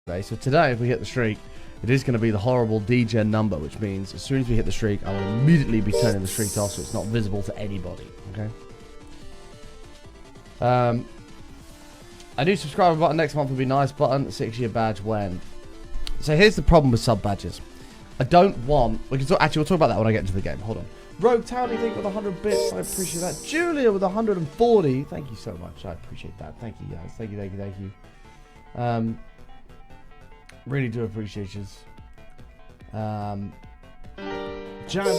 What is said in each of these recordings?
Okay, so today, if we hit the streak, it is going to be the horrible degen number, which means as soon as we hit the streak, I will immediately be turning the streak off so it's not visible to anybody. Okay. A new subscriber button next month would be nice. Button 6-year badge when. So here's the problem with sub badges. I don't want. We can talk, actually, we'll talk about that when I get into the game. Hold on. Rogue Townie, thank you with 100 bits. I appreciate that. Julia with 140. Thank you so much. I appreciate that. Thank you, guys. Thank you, thank you, thank you. Really do appreciate you. Jazz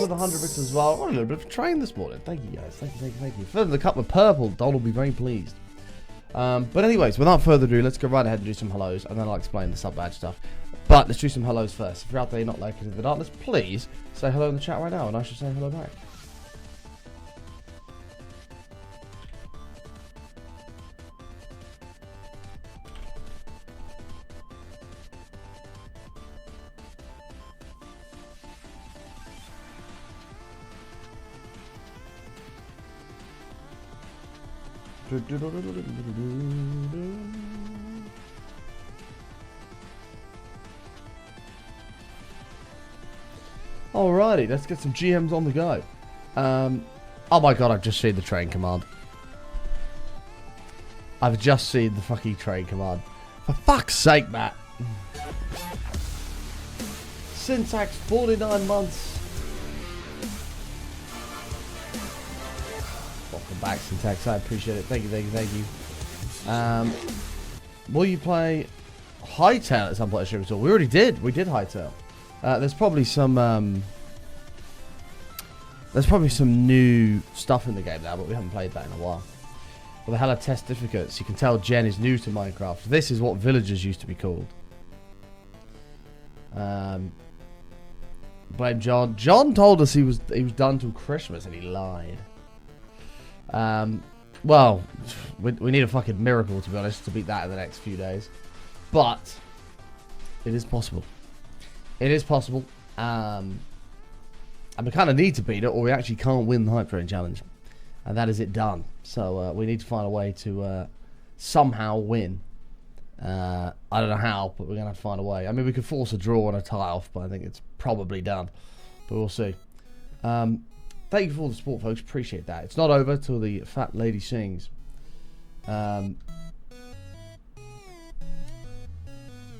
with 100 bits as well. What a little bit of a train this morning. Thank you, guys. Thank you, thank you, thank you. Filling the cup with purple. Don will be very pleased. But anyways, without further ado, let's go right ahead and do some hellos, and then I'll explain the sub badge stuff. But let's do some hellos first. If you're out there not like Into the Darkness, please say hello in the chat right now, and I should say hello back. Alrighty, let's get some GMs on the go. Oh my god, I've just seen the train command. I've just seen the fucking train command. For fuck's sake, Matt. Syntax 49 months. Welcome back, Syntax. I appreciate it. Thank you, thank you, thank you. Will you play Hightail at some point? Sure, we already did. We did Hightail. There's probably some new stuff in the game now, but we haven't played that in a while. Well, the hell of test certificates. You can tell Jen is new to Minecraft. This is what villagers used to be called. Blame John. John told us he was done till Christmas, and he lied. Well, we need a fucking miracle, to be honest, to beat that in the next few days. But it is possible. It is possible. And we kind of need to beat it, or we actually can't win the Hype Train Challenge. And that is it done. So we need to find a way to somehow win. I don't know how, but we're going to have to find a way. I mean, we could force a draw on a tie-off, but I think it's probably done. But we'll see. Thank you for all the support, folks. Appreciate that. It's not over till the fat lady sings.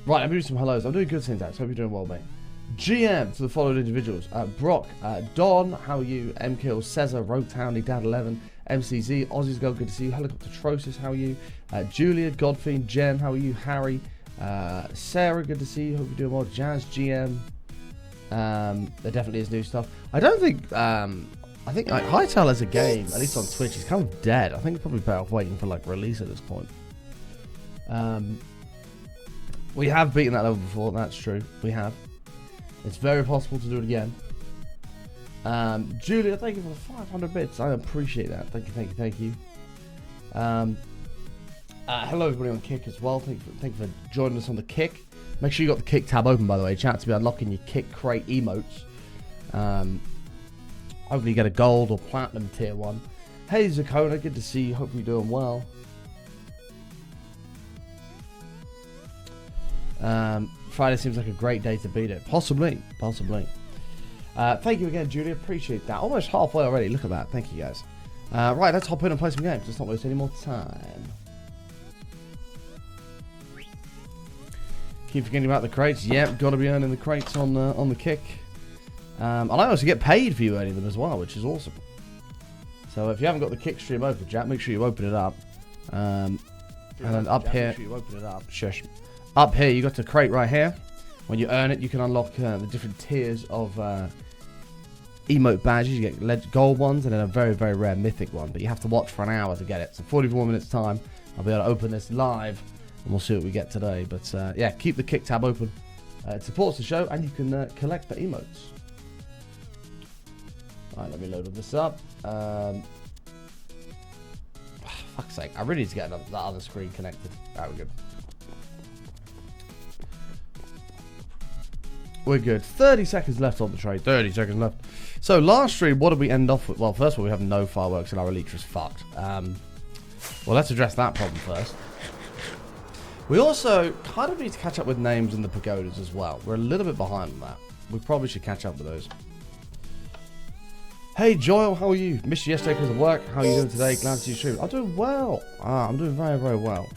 Right, I'm doing some hellos. I'm doing good, Syntax. Hope you're doing well, mate. GM to the following individuals. Brock, Don, how are you? MKill, Cesar, Rogue Townie, Dad11, MCZ, Aussie's Girl, good to see you. Helicopter Trosis, how are you? Julia, Godfiend, Jen, how are you? Harry, Sarah, good to see you. Hope you're doing well. Jazz, GM. There definitely is new stuff. I don't think, I think like, Hightail as a game, at least on Twitch, is kind of dead. I think it's probably better off waiting for like release at this point. We have beaten that level before, that's true. We have. It's very possible to do it again. Julia, thank you for the 500 bits. I appreciate that. Thank you, thank you, thank you. Hello everybody on Kick as well. Thank you for joining us on the Kick. Make sure you got the Kick tab open, by the way. Chat to be unlocking your Kick crate emotes. Hopefully you get a gold or platinum tier 1. Hey Zakona, good to see you. Hope you're doing well. Friday seems like a great day to beat it. Possibly, possibly. Thank you again, Julia. Appreciate that. Almost halfway already. Look at that. Thank you, guys. Right, let's hop in and play some games. Let's not waste any more time. Keep forgetting about the crates. Yep, got to be earning the crates on the Kick. And I also get paid for you earning them as well, which is awesome. So if you haven't got the Kick stream open, Jack, make sure you open it up. And then up here, make sure you open it up. Shush. Up here, you got the crate right here. When you earn it, you can unlock the different tiers of emote badges. You get gold ones and then a very, very rare mythic one. But you have to watch for an hour to get it. So 44 minutes time, I'll be able to open this live. And we'll see what we get today. But yeah, keep the Kick tab open. It supports the show and you can collect the emotes. Alright, let me load this up. Fuck's sake, I really need to get that other screen connected. Alright, we're good. We're good. 30 seconds left on the trade. 30 seconds left. So last stream, what did we end off with? Well, first of all, we have no fireworks and our Elytra's fucked. Well, let's address that problem first. We also kind of need to catch up with names in the pagodas as well. We're a little bit behind on that. We probably should catch up with those. Hey Joel, how are you? Missed you yesterday because of work. How are you doing today? Glad to see you stream. I'm doing well. I'm doing very, very well.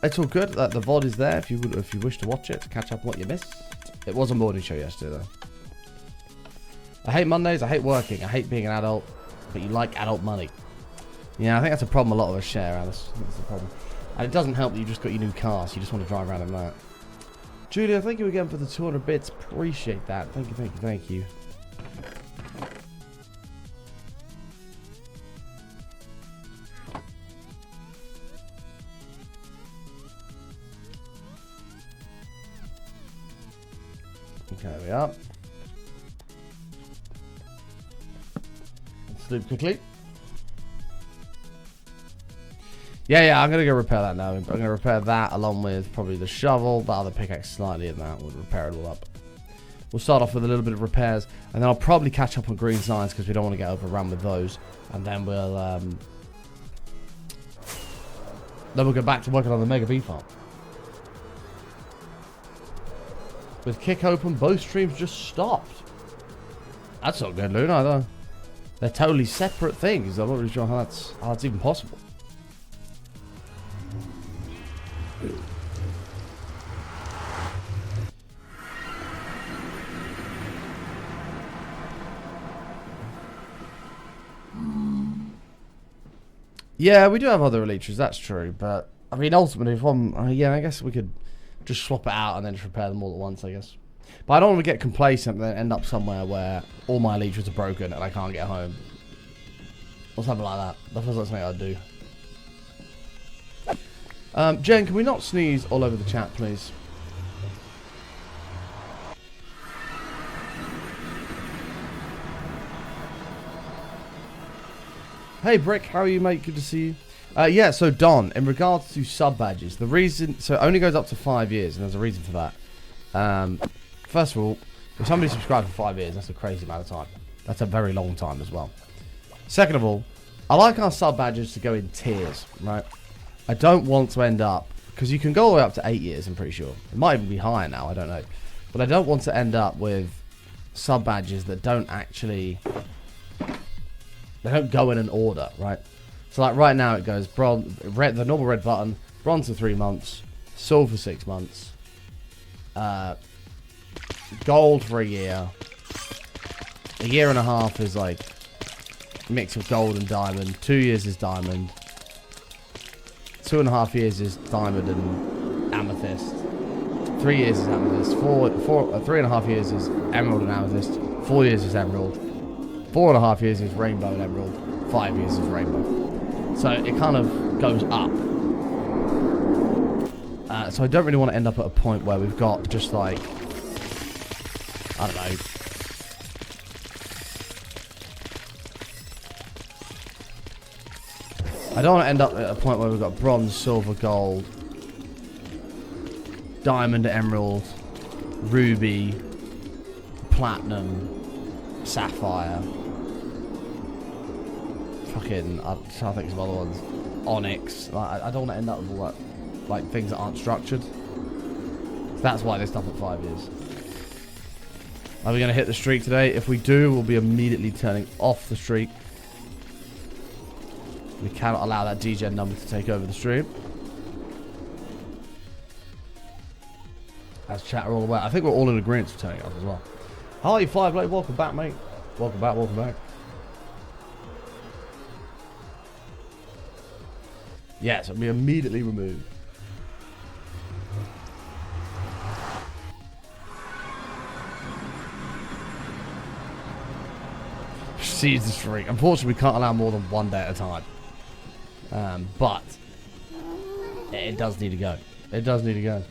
It's all good. The VOD is there if you wish to watch it to catch up on what you missed. It was a morning show yesterday though. I hate Mondays. I hate working. I hate being an adult. But you like adult money. Yeah, I think that's a problem a lot of us share, Alice. That's the problem. And it doesn't help that you just got your new car, so you just want to drive around in that. Julia, thank you again for the 200 bits. Appreciate that. Thank you, thank you, thank you. Okay, there we are. Let's loop quickly. Yeah, I'm going to go repair that now. I'm going to repair that along with probably the shovel, the other pickaxe slightly, and that would repair it all up. We'll start off with a little bit of repairs, and then I'll probably catch up on green signs because we don't want to get overrun with those. And then we'll go back to working on the Mega Bee farm. With Kick open, both streams just stopped. That's not good, Luna, though. They're totally separate things. I'm not really sure how that's even possible. Yeah, we do have other elytras, that's true, but I mean ultimately if yeah, I guess we could just swap it out and then just repair them all at once, I guess. But I don't want to get complacent and then end up somewhere where all my elytras are broken and I can't get home. Or something like that. That feels like something I'd do. Jen, can we not sneeze all over the chat, please? Hey, Brick, how are you, mate? Good to see you. Yeah, so Don, in regards to sub badges, the reason... So it only goes up to 5 years, and there's a reason for that. First of all, if somebody subscribed for 5 years, that's a crazy amount of time. That's a very long time as well. Second of all, I like our sub badges to go in tiers, right? I don't want to end up, because you can go all the way up to 8 years, I'm pretty sure. It might even be higher now, I don't know. But I don't want to end up with sub badges that don't actually, they don't go in an order, right? So like right now it goes bronze, red, the normal red button, bronze for 3 months, silver for 6 months, gold for a year and a half is like a mix of gold and diamond, 2 years is diamond, 2.5 years is diamond and amethyst. 3 years is amethyst. 3.5 years is emerald and amethyst. 4 years is emerald. 4.5 years is rainbow and emerald. 5 years is rainbow. So it kind of goes up. So I don't really want to end up at a point where we've got just like, I don't know, I don't want to end up at a point where we've got bronze, silver, gold, diamond, emerald, ruby, platinum, sapphire, fucking, I'm trying to think of some other ones, onyx. Like, I don't want to end up with all that, like things that aren't structured. So that's why they stop at 5 years. Are we going to hit the streak today? If we do, we'll be immediately turning off the streak. We cannot allow that DGen number to take over the stream. As chat are all aware. I think we're all in agreement for turning it off as well. Hi, Fireblade. Welcome back, mate. Welcome back, welcome back. Yeah, so it'll be immediately removed. Seize the streak. Unfortunately, we can't allow more than 1 day at a time. But it does need to go. It does need to go.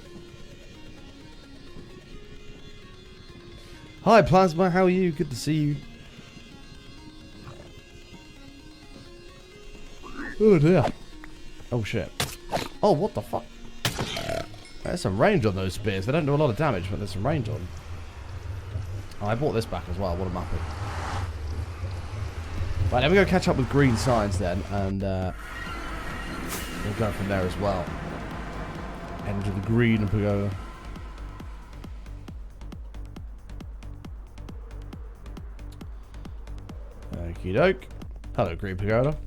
Hi, Plasma. How are you? Good to see you. Oh, dear. Oh, shit. Oh, what the fuck? There's some range on those spears. They don't do a lot of damage, but there's some range on them. Oh, I bought this back as well. What a muppet. Right, let me go catch up with green signs then, and We'll go from there as well. Enter the green pagoda. Okie doke. Hello, green pagoda.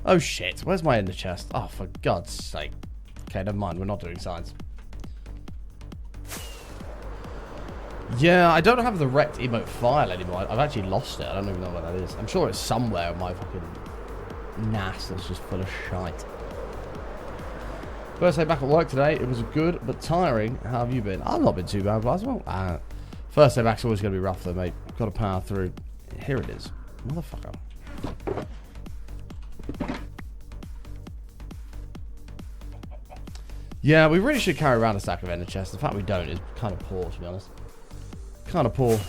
Oh shit, where's my ender chest? Oh, for God's sake. Okay, never mind, we're not doing science. Yeah, I don't have the wrecked emote file anymore. I've actually lost it. I don't even know what that is. I'm sure it's somewhere in my fucking NAS that's just full of shite. First day back at work today. It was good but tiring. How have you been? I've not been too bad as well. First day back's always going to be rough though, mate. Got to power through. Here it is. Motherfucker. Yeah, we really should carry around a stack of ender chests. The fact we don't is kind of poor, to be honest. Kind of poor.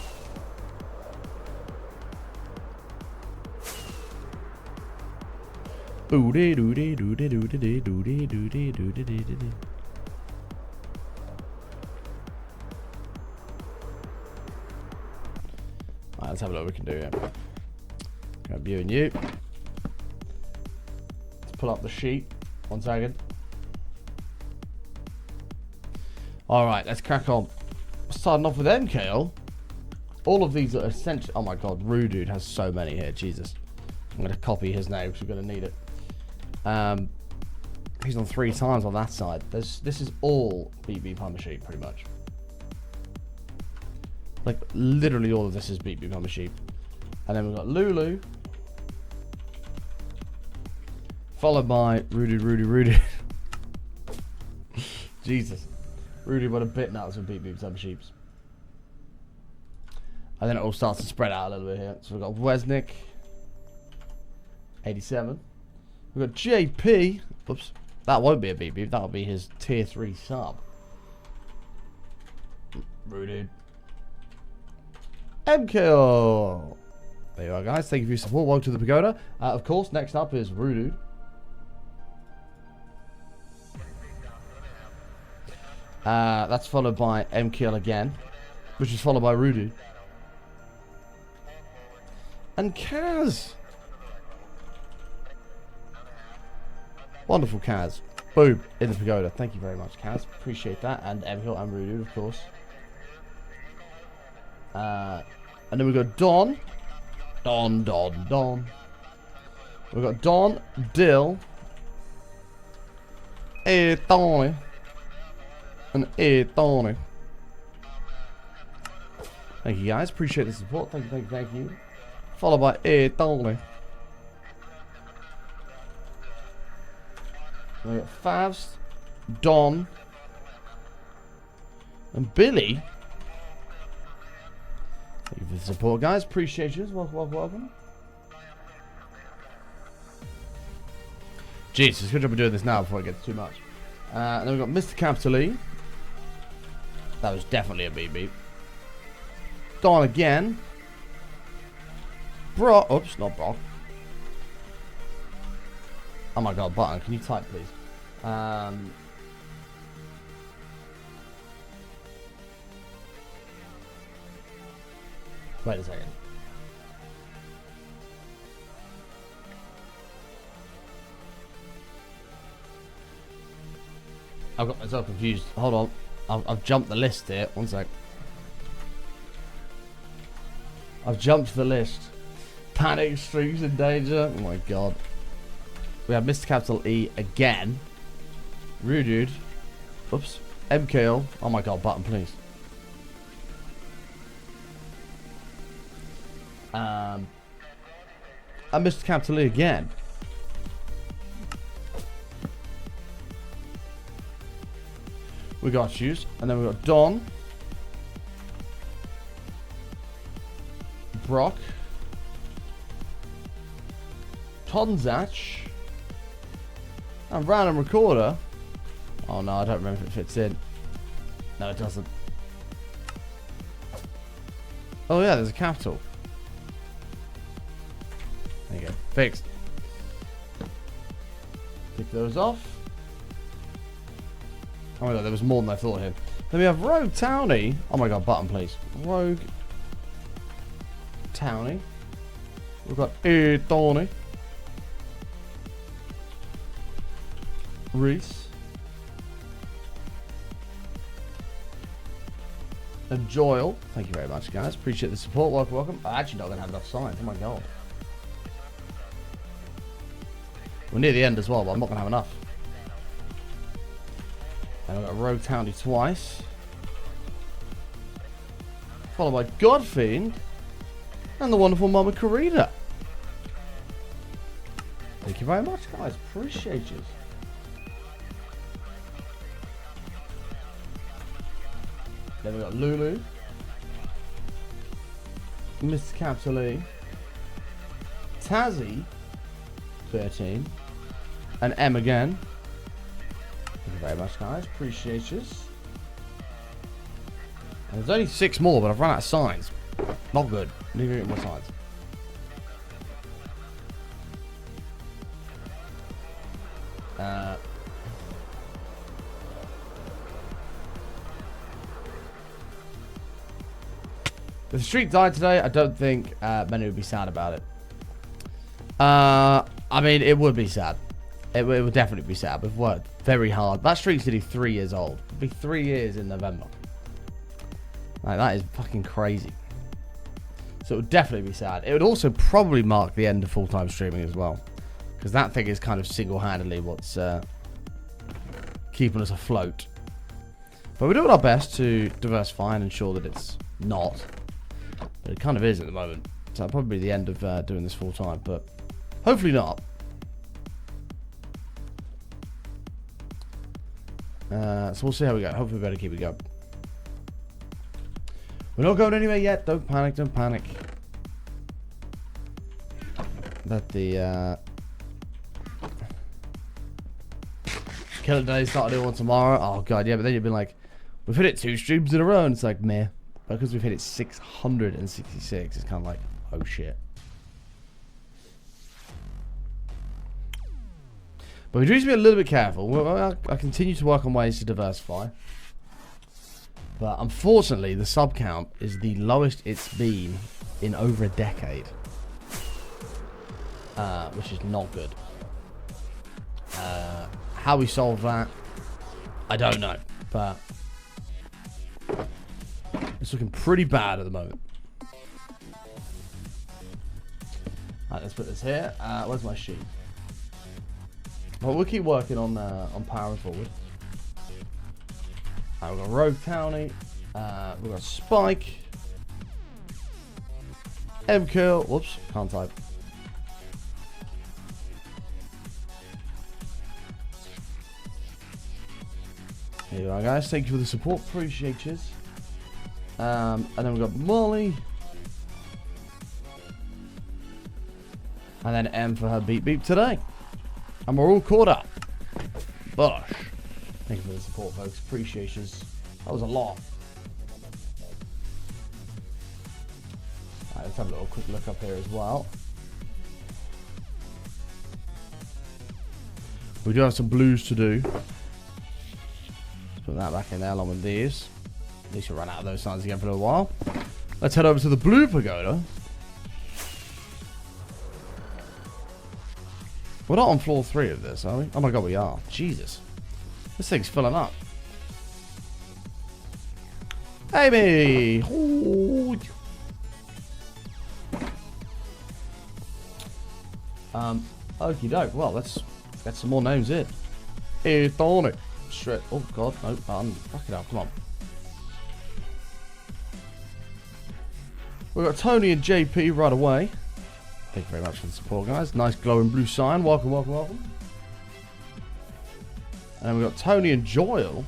Alright, let's have a look what we can do here. Grab you and you. Let's pull up the sheet. 1 second. Alright, let's crack on. Starting off with MKL. All of these are essential. Oh my god, Rude has so many here. Jesus. I'm going to copy his name because we're going to need it. He's on 3 times on that side. This is all BB Pumper Sheep, pretty much. Like, literally all of this is BB Pumper Sheep. And then we've got Lulu. Followed by Rudy. Jesus. Rudy went a bit nuts with BB Pumper Sheeps. And then it all starts to spread out a little bit here. So we've got Wesnick. 87. We've got JP. Oops. That won't be a BB. That'll be his tier 3 sub. Rude. MKO. There you are, guys. Thank you for your support. Welcome to the pagoda. Of course, next up is Rude. That's followed by MKL again, which is followed by Rude. And Kaz. Wonderful, Kaz. Boom. In the pagoda. Thank you very much, Kaz. Appreciate that. And MKL and Rude, of course. And then we've got Don. Don. We've got Don, Dill, Tony, and Tony. Thank you, guys. Appreciate the support. Thank you. Followed by Tony. We've got Favs, Don, and Billy. Thank you for the support, guys. Appreciate you. Welcome. Jesus, good job of doing this now before it gets too much. And then we've got Mr. Capital E. That was definitely a BB. Don again. Brock. Oops, not Brock. Oh my god, Button, can you type, please? Wait a second. I've got myself confused. Hold on. I've jumped the list here. 1 sec. I've jumped the list. Panic, Strings in danger. Oh my god. We have Mr. Capital E again. Rude. Oops. MKL. Oh my god, Button, please. And Mr. Capital E again. We got Shoes. And then we got Don. Brock. Tonzach. And Random Recorder. Oh no, I don't remember if it fits in. No, it doesn't. Oh yeah, there's a capital. There you go. Fixed. Kick those off. Oh my god, there was more than I thought here. Then we have Rogue Townie. Oh my god, Button, please. Rogue Townie. We've got Tony. Reese. And Joel. Thank you very much, guys. Appreciate the support. Welcome, welcome. I'm actually not going to have enough signs. Oh my god. We're near the end as well, but I'm not going to have enough. And I've got Rogue County twice. Followed by Godfiend. And the wonderful Mama Karita. Thank you very much, guys. Appreciate you. Then we've got Lulu. Mr. Capital E. Tazzy. 13. And M again. Thank you very much, guys. Appreciate you. And there's only 6 more, but I've run out of signs. Not good. Need to get more signs. If the streak died today, I don't think many would be sad about it. I mean, it would be sad. It would definitely be sad. We've worked very hard. That streak's nearly 3 years old. It'll be 3 years in November. Like, that is fucking crazy. So it would definitely be sad. It would also probably mark the end of full-time streaming as well. Because that thing is kind of single-handedly what's keeping us afloat. But we're doing our best to diversify and ensure that it's not. But it kind of is at the moment. So that'll probably be the end of doing this full-time. But hopefully not. So we'll see how we go. Hopefully we better keep it going. We're not going anywhere yet. Don't panic. Don't panic. Let the killer day start a new one tomorrow. Oh god, yeah. But then you've been like, we've hit it 2 streams in a row, and it's like meh. But because we've hit it 666, it's kind of like, oh shit. But we need to be a little bit careful. I continue to work on ways to diversify. But unfortunately, the sub count is the lowest it's been in over a decade. Which is not good. How we solve that, I don't know. But it's looking pretty bad at the moment. Alright, let's put this here. Where's my sheet? Well, we'll keep working on powering forward. We've got Rogue County. We've got Spike. M-Kill. Whoops, can't type. Here you are, guys. Thank you for the support. Appreciate you. And then we've got Molly. And then M for her beep beep today. And we're all caught up. Bosh. Thank you for the support, folks. Appreciate you. That was a lot. Alright, let's have a little quick look up here as well. We do have some blues to do. Let's put that back in there along with these. At least we'll run out of those signs again for a little while. Let's head over to the blue pagoda. We're not on floor 3 of this, are we? Oh my god, we are. Jesus. This thing's filling up. Amy! Ooh. Okie doke. Well, let's get some more names in. Here, Thorny. Shred. Oh god, no. Fuck it up. Come on. We've got Tony and JP right away. Thank you very much for the support, guys. Nice glowing blue sign. Welcome, welcome, welcome. And then we've got Tony and Joel.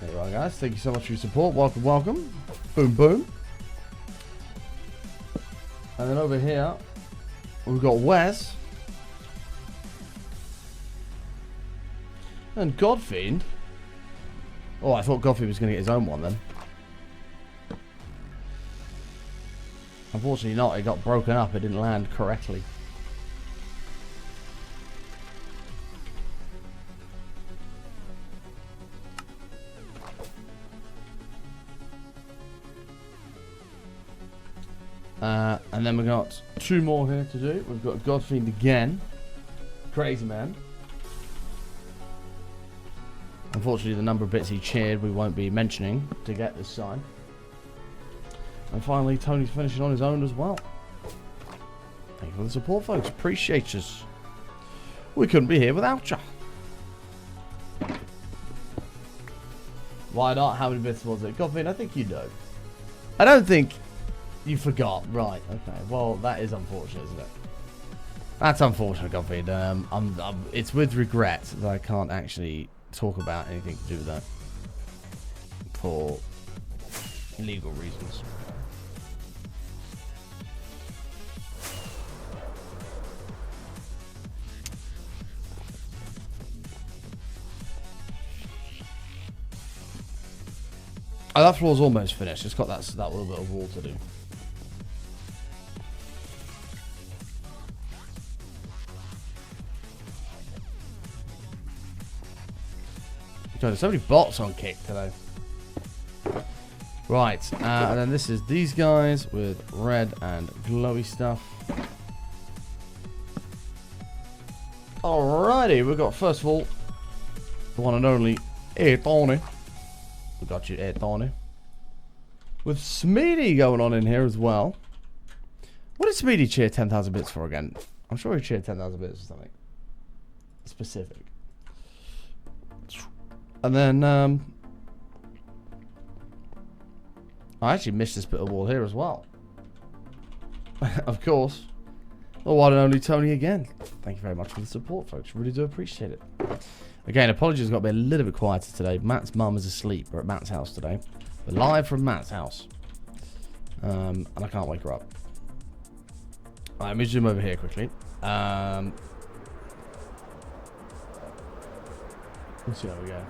There you are, guys. Thank you so much for your support. Welcome, welcome. Boom, boom. And then over here, we've got Wes. And Godfiend. Oh, I thought Godfiend was going to get his own one then. Unfortunately not, it got broken up, it didn't land correctly. And then we got 2 more here to do. We've got Godfiend again. Crazy man. Unfortunately, the number of bits he cheered we won't be mentioning to get this sign. And finally, Tony's finishing on his own as well. Thank you for the support, folks. Appreciate us. We couldn't be here without you. Why not? How many bits was it? Godfiend, I think you know. I don't think you forgot. Right, okay. Well, that is unfortunate, isn't it? That's unfortunate, Godfiend. It's with regret that I can't actually talk about anything to do with that. For legal reasons. Oh, that floor's almost finished. It's got that little bit of wall to do. God, there's so many bots on Kick today. Right, and then this is these guys with red and glowy stuff. Alrighty, we've got first of all the one and only Tony. We got you, Tony. With Smeedy going on in here as well. What did Smeedy cheer 10,000 bits for again? I'm sure he cheered 10,000 bits or something specific. And then, I actually missed this bit of wall here as well. Of course. The one and only Tony again. Thank you very much for the support, folks. Really do appreciate it. Again, apologies, got to be a little bit quieter today. Matt's mum is asleep. We're at Matt's house today. We're live from Matt's house. And I can't wake her up. Alright, let me zoom over here quickly. Let's see how we go.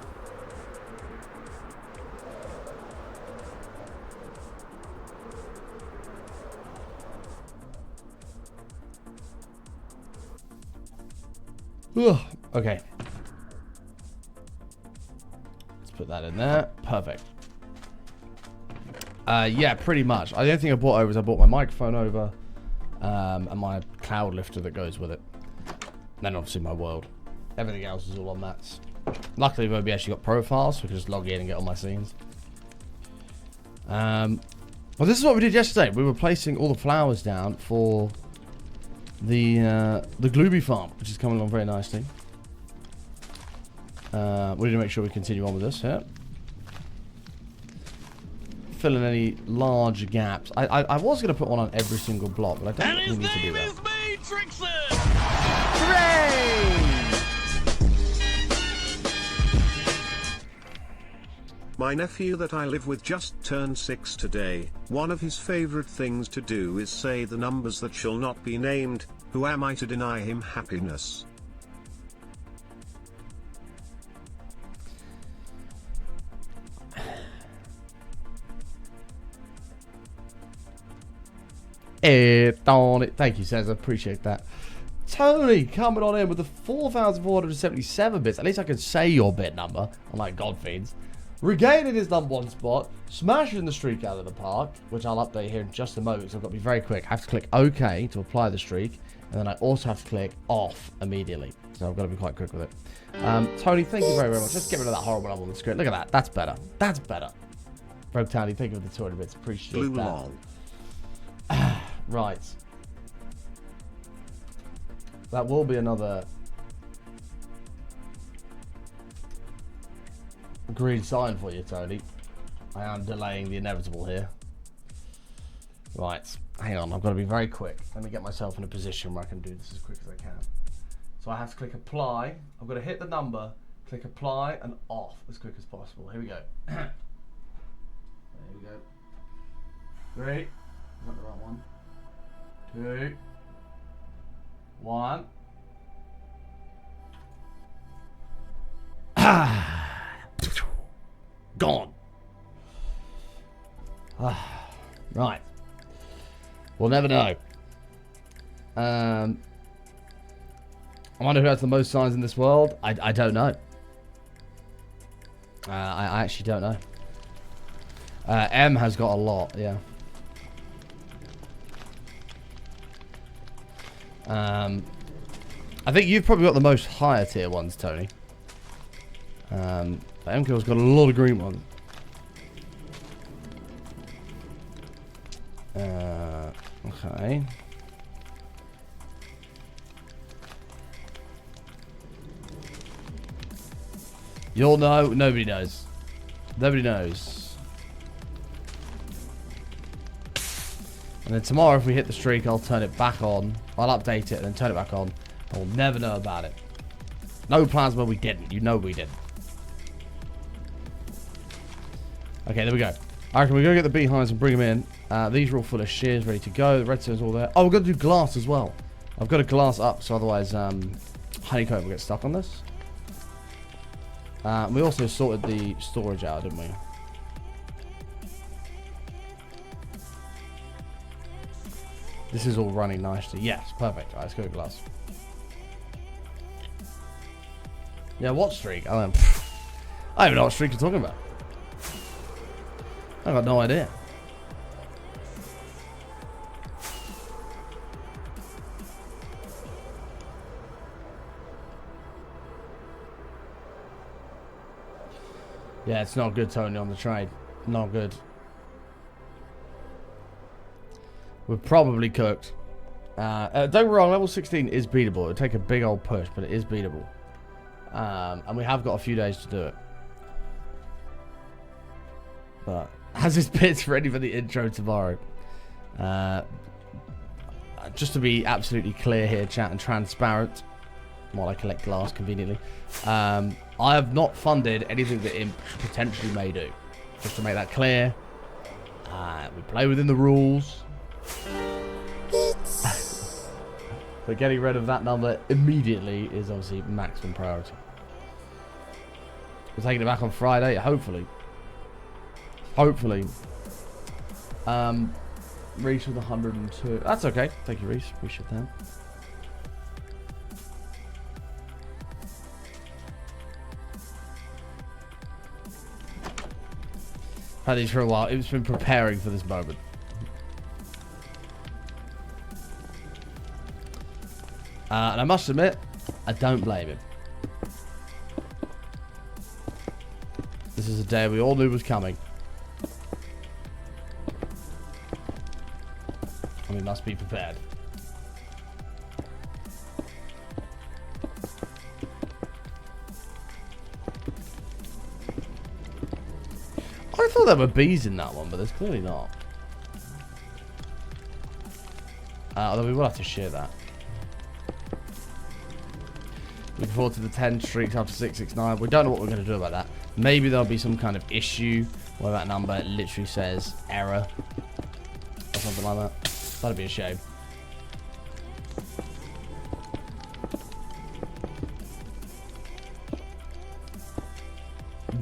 Ugh, okay. Let's put that in there. Perfect. Yeah, pretty much. The only thing I bought over is I bought my microphone over, and my cloud lifter that goes with it. And then obviously my world. Everything else is all on Matt's. Luckily, we've actually got profiles, so we can just log in and get all my scenes. Well, this is what we did yesterday. We were placing all the flowers down for the Glooby farm, which is coming along very nicely. We need to make sure we continue on with this. Yeah. Fill in any large gaps. I was going to put one on every single block, but I don't think we need to do that. Hooray! My nephew that I live with just turned 6 today. One of his favorite things to do is say the numbers that shall not be named. Who am I to deny him happiness? Darn it. Thank you, Cesar. Appreciate that. Tony coming on in with the 4,477 bits. At least I can say your bit number, unlike Godfiend's. Regaining his #1 spot, smashing the streak out of the park, which I'll update here in just a moment, so I've got to be very quick. I have to click OK to apply the streak, and then I also have to click off immediately. So I've got to be quite quick with it. Tony, thank you very, very much. Let's get rid of that horrible number on the screen. Look at that. That's better. That's better. Rogue Tony, thank you for the 200 bits. Appreciate Blue that. lol. Right. That will be another green sign for you, Tony. I am delaying the inevitable here. Right. Hang on. I've got to be very quick. Let me get myself in a position where I can do this as quick as I can. So I have to click apply. I've got to hit the number, click apply, and off as quick as possible. Here we go. There we go. 3. Is that the right one? 2. 1. Gone. Right. We'll never know. I wonder who has the most signs in this world. I don't know. I actually don't know. M has got a lot, yeah. I think you've probably got the most higher tier ones, Tony. But MKill's got a lot of green ones. Okay. You'll know. Nobody knows. Nobody knows. And then tomorrow, if we hit the streak, I'll turn it back on. I'll update it and then turn it back on. I will never know about it. No plans where we didn't. You know we didn't. Okay, there we go. I reckon we're going to get the beehives and bring them in. These are all full of shears, ready to go. The redstone's all there. Oh, we're going to do glass as well. I've got a glass up, so otherwise honeycomb will get stuck on this. We also sorted the storage out, didn't we? This is all running nicely. Yes, perfect. Alright, let's go to glass. Yeah, what streak? I don't even know what streak you're talking about. I got no idea. Yeah, it's not good, Tony, on the trade. Not good. We're probably cooked. Don't get me wrong, level 16 is beatable. It'll take a big old push, but it is beatable. And we have got a few days to do it. But has his bits ready for the intro tomorrow? Just to be absolutely clear here, chat, and transparent, while I collect glass conveniently, I have not funded anything that Imp potentially may do. Just to make that clear. We play within the rules. But getting rid of that number immediately is obviously maximum priority. We're taking it back on Friday, hopefully. Hopefully. Reese with 102. That's okay. Thank you, Reese. Appreciate that. Had these for a while. It's been preparing for this moment. And I must admit, I don't blame him. This is a day we all knew was coming. And we must be prepared. I thought there were bees in that one, but there's clearly not. Although we will have to share that. Looking forward to the 10 streaks after 669. We don't know what we're going to do about that. Maybe there'll be some kind of issue where that number literally says error or something like that. That'd be a shame.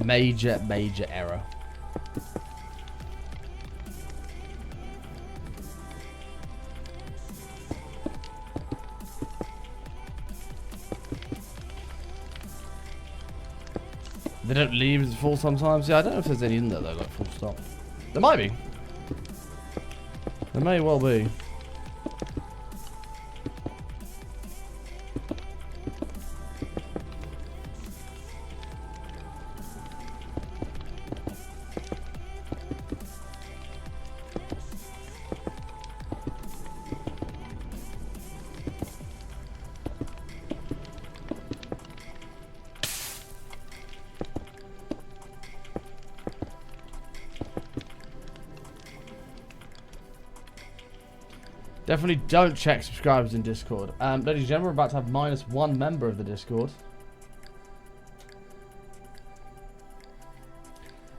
Major error. They don't leave as full sometimes. Yeah, I don't know if there's any in there though, like full stop. There might be. There may well be. Definitely don't check subscribers in Discord. Ladies and gentlemen, we're about to have -1 member of the Discord.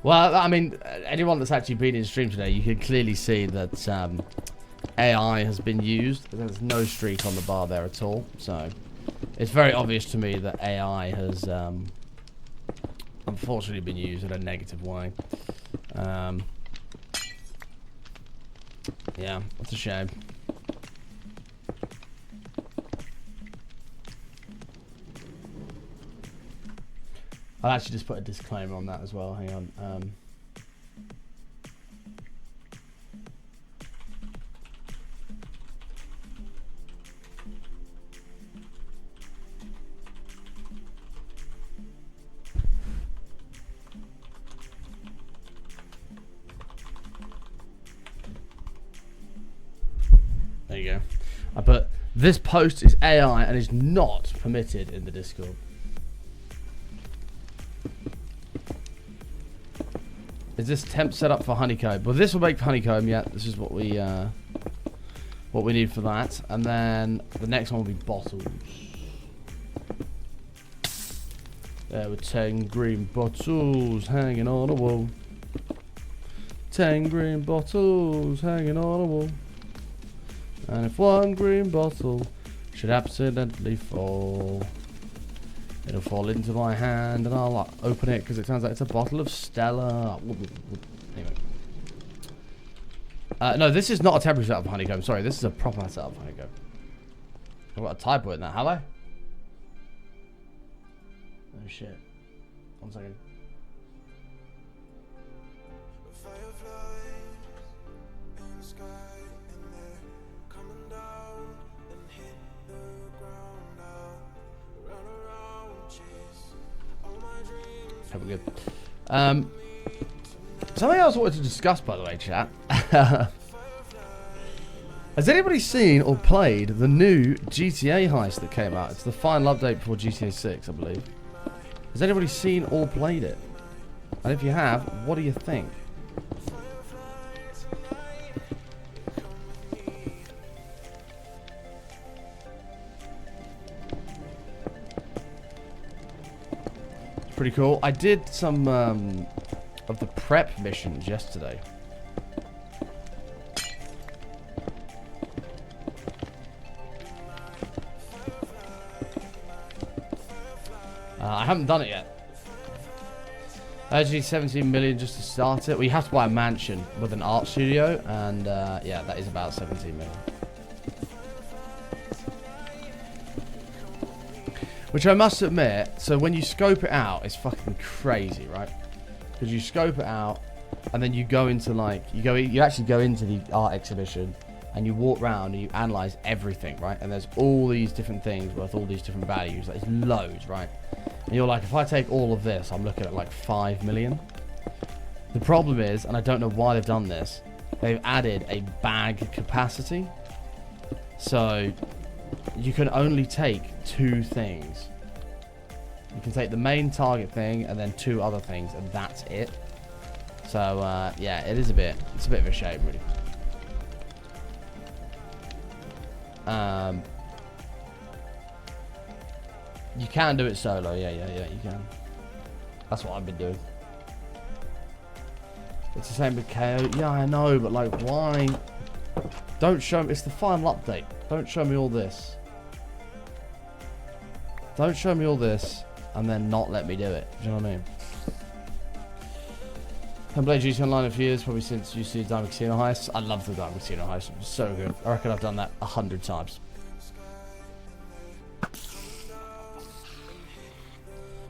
Well, I mean, anyone that's actually been in stream today, you can clearly see that AI has been used. There's no streak on the bar there at all. So, it's very obvious to me that AI has unfortunately been used in a negative way. Yeah, that's a shame. I'll actually just put a disclaimer on that as well. Hang on. But this post is AI and is not permitted in the Discord. Is this temp set up for honeycomb? Well, this will make honeycomb. Yeah, this is what we need for that. And then the next one will be bottles. There were 10 green bottles hanging on a wall. 10 green bottles hanging on a wall. And if one green bottle should accidentally fall, it'll fall into my hand and I'll open it because it sounds like it's a bottle of Stella. Anyway. No, this is not a temporary setup of honeycomb. Sorry, this is a proper setup of honeycomb. I've got a typo in that, have I? Oh shit. 1 second. Okay, we're good. Something else I wanted to discuss, by the way, chat. Has anybody seen or played the new GTA heist that came out? It's the final update before GTA 6, I believe. Has anybody seen or played it? And if you have, what do you think? Pretty cool. I did some of the prep missions yesterday. I haven't done it yet. Actually, 17 million just to start it. Well, you have to buy a mansion with an art studio, and yeah, that is about 17 million. Which I must admit, so when you scope it out, it's fucking crazy, right? Because you scope it out, and then you go into like, you actually go into the art exhibition, and you walk around and you analyze everything, right? And there's all these different things worth all these different values. There's loads, right? And you're like, if I take all of this, I'm looking at like 5 million. The problem is, and I don't know why they've done this, they've added a bag capacity. So you can only take 2 things. You can take the main target thing and then 2 other things, and that's it. So yeah, it's a bit of a shame, really. You can do it solo, yeah, you can. That's what I've been doing. It's the same with KO. Yeah, I know, but like, why? Don't show me. It's the final update. Don't show me all this. Don't show me all this and then not let me do it. Do you know what I mean? I've played GT Online a few years, probably since you see Diamond Casino Heist. I love the Diamond Casino Heist. It was so good. I reckon I've done that 100 times.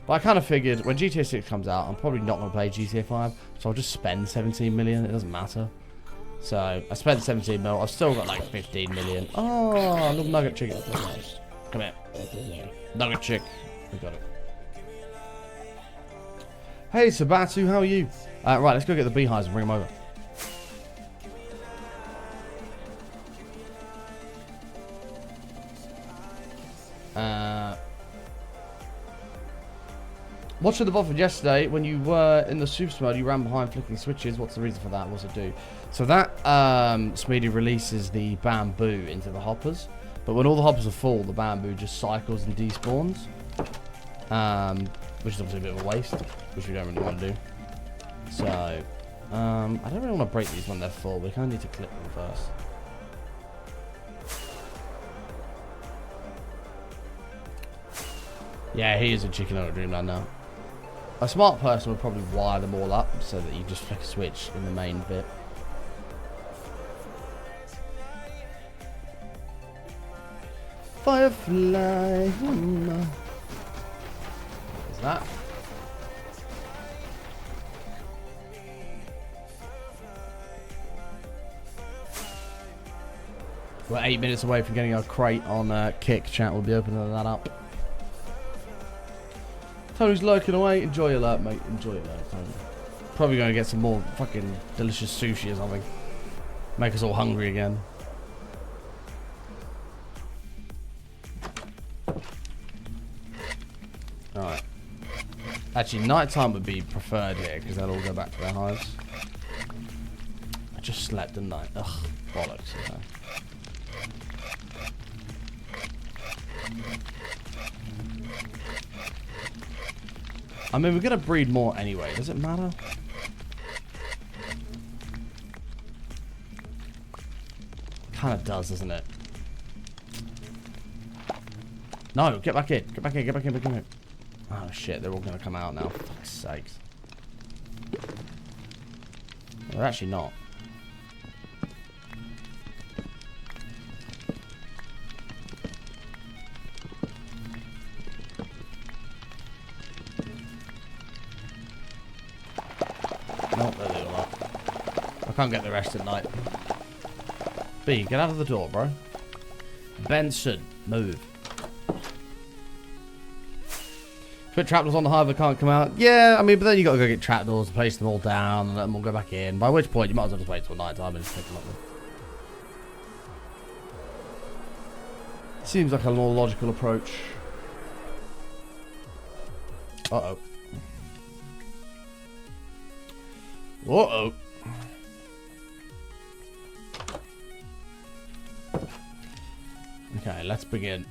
But I kind of figured when GTA 6 comes out, I'm probably not going to play GTA 5, so I'll just spend 17 million. It doesn't matter. So I spent 17 mil. I've still got like 15 million. Oh, little nugget chicken. Come here. Nugget chick. We got it. Hey, Sabatu, how are you? Right, let's go get the beehives and bring them over. What should have offered yesterday when you were in the super mode? You ran behind flicking switches. What's the reason for that? What's it do? So that Smeedy releases the bamboo into the hoppers, but when all the hoppers are full, the bamboo just cycles and despawns, which is obviously a bit of a waste, which we don't really want to do. So I don't really want to break these when they're full. We kind of need to clip them first. Yeah, he is a chicken on a dreamland now. A smart person would probably wire them all up so that you just flick a switch in the main bit. Firefly. What's that? We're 8 minutes away from getting our crate on Kick. Chat will be opening that up. Tony's lurking away. Enjoy your lurk, mate. Enjoy your lurk, Tony. Probably going to get some more fucking delicious sushi or something. Make us all hungry again. Alright. Actually, nighttime would be preferred here, because they'll all go back to their hives. I just slept, didn't I? Ugh, bollocks. Okay. I mean, we're going to breed more anyway. Does it matter? Kind of does, doesn't it? No, get back in. Get back in, get back in, get back in. Oh, shit. They're all going to come out now. For fuck's sakes. They're actually not. Nope, there they all are. I can't get the rest at night. B, get out of the door, bro. Benson, move. Put trapdoors on the hive that can't come out. Yeah, I mean, but then you got to go get trapdoors, place them all down, and let them all go back in. By which point, you might as well just wait till night time and just pick them up. Seems like a more logical approach. Uh-oh. Uh-oh. Okay, let's begin.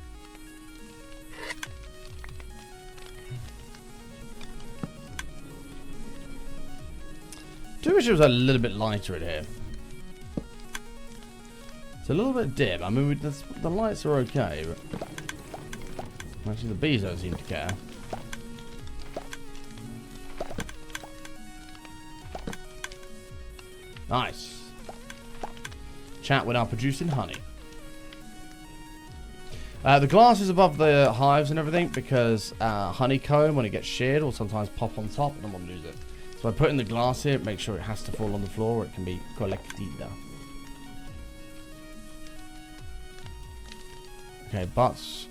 Do wish it was a little bit lighter in here. It's a little bit dim. I mean, the lights are okay, but actually the bees don't seem to care. Nice. Chat, we're now producing honey. The glass is above the hives and everything because honeycomb, when it gets sheared, will sometimes pop on top and then we'll lose it. So by putting the glass here, make sure it has to fall on the floor or it can be collected. Okay, butts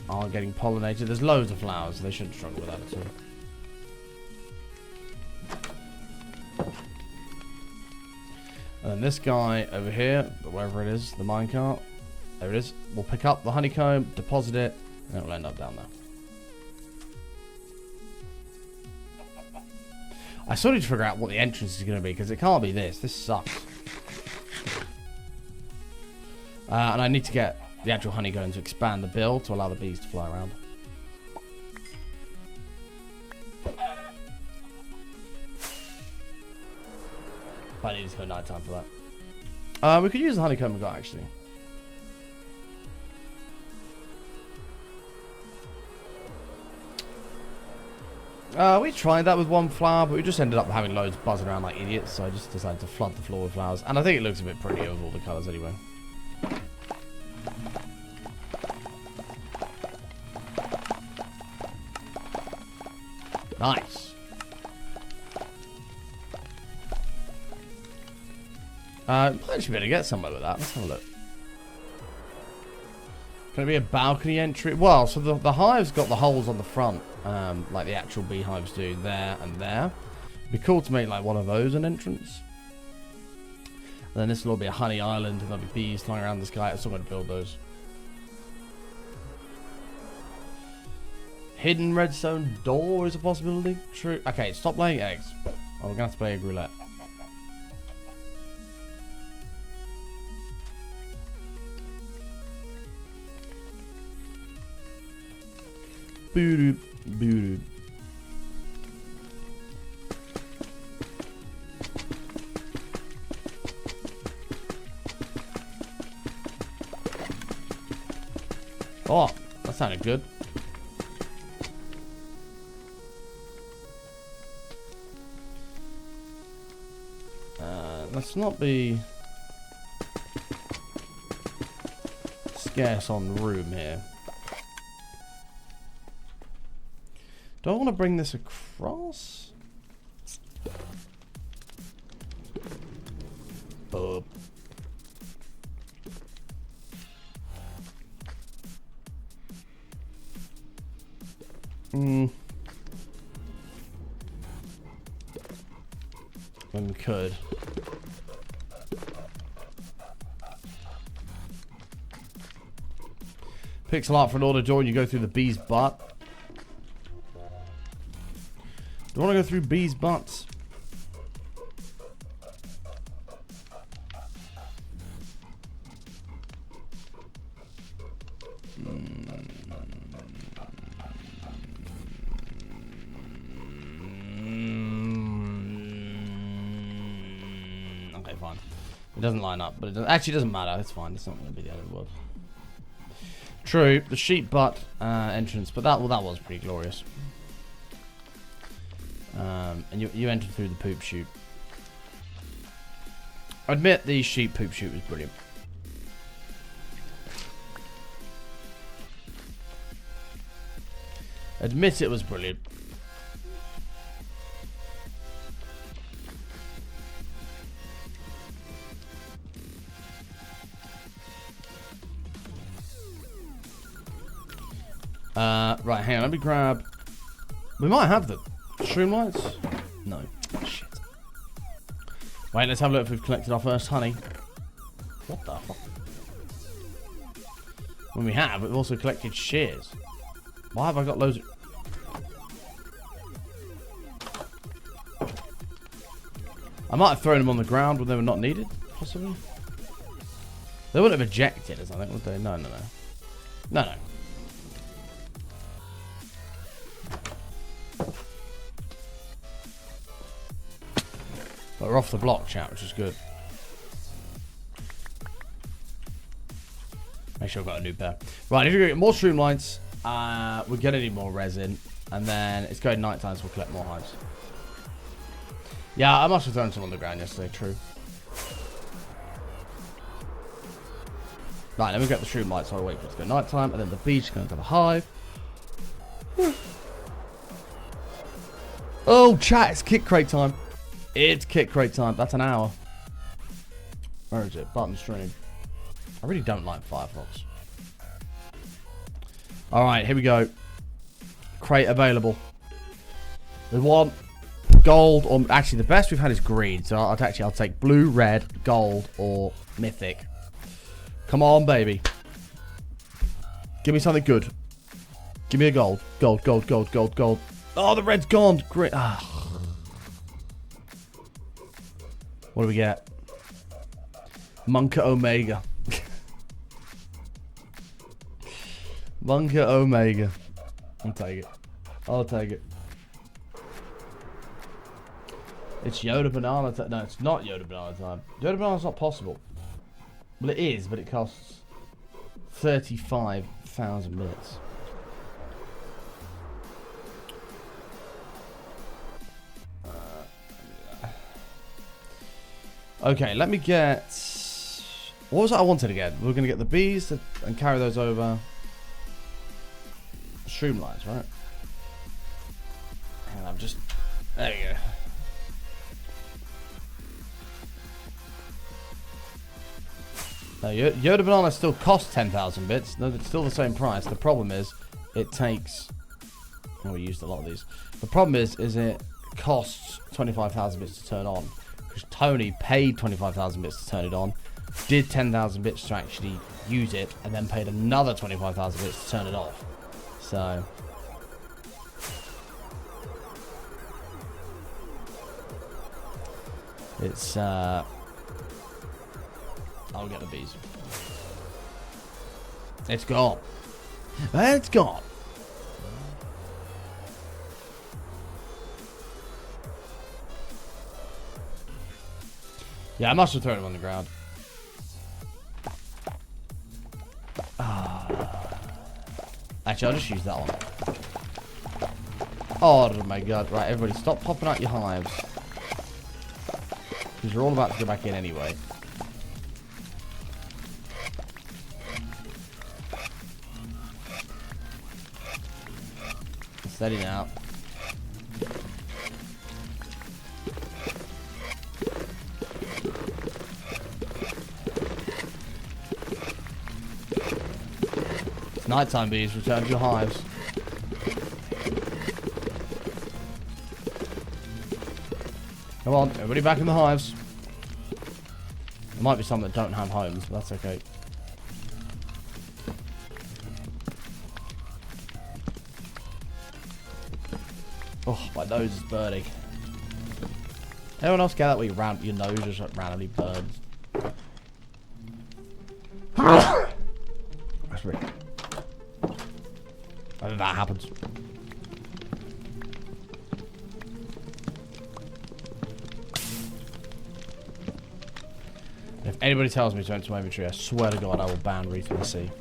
are getting pollinated. There's loads of flowers, so they shouldn't struggle with that at all. And then this guy over here, wherever it is, the minecart, there it is. We'll pick up the honeycomb, deposit it, and it will end up down there. I still need to figure out what the entrance is going to be, because it can't be this. This sucks. And I need to get the actual honeycomb to expand the bill to allow the bees to fly around. I need to go nighttime for that. We could use the honeycomb we got, actually. We tried that with one flower, but we just ended up having loads buzzing around like idiots, so I just decided to flood the floor with flowers. And I think it looks a bit pretty with all the colours anyway. Nice. Might actually be able to get somewhere with that. Let's have a look. Can it be a balcony entry? Well, so the hive's got the holes on the front, like the actual beehives do, there and there. It'd be cool to make like one of those an entrance. And then this will all be a honey island, and there'll be bees flying around the sky. I'm still going to build those. Hidden redstone door is a possibility. True. Okay, stop laying eggs. Oh, we're going to have to play egg roulette. Boo-doo, boo-doo. Oh, that sounded good. Let's not be scarce on room here. Do I want to bring this across? Boop. When we could. Pixel art for an order door and you go through the bee's butt. Do I want to go through bees' butts? Okay, fine. It doesn't line up, but it actually doesn't matter. It's fine. It's not going to be the end of the world. True, the sheep butt entrance, but that was pretty glorious. And you entered through the poop chute. I admit the sheep poop chute was brilliant. Admit it was brilliant. Right, hang on, let me grab... We might have the streamlights. No. Shit. Wait, let's have a look if we've collected our first honey. What the fuck? When we have, we've also collected shears. Why have I got loads of... I might have thrown them on the ground when they were not needed, possibly. They wouldn't have ejected or something, would they? No, no, no. No, no. But we're off the block, chat, which is good. Make sure I've got a new pair. Right, if you're going to get more streamlights, we're going to need more resin. And then it's going night time, so we'll collect more hives. Yeah, I must have thrown some on the ground yesterday, true. Right, let me get the streamlights so I wait for it to go night time. And then the beach is going to the hive. Oh, chat, it's kick crate time. It's kick crate time. That's an hour. Where is it? Button stream. I really don't like Firefox. Alright, here we go. Crate available. We want gold, or actually the best we've had is green. So I'll take blue, red, gold, or mythic. Come on, baby. Give me something good. Give me a gold. Gold, gold, gold, gold, gold. Oh, the red's gone. Great. Ah. What do we get? Monka Omega. Monka Omega. I'll take it. I'll take it. It's Yoda Banana time. No, it's not Yoda Banana time. Yoda Banana's not possible. Well, it is, but it costs 35,000 minutes. Okay, let me get... What was it I wanted again? We're going to get the bees and carry those over. Streamlines, right? And I'm just... There you go. Now, Yoda Banana still costs 10,000 bits. No, it's still the same price. The problem is, it takes... Oh, we used a lot of these. The problem is it costs 25,000 bits to turn on. Because Tony paid 25,000 bits to turn it on, did 10,000 bits to actually use it, and then paid another 25,000 bits to turn it off. So... It's, I'll get the bees. It's gone. It's gone. Yeah, I must have thrown him on the ground. Actually, I'll just use that one. Oh my god. Right, everybody stop popping out your hives. Because you're all about to go back in anyway. Steady now. It's nighttime, bees. Return to your hives. Come on, everybody back in the hives. There might be some that don't have homes, but that's okay. Oh, my nose is burning. Anyone else get that where your nose just like randomly burns? That's really... I think that happens. If anybody tells me to enter my inventory, I swear to God I will ban Wreath of the Sea.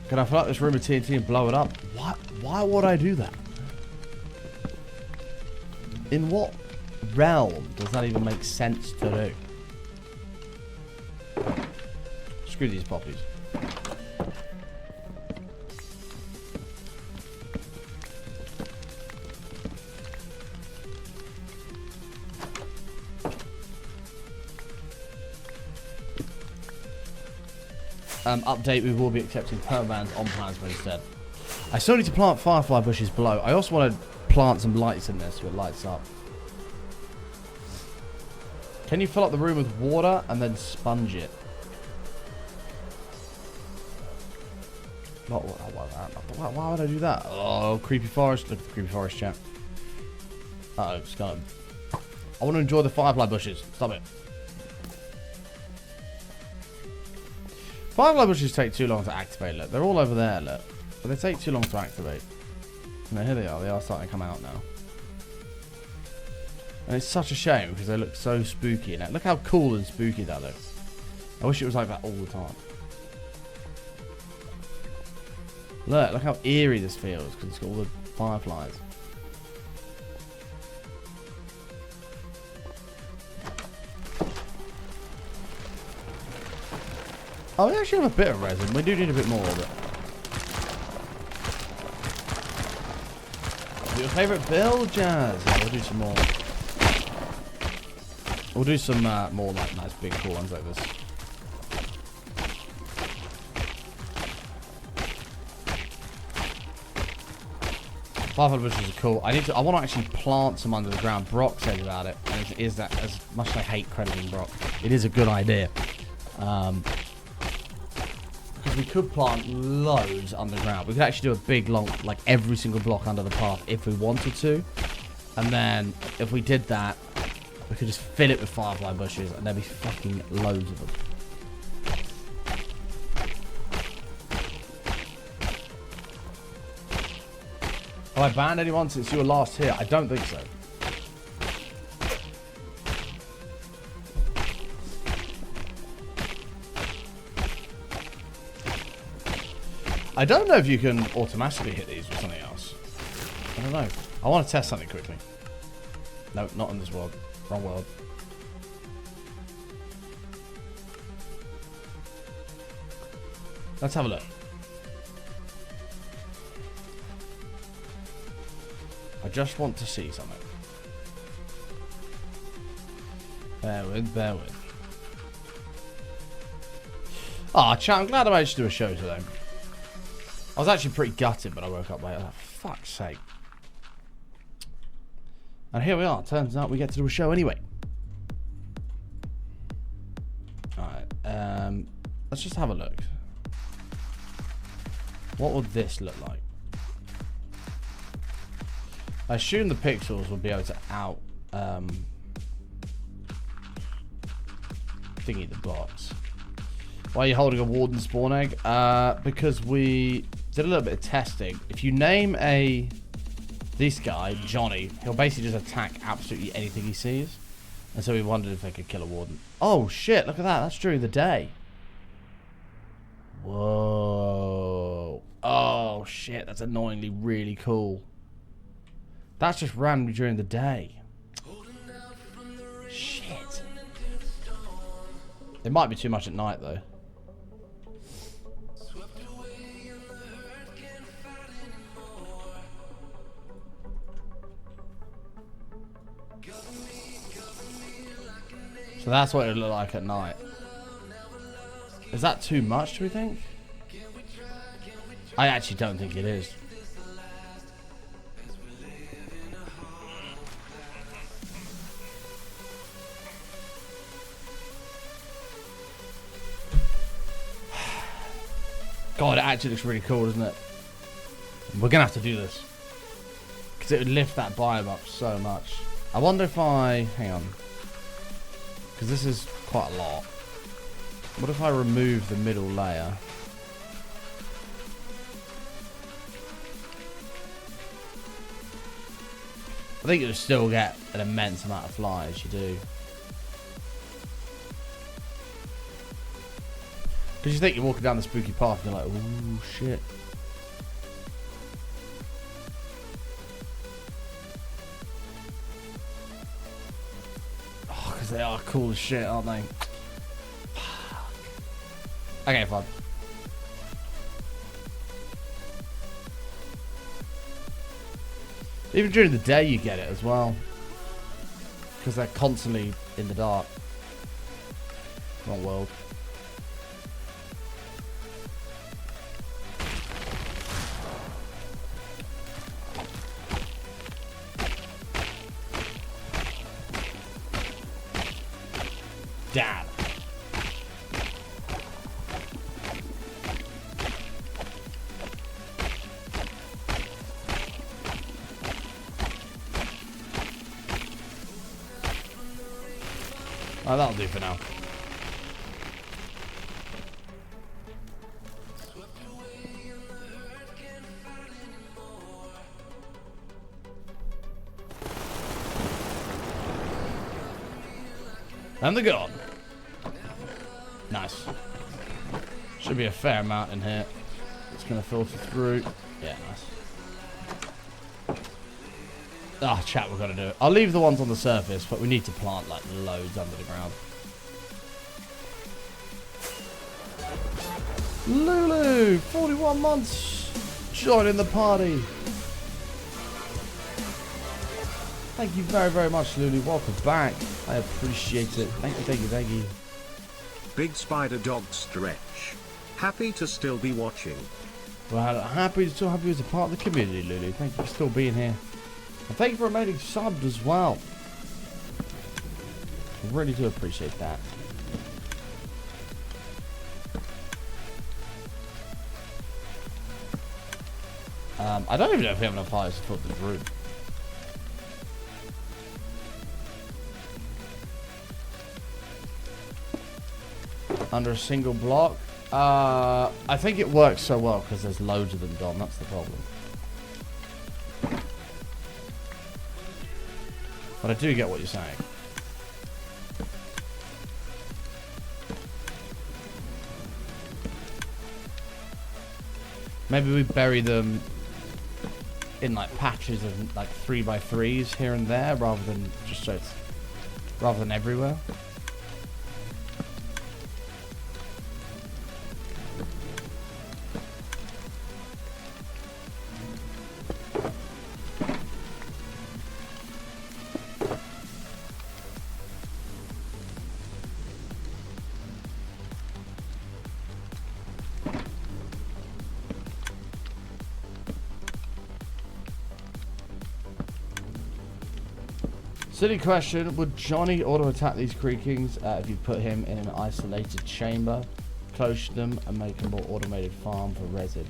Can I fill up this room with TNT and blow it up? What? Why would I do that? In what realm does that even make sense to do? Screw these poppies. Update, we will be accepting permabans on plants instead. I still need to plant firefly bushes below. I also want to plant some lights in this so it lights up. Can you fill up the room with water and then sponge it? Why would I do that? Oh, creepy forest. Look at the creepy forest chat. Uh-oh, it's gone. I want to enjoy the firefly bushes. Stop it. Firefly bushes take too long to activate. Look, they're all over there, look. But they take too long to activate. No, here they are. They are starting to come out now. And it's such a shame because they look so spooky. Now, look how cool and spooky that looks. I wish it was like that all the time. Look how eerie this feels because it's got all the fireflies. Oh, we actually have a bit of resin. We do need a bit more of it. Your favourite build, Jazz? Yeah, we'll do some more. We'll do some more like nice big cool ones like this. Firefly bushes are cool. I want to actually plant some under the ground. Brock said about it, and it is that as much as I hate crediting Brock, it is a good idea. Because we could plant loads underground. We could actually do a big long, like every single block under the path if we wanted to. And then if we did that, we could just fill it with firefly bushes and there'd be fucking loads of them. Have I banned anyone since you were last here? I don't think so. I don't know if you can automatically hit these with something else. I don't know. I want to test something quickly. No, not in this world. Wrong world. Let's have a look. I just want to see something. Bear with, bear with. Ah, chat, I'm glad I managed to do a show today. I was actually pretty gutted when I woke up late. I was like, fuck's sake. And here we are. Turns out we get to do a show anyway. Alright, let's just have a look. What would this look like? I assume the pixels will be able to out thingy the box. Why are you holding a warden spawn egg? Because we did a little bit of testing. If you name this guy, Johnny, he'll basically just attack absolutely anything he sees. And so we wondered if they could kill a warden. Oh shit, look at that. That's during the day. Whoa. Oh shit, that's annoyingly really cool. That's just randomly during the day. Shit. It might be too much at night though. So that's what it would look like at night. Is that too much, do we think? I actually don't think it is. God, it actually looks really cool, doesn't it? We're going to have to do this. Because it would lift that biome up so much. I wonder if I... Hang on. Because this is quite a lot. What if I remove the middle layer? I think you'll still get an immense amount of flies, you do. Because you think you're walking down the spooky path and you're like, ooh, shit. Oh, because they are cool as shit, aren't they? Fuck. Okay, fine. Even during the day you get it as well. Because they're constantly in the dark. Wrong world. Damn. Oh, that'll do for now. And they're gone. Nice. Should be a fair amount in here. It's going to filter through. Yeah, nice. Ah, oh, chat, we've got to do it. I'll leave the ones on the surface, but we need to plant like loads under the ground. Lulu, 41 months, joining the party. Thank you very, very much, Lulu. Welcome back. I appreciate it. Thank you, thank you, thank you. Big Spider Dog Stretch. Happy to still be watching. Well, happy to be as a part of the community, Lulu. Thank you for still being here. And thank you for remaining subbed as well. I really do appreciate that. I don't even know if we have enough fires to put the roof. Under a single block. I think it works so well because there's loads of them gone. That's the problem. But I do get what you're saying. Maybe we bury them in like patches of like 3x3s here and there, rather than just so it's rather than everywhere. Silly question, would Johnny auto-attack these creakings if you put him in an isolated chamber, close them, and make a more automated farm for resin?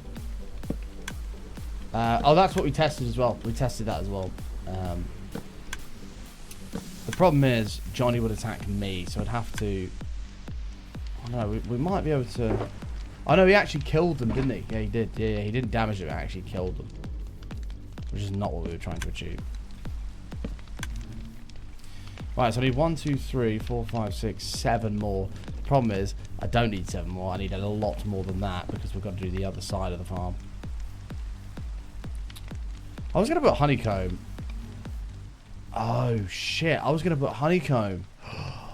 Oh, that's what we tested as well. We tested that as well. The problem is, Johnny would attack me, so I'd have to... Oh no, we might be able to... Oh no, he actually killed them, didn't he? Yeah, he did. Yeah, he didn't damage them, he actually killed them. Which is not what we were trying to achieve. Right, so I need 1, 2, 3, 4, 5, 6, 7 more. The problem is, I don't need 7 more. I need a lot more than that because we've got to do the other side of the farm. I was going to put honeycomb. Oh, shit. I was going to put honeycomb. Oh,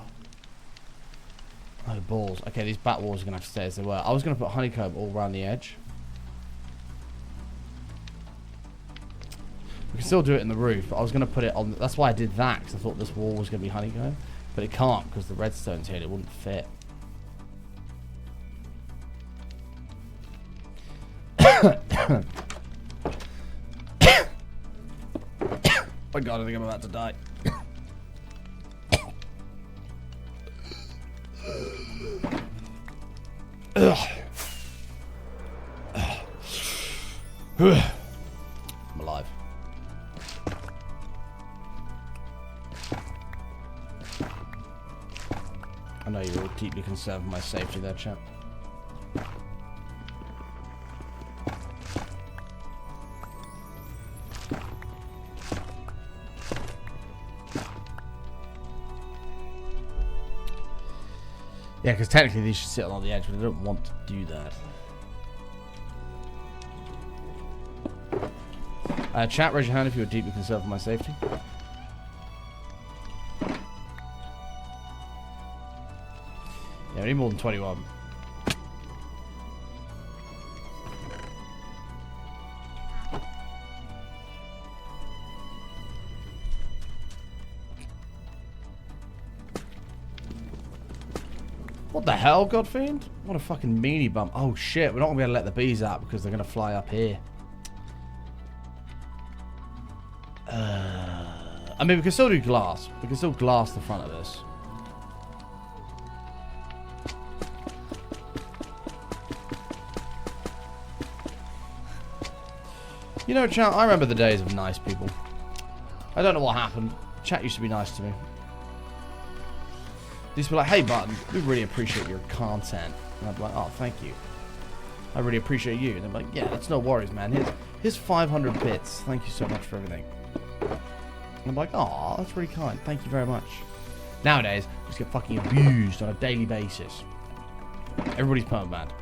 balls. Okay, these back walls are going to have to stay as they were. I was going to put honeycomb all around the edge. We can still do it in the roof, but I was going to put it on... That's why I did that, because I thought this wall was going to be honeycomb. But it can't, because the redstone's here and it wouldn't fit. My God, I think I'm about to die. I'm alive. I know you're all deeply concerned for my safety there, chap. Yeah, because technically these should sit along the edge, but I don't want to do that. Chat, raise your hand if you're deeply concerned for my safety. Yeah, we need more than 21. What the hell, Godfiend? What a fucking meanie bump. Oh shit, we're not gonna be able to let the bees out because they're gonna fly up here. I mean, we can still do glass. We can still glass the front of this. You know, chat, I remember the days of nice people. I don't know what happened. Chat used to be nice to me. They used to be like, hey, Button, we really appreciate your content. And I'd be like, oh, thank you. I really appreciate you. And they're like, yeah, that's no worries, man. Here's 500 bits. Thank you so much for everything. And I'm like, oh, that's really kind. Thank you very much. Nowadays, I just get fucking abused on a daily basis. Everybody's perma-banned.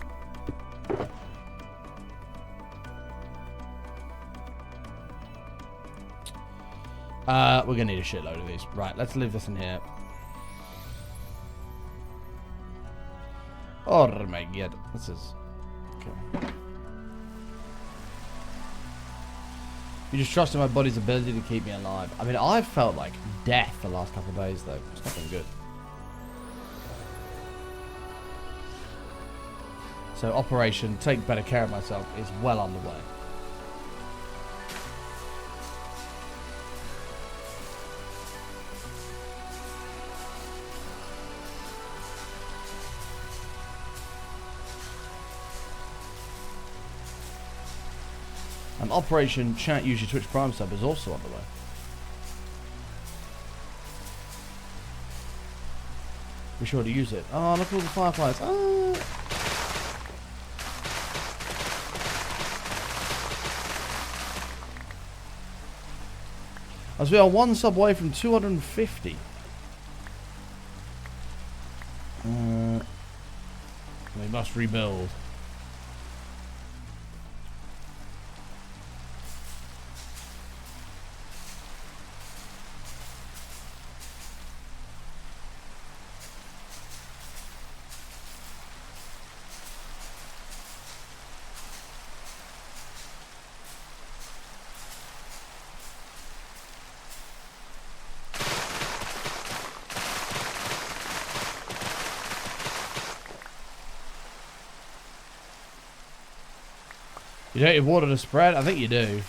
We're gonna need a shitload of these. Right, let's leave this in here. Oh my God. This is... Okay. You just trust in my body's ability to keep me alive. I mean, I've felt like death the last couple of days, though. It's not been good. So, Operation Take Better Care of Myself is well underway. Operation Chat Use Your Twitch Prime Sub is also on the way. Be sure to use it. Oh, look at all the fireflies. Ah. As we are one sub away from 250. We must rebuild. You don't have water to spread? I think you do.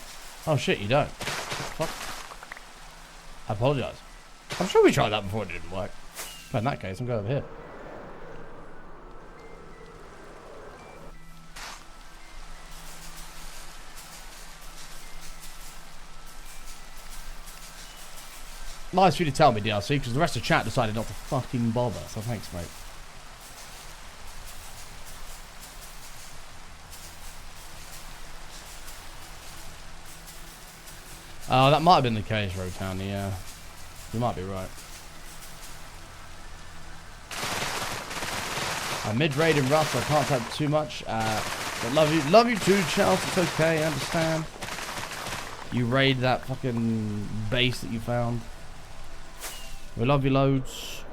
Oh shit, you don't. What the fuck? I apologise. I'm sure we tried that before, it didn't work. But in that case, I'm going over here. Nice for you to tell me, DLC, because the rest of chat decided not to fucking bother. So thanks, mate. Oh, that might have been the case, Rotown. Yeah, you might be right. Mid-raid and Russ, I can't type too much. But love you too, Charles. It's okay, I understand. You raid that fucking base that you found. We love you loads.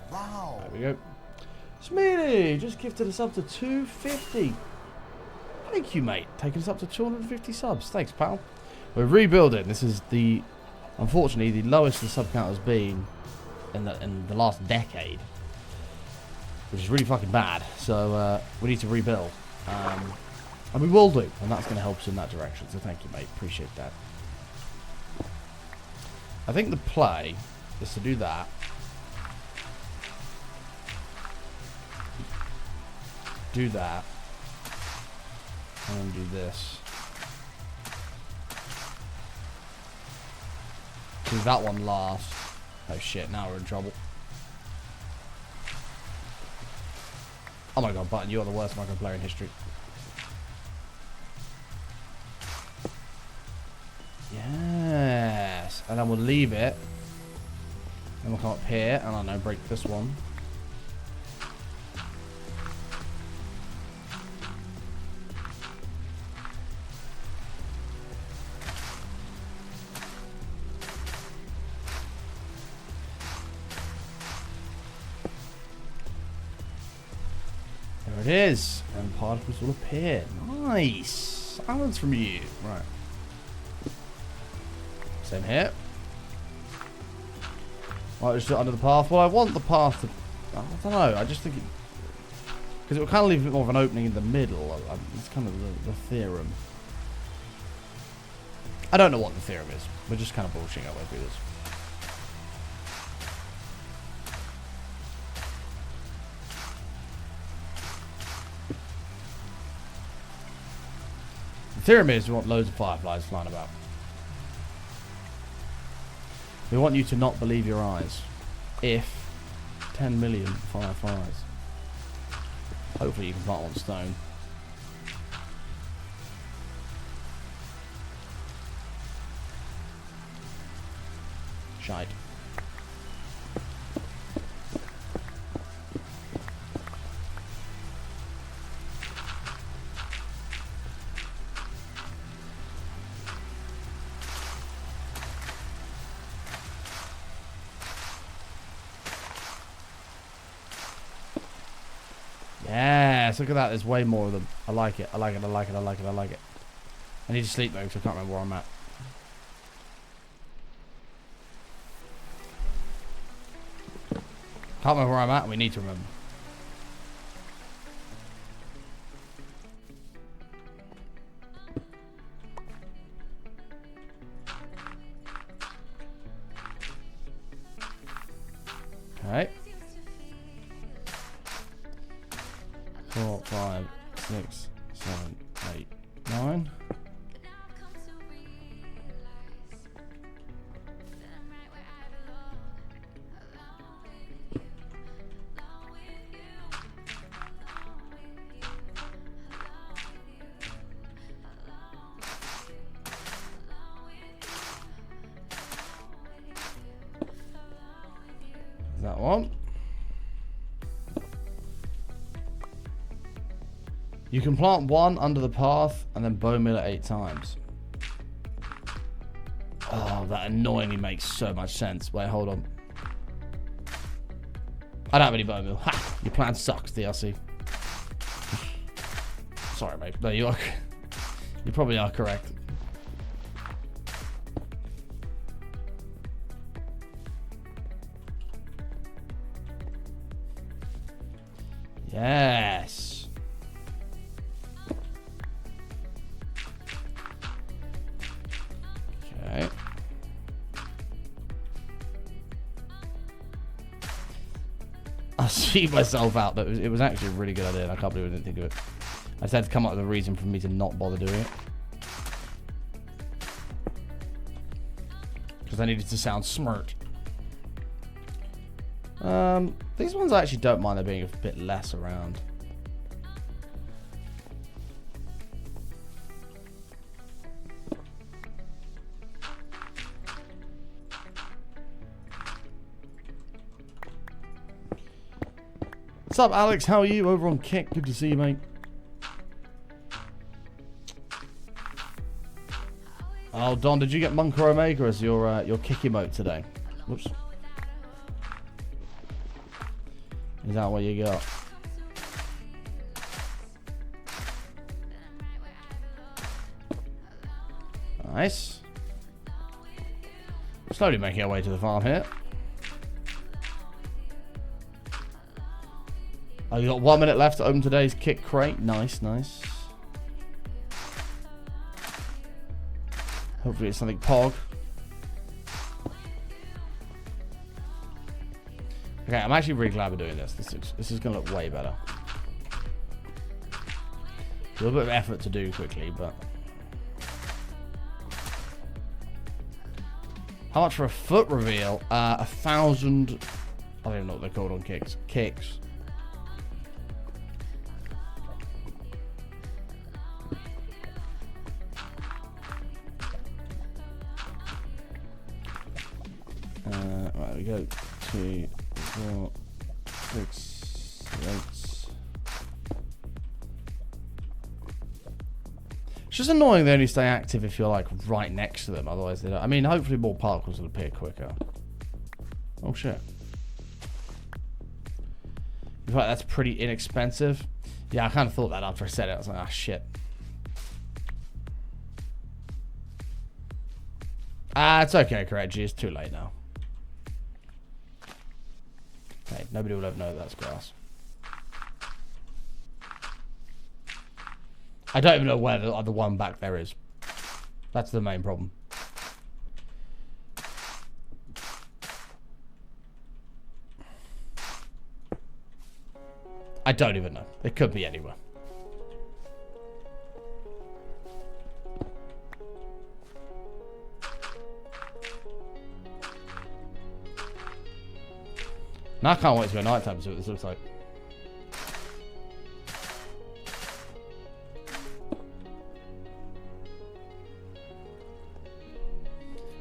Wow. There we go. Smeely just gifted us up to 250. Thank you, mate. Taking us up to 250 subs. Thanks, pal. We're rebuilding. This is unfortunately, the lowest the sub count has been in the last decade, which is really fucking bad. So we need to rebuild. And we will do, and that's going to help us in that direction. So thank you, mate. Appreciate that. I think the play is to do that. Do that. And then do this. Do that one last. Oh shit, now we're in trouble. Oh my god, Button, you are the worst micro player in history. Yes. And then we'll leave it. Then we'll come up here and I don't know, break this one. There it is. And particles will appear. Nice. Silence from you. Right. Same here. Right, just do it under the path. Well, I want the path to... I don't know. I just think it... Because it will kind of leave a bit more of an opening in the middle. It's kind of the theorem. I don't know what the theorem is. We're just kind of bullshitting our way through this. The theorem is we want loads of fireflies flying about. We want you to not believe your eyes. If 10 million fireflies. Hopefully you can plant one stone. Shite. Yes, look at that. There's way more of them. I like it. I like it. I like it. I like it. I like it. I need to sleep though, because I can't remember where I'm at. Can't remember where I'm at, and we need to remember. Okay. 4, 5, 6, 7, 8, 9. That one. You can plant one under the path and then bone mill it 8 times. Oh, that annoyingly makes so much sense. Wait, hold on. I don't have any bone mill. Ha! Your plan sucks, DLC. Sorry, mate. No, you probably are correct. Yes. Okay. I'll see myself out. That it was actually a really good idea. And I can't believe I didn't think of it. I just had to come up with a reason for me to not bother doing it. Because I needed to sound smart. These ones I actually don't mind there being a bit less around. What's up, Alex? How are you over on Kick? Good to see you, mate. Oh, Don, did you get Monk or Omega as your kick emote today? Whoops. Is that what you got? Nice. Slowly making our way to the farm here. Oh, you got 1 minute left to open today's kick crate. Nice, nice. Hopefully it's something pog. Okay, I'm actually really glad we're doing this. This is going to look way better. A little bit of effort to do quickly, but... How much for a foot reveal? 1,000... I don't even know what they're called on kicks. Kicks. Right, we go. 2, 4, 6, 8. It's just annoying they only stay active if you're like right next to them. Otherwise, they don't. I mean, hopefully more particles will appear quicker. Oh shit! In fact, that's pretty inexpensive. Yeah, I kind of thought that after I said it. I was like, ah, shit. It's okay, Correggi. It's too late now. Okay, nobody will ever know that's grass. I don't even know where the other one back there is. That's the main problem. I don't even know. It could be anywhere. Now I can't wait to go nighttime to see what this looks like.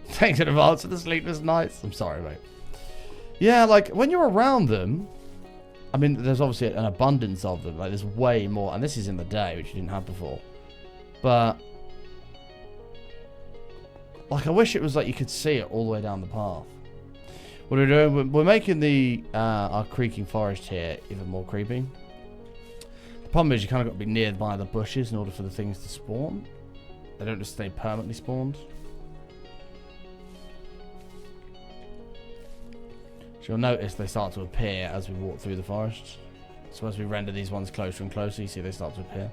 Thanks in advance for the sleepless nights. I'm sorry, mate. Yeah, like, when you're around them... I mean, there's obviously an abundance of them. Like, there's way more. And this is in the day, which you didn't have before. But... like, I wish it was like you could see it all the way down the path. What are we doing? We're making the our creaking forest here even more creepy. The problem is you kind of got to be nearby the bushes in order for the things to spawn. They don't just stay permanently spawned. So you'll notice they start to appear as we walk through the forest. So as we render these ones closer and closer, you see they start to appear.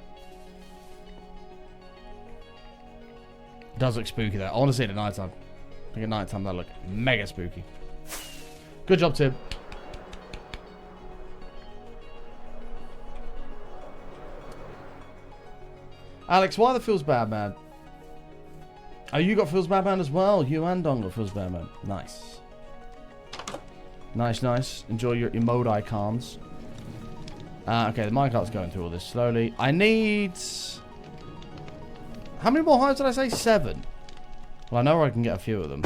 It does look spooky though. I want to see it at night time. I think at night time that'll look mega spooky. Good job, Tim. Alex, why the feels bad, man? Oh, you got feels bad, man, as well. You and Don got feels bad, man. Nice. Nice, nice. Enjoy your emote icons. Okay, the minecart's going through all this slowly. I need... How many more hives did I say? 7. Well, I know where I can get a few of them.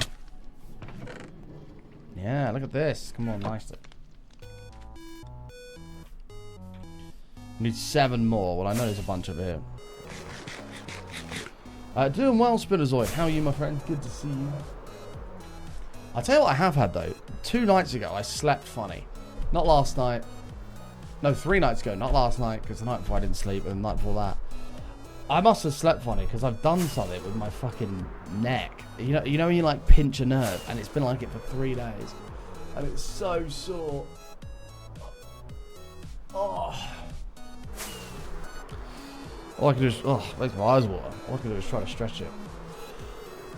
Yeah, look at this. Come on, nice. We need 7 more. Well, I know there's a bunch over here. Doing well, Spinnerzoid. How are you, my friend? Good to see you. I'll tell you what I have had, though. 2 nights ago, I slept funny. Not last night. No, 3 nights ago. Not last night, because the night before I didn't sleep, and the night before that. I must have slept funny, because I've done something with my fucking neck. You know when you, like, pinch a nerve, and it's been like it for 3 days. And it's so sore. Oh. All I can do is... oh, makes my eyes water. All I can do is try to stretch it.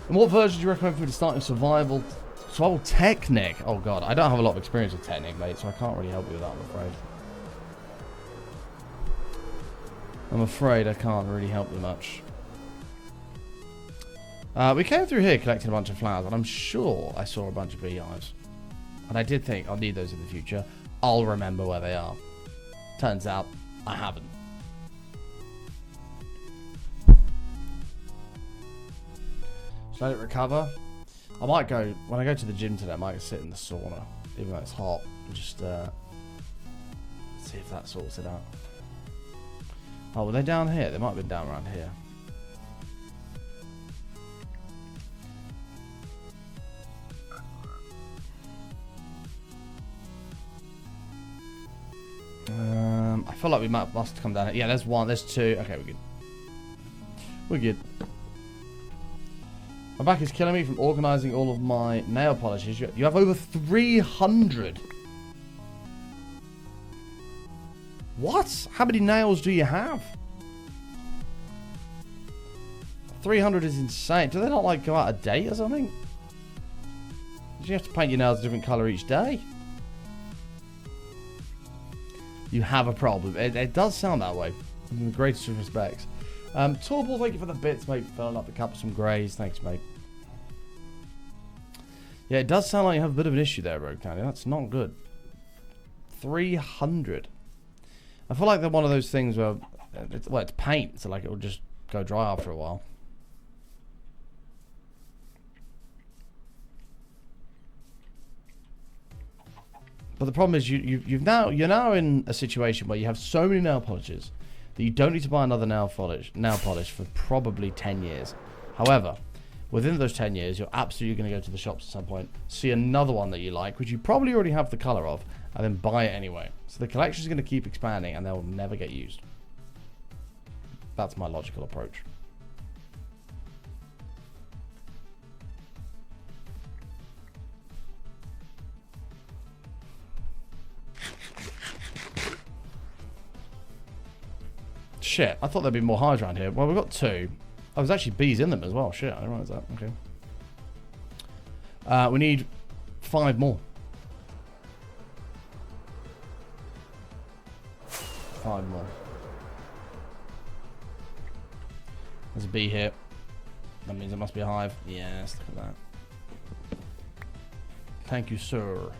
And what version do you recommend for me to start in survival? Survival Technic? Oh, God. I don't have a lot of experience with Technic, mate, so I can't really help you with that, I'm afraid. I'm afraid I can't really help you much. We came through here collecting a bunch of flowers, and I'm sure I saw a bunch of beehives. And I did think I'll need those in the future. I'll remember where they are. Turns out, I haven't. Should I let it recover? I might go, when I go to the gym today, I might sit in the sauna, even though it's hot, and just see if that sorts it out. Oh, were they down here? They might have been down around here. I feel like we must come down here. Yeah, there's 1, there's 2. Okay, we're good. We're good. My back is killing me from organising all of my nail polishes. You have over 300. What? How many nails do you have? 300 is insane. Do they not like go out a day or something? Do you have to paint your nails a different colour each day? You have a problem. It does sound that way. In the greatest of respects. Torball, thank you for the bits, mate. Filling up the cup with some greys. Thanks, mate. Yeah, it does sound like you have a bit of an issue there, Rogue County. That's not good. 300. I feel like they're one of those things where, it's paint, so like it will just go dry after a while. But the problem is you're now in a situation where you have so many nail polishes that you don't need to buy another nail polish for probably 10 years. However, within those 10 years, you're absolutely going to go to the shops at some point, see another one that you like, which you probably already have the color of, and then buy it anyway. So the collection is going to keep expanding, and they'll never get used. That's my logical approach. Shit, I thought there'd be more hives around here. Well, we've got 2. Oh, there's actually bees in them as well. Shit, I didn't realize that. Okay. We need 5 more. 5 more. There's a bee here. That means there must be a hive. Yes, look at that. Thank you, sir.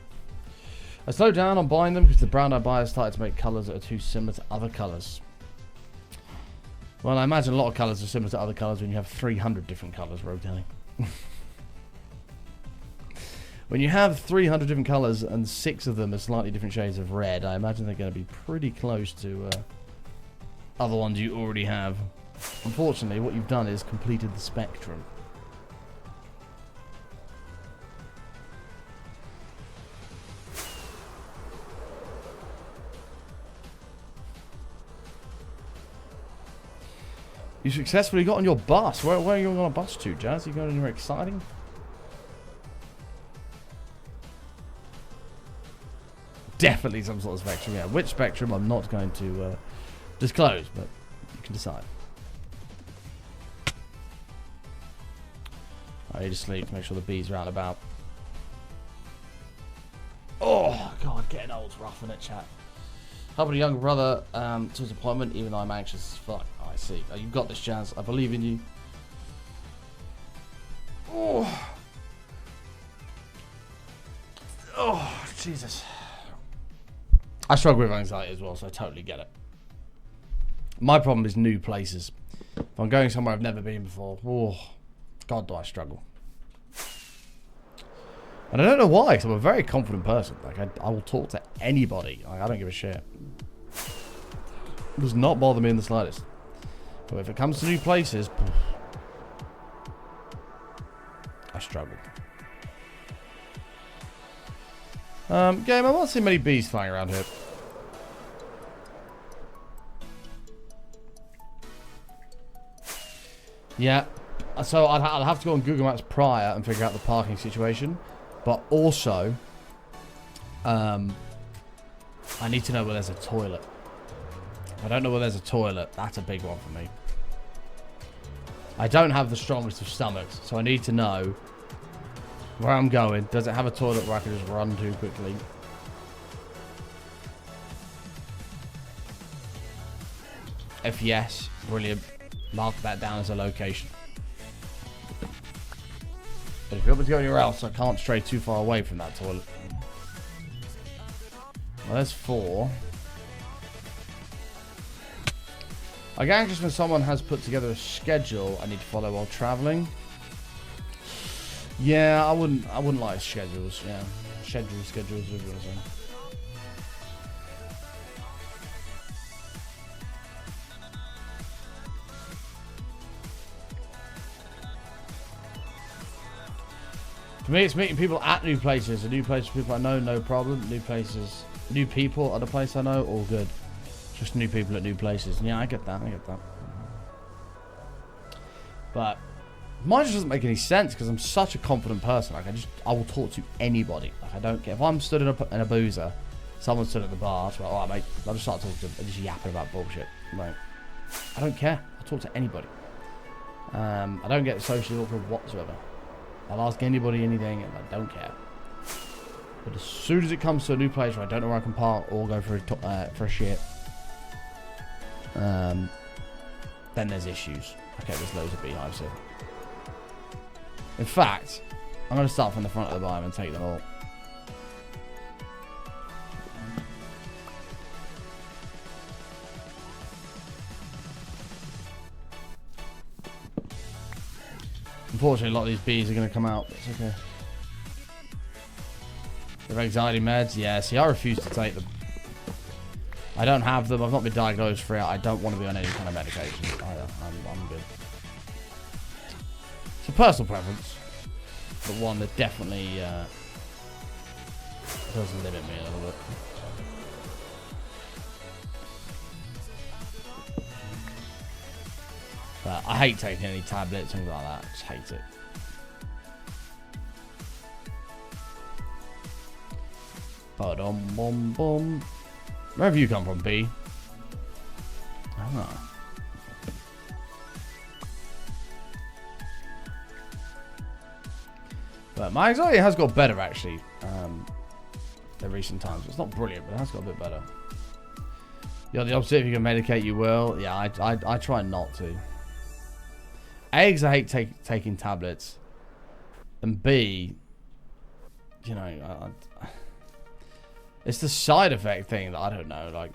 I slowed down on buying them because the brown I buy has started to make colours that are too similar to other colours. Well, I imagine a lot of colours are similar to other colours when you have 300 different colours, Rogue Telly. When you have 300 different colours and 6 of them are slightly different shades of red, I imagine they're going to be pretty close to other ones you already have. Unfortunately, what you've done is completed the spectrum. You successfully got on your bus. Where are you going on a bus to, Jazz? You going anywhere exciting? Definitely some sort of spectrum, yeah. Which spectrum I'm not going to disclose, but you can decide. I need to sleep to make sure the bees are out and about. Oh, God, getting old's rough, isn't it, chat? Helping a younger brother to his appointment, even though I'm anxious as fuck. Oh, I see. Oh, you've got this, Jazz. I believe in you. Oh. Oh, Jesus. I struggle with anxiety as well, so I totally get it. My problem is new places. If I'm going somewhere I've never been before, oh, God, do I struggle. And I don't know why, because I'm a very confident person. Like, I will talk to anybody. Like, I don't give a shit. It does not bother me in the slightest. But if it comes to new places, I struggle. Game, I'm not seeing many bees flying around here. Yeah. So I'll have to go on Google Maps prior and figure out the parking situation. But also, I need to know where there's a toilet. If I don't know where there's a toilet, that's a big one for me. I don't have the strongest of stomachs, so I need to know where I'm going. Does it have a toilet where I can just run to quickly? If yes, brilliant. Mark that down as a location. But if you want me to go anywhere else, I can't stray too far away from that toilet. Well, there's 4. I get anxious when someone has put together a schedule I need to follow while traveling. Yeah, I wouldn't like schedules. Yeah, schedules. What was I saying? For me, it's meeting people at new places. A new place with people I know, no problem. New places, new people at a place I know, all good. Just new people at new places. Yeah, I get that. But mine just doesn't make any sense because I'm such a confident person. Like I will talk to anybody. Like I don't care if I'm stood in a boozer Someone stood at the bar. So like, all right, mate. I'll just start talking to them and just yapping about bullshit. I'm like, I don't care. I'll talk to anybody. I don't get socially awkward whatsoever. I'll ask anybody anything, and I don't care. But as soon as it comes to a new place where I don't know where I can park or go for a shit, then there's issues. Okay, there's loads of beehives here. In fact, I'm going to start from the front of the beehive and take them all. Unfortunately, a lot of these bees are going to come out, but it's okay. They're anxiety meds? Yeah, see, I refuse to take them. I don't have them. I've not been diagnosed for it. I don't want to be on any kind of medication either. I'm good. It's a personal preference, but one that definitely does limit me a little bit. But I hate taking any tablets, things like that. I just hate it. Ba-dum-bum-bum. Where have you come from, B? I don't know. But my anxiety has got better, actually, in recent times. It's not brilliant, but it has got a bit better. You're the opposite. If you can medicate, you will. Yeah, I try not to. Eggs, I hate taking tablets. And B, you know, it's the side effect thing that I don't know. Like,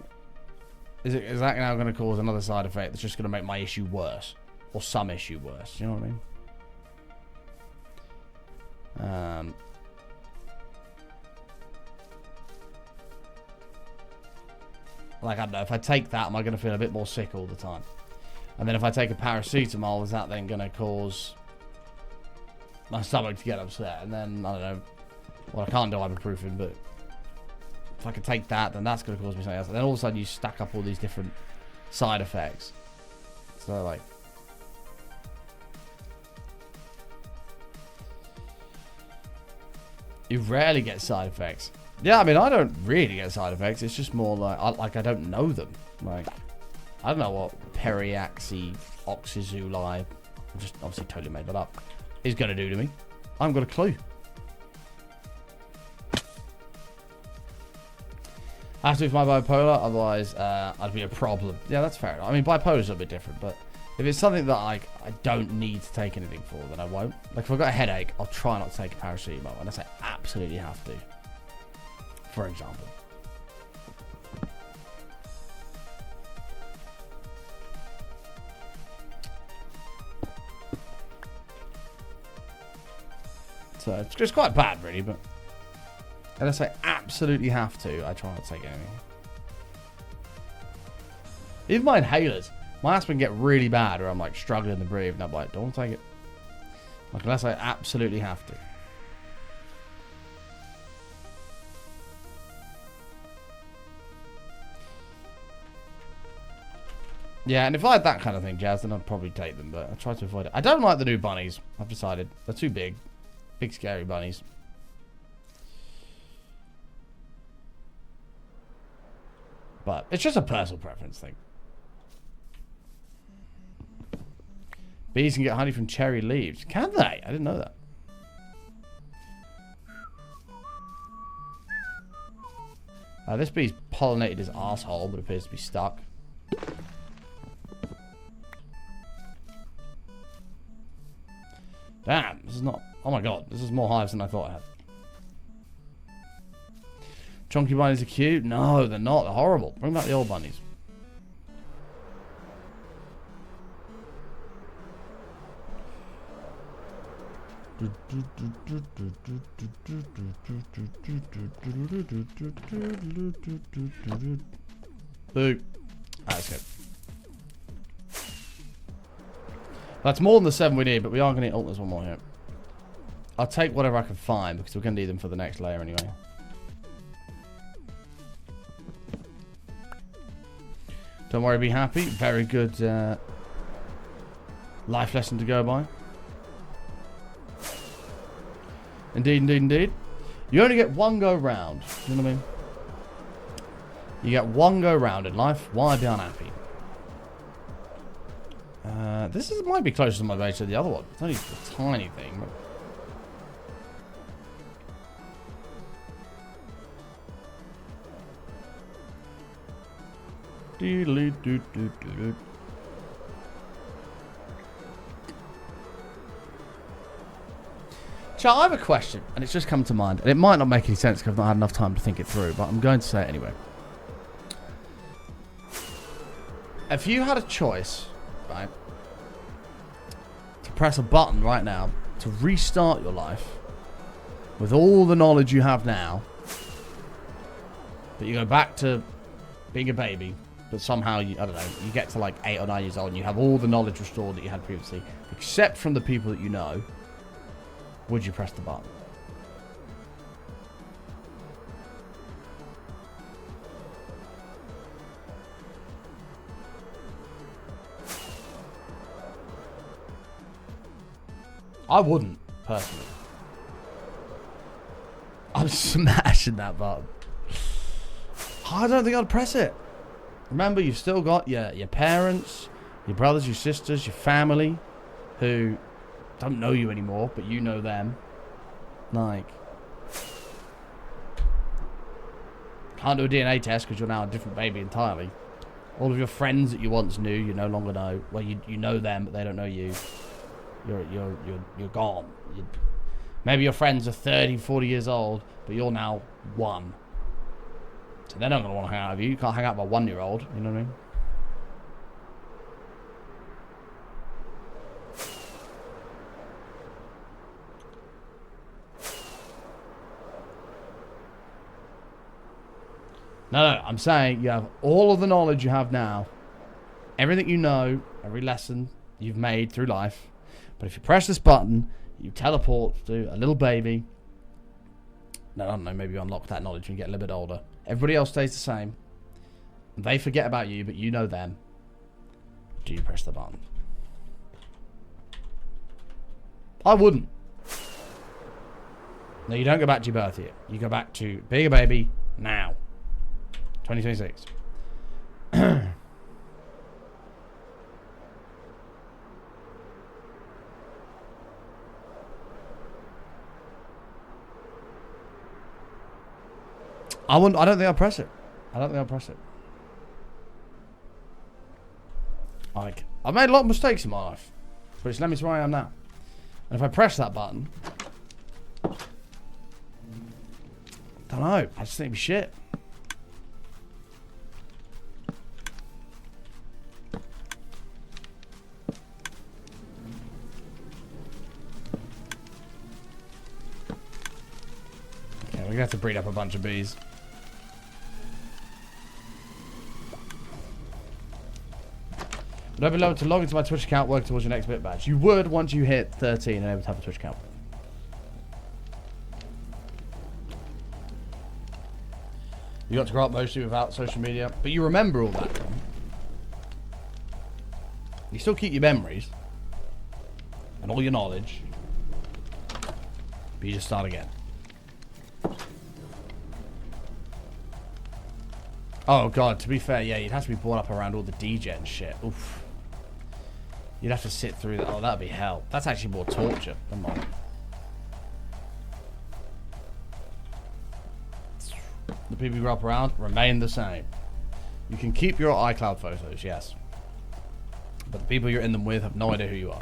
is that now going to cause another side effect that's just going to make my issue worse? Or some issue worse? You know what I mean? Like, I don't know. If I take that, am I going to feel a bit more sick all the time? And then if I take a paracetamol, is that then going to cause my stomach to get upset? And then, I don't know. Well, I can't do ibuprofen, but if I can take that, then that's going to cause me something else. And then all of a sudden you stack up all these different side effects. So, like, you rarely get side effects. Yeah, I mean, I don't really get side effects. It's just more like I don't know them. Like, I don't know what periaxyoxazuli, I just obviously totally made that up, is going to do to me. I haven't got a clue. Has to be for my bipolar, otherwise I'd be a problem. Yeah, that's fair enough. I mean, bipolar is a bit different, but if it's something that I don't need to take anything for, then I won't. Like, if I've got a headache, I'll try not to take a paracetamol unless I absolutely have to, for example. So it's just quite bad, really, but unless I absolutely have to, I try not to take anything. Even my inhalers. My asthma can get really bad or I'm like struggling to breathe and I'm like, don't take it. Like, unless I absolutely have to. Yeah, and if I had that kind of thing, Jazz, then I'd probably take them, but I try to avoid it. I don't like the new bunnies, I've decided. They're too big. Big, scary bunnies. But it's just a personal preference thing. Bees can get honey from cherry leaves. Can they? I didn't know that. This bee's pollinated his asshole, but appears to be stuck. Damn, this is not... Oh my god, this is more hives than I thought I had. Chunky bunnies are cute? No, they're not. They're horrible. Bring back the old bunnies. Boo. That's good. That's more than the 7 we need, but we are going to need... Oh, there's one more here. I'll take whatever I can find, because we're going to need them for the next layer anyway. Don't worry, be happy. Very good life lesson to go by. Indeed, indeed, indeed. You only get one go round. You know what I mean? You get one go round in life. Why be unhappy? This might be closer to my base than the other one. It's only a tiny thing. But... Chat, I have a question, and it's just come to mind, and it might not make any sense because I've not had enough time to think it through, but I'm going to say it anyway. If you had a choice, right, to press a button right now to restart your life with all the knowledge you have now, but you go back to being a baby, but somehow, I don't know, you get to like 8 or 9 years old and you have all the knowledge restored that you had previously, except from the people that you know, would you press the button? I wouldn't, personally. I'm smashing that button. I don't think I'd press it. Remember, you've still got your parents, your brothers, your sisters, your family, who don't know you anymore, but you know them. Like, can't do a DNA test because you're now a different baby entirely. All of your friends that you once knew, you no longer know. Well, you know them, but they don't know you. You're gone. Maybe your friends are 30, 40 years old, but you're now 1. So they're not going to want to hang out with you. You can't hang out with a 1-year-old. You know what I mean? No, I'm saying you have all of the knowledge you have now. Everything you know, every lesson you've made through life. But if you press this button, you teleport to a little baby. No, I don't know, maybe you unlock that knowledge when you get a little bit older. Everybody else stays the same. They forget about you, but you know them. Do you press the button? I wouldn't. No, you don't go back to your birth year. You go back to being a baby now. 2026. I don't think I'll press it. Like, I've made a lot of mistakes in my life, but it's led me to where I am now. And if I press that button, don't know. I just think it'd be shit. Okay, we're gonna have to breed up a bunch of bees. Would I be able to log into my Twitch account, work towards your next bit badge? You would once you hit 13 and able to have a Twitch account. You got to grow up mostly without social media, but you remember all that. You still keep your memories and all your knowledge, but you just start again. Oh god, to be fair, yeah, you'd have to be brought up around all the DJ and shit. Oof. You'd have to sit through that. Oh, that'd be hell. That's actually more torture. Come on. The people you grew up around remain the same. You can keep your iCloud photos, yes. But the people you're in them with have no idea who you are.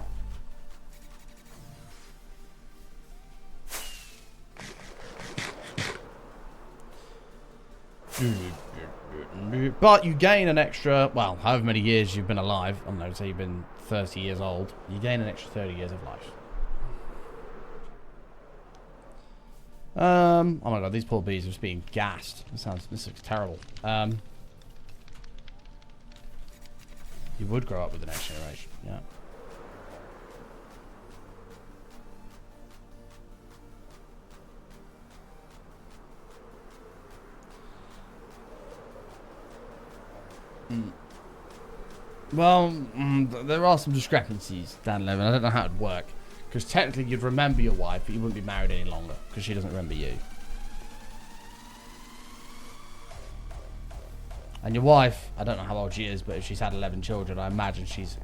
But you gain an extra, well, however many years you've been alive. I don't know, say you've been 30 years old. You gain an extra 30 years of life. Oh my god, these poor bees are just being gassed. This looks terrible. You would grow up with the next generation, yeah. Well, there are some discrepancies, Dan Levin. I don't know how it'd work. Because technically you'd remember your wife, but you wouldn't be married any longer. Because she doesn't remember you. And your wife, I don't know how old she is, but if she's had 11 children, I imagine she's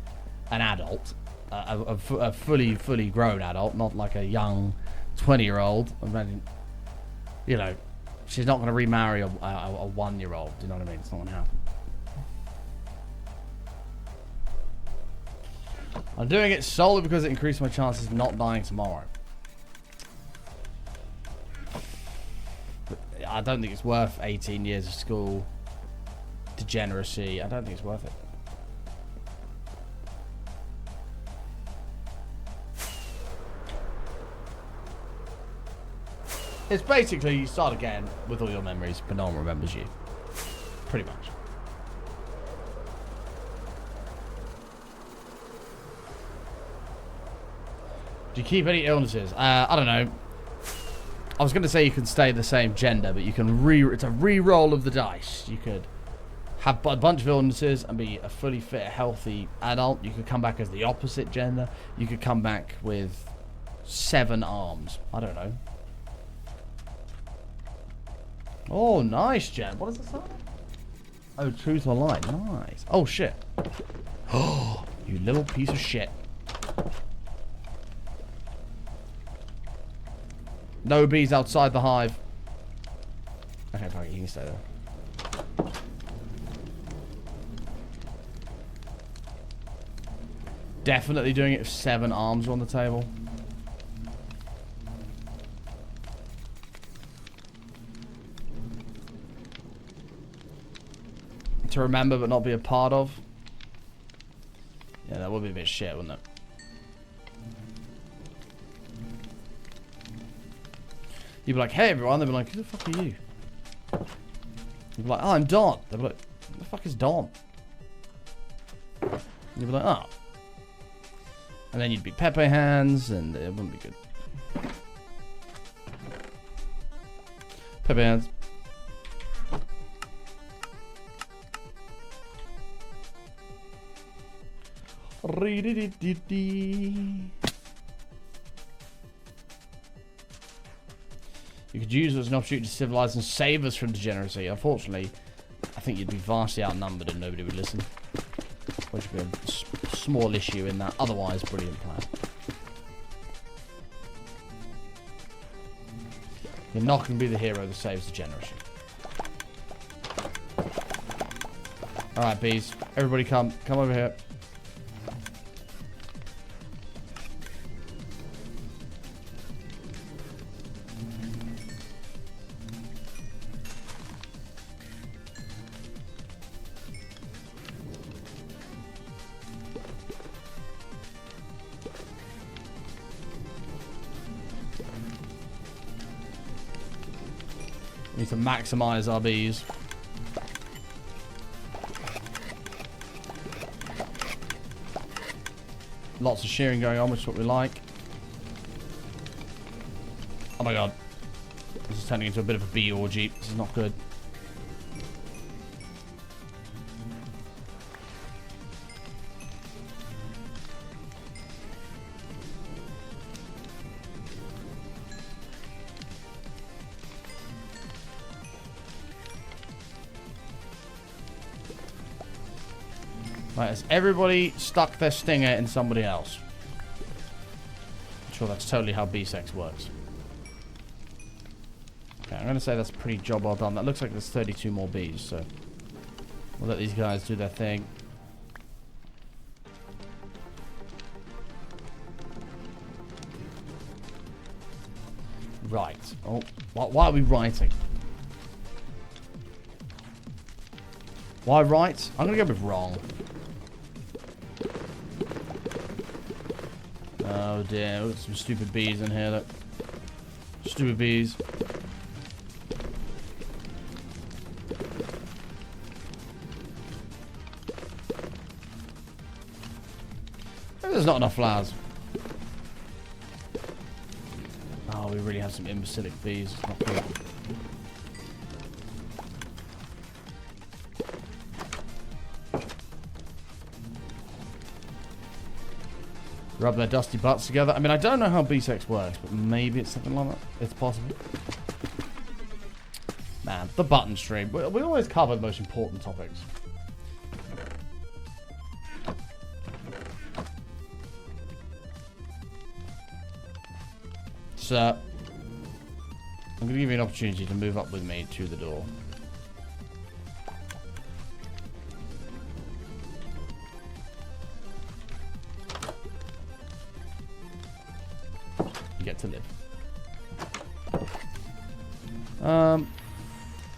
an adult. A fully grown adult, not like a young 20-year-old. I imagine, you know, she's not going to remarry a 1-year-old. Do you know what I mean? It's not going to happen. I'm doing it solely because it increased my chances of not dying tomorrow. But I don't think it's worth 18 years of school degeneracy. I don't think it's worth it. It's basically you start again with all your memories, but no one remembers you. Pretty much. Do you keep any illnesses? I don't know. I was going to say you can stay the same gender, but you can it's a re-roll of the dice. You could have a bunch of illnesses and be a fully fit, healthy adult. You could come back as the opposite gender. You could come back with 7 arms. I don't know. Oh, nice, Jen. What is this on? Oh, truth or lie. Nice. Oh, shit. Oh, you little piece of shit. No bees outside the hive. Okay, fine, you can stay there. Definitely doing it if 7 arms are on the table. To remember but not be a part of. Yeah, that would be a bit shit, wouldn't it? You'd be like, hey everyone. They'd be like, who the fuck are you? You'd be like, oh, I'm Don. They'd be like, who the fuck is Don? You'd be like, oh. And then you'd be Pepe Hands, and it wouldn't be good. Pepe Hands. You could use it as an opportunity to civilize and save us from degeneracy. Unfortunately, I think you'd be vastly outnumbered and nobody would listen. Which would be a small issue in that otherwise brilliant plan. You're not going to be the hero that saves degeneracy. Alright, bees. Everybody come. Come over here. We need to maximize our bees. Lots of shearing going on, which is what we like. Oh my god. This is turning into a bit of a bee orgy. This is not good. Right, has everybody stuck their stinger in somebody else? I'm sure that's totally how B-sex works. Okay, I'm going to say that's pretty job well done. That looks like there's 32 more bees, so we'll let these guys do their thing. Right. Oh, why are we writing? Why right? I'm going to go with wrong. Oh dear, we've got some stupid bees in here. Look. Stupid bees. Maybe there's not enough flowers. Oh, we really have some imbecilic bees. It's not good. Rub their dusty butts together. I mean, I don't know how B-sex works, but maybe it's something like that. It's possible. Man, The button stream. We always cover the most important topics. So, I'm going to give you an opportunity to move up with me to the door. You get to live.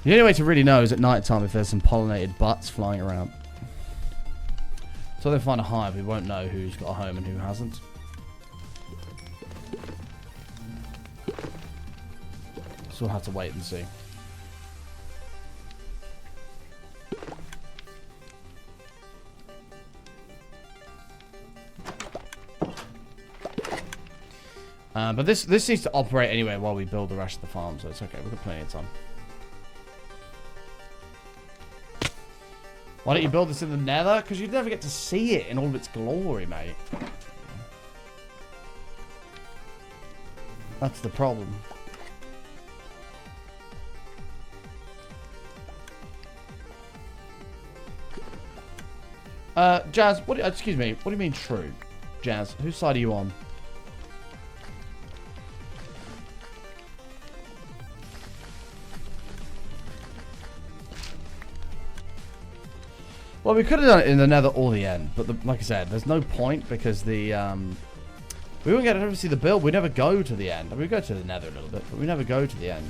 The only way to really know is at night time if there's some pollinated butts flying around. So they find a hive, we won't know who's got a home and who hasn't. So we'll have to wait and see. But this needs to operate anyway while we build the rest of the farm, so it's okay. We've got plenty of time. Why don't you build this in the nether? Because you'd never get to see it in all of its glory, mate. That's the problem. Jazz, excuse me, what do you mean true? Jazz, whose side are you on? Well, we could have done it in the nether or the end, but like I said, there's no point because the, we won't get to see the build. We never go to the end. I mean, we go to the nether a little bit, but we never go to the end.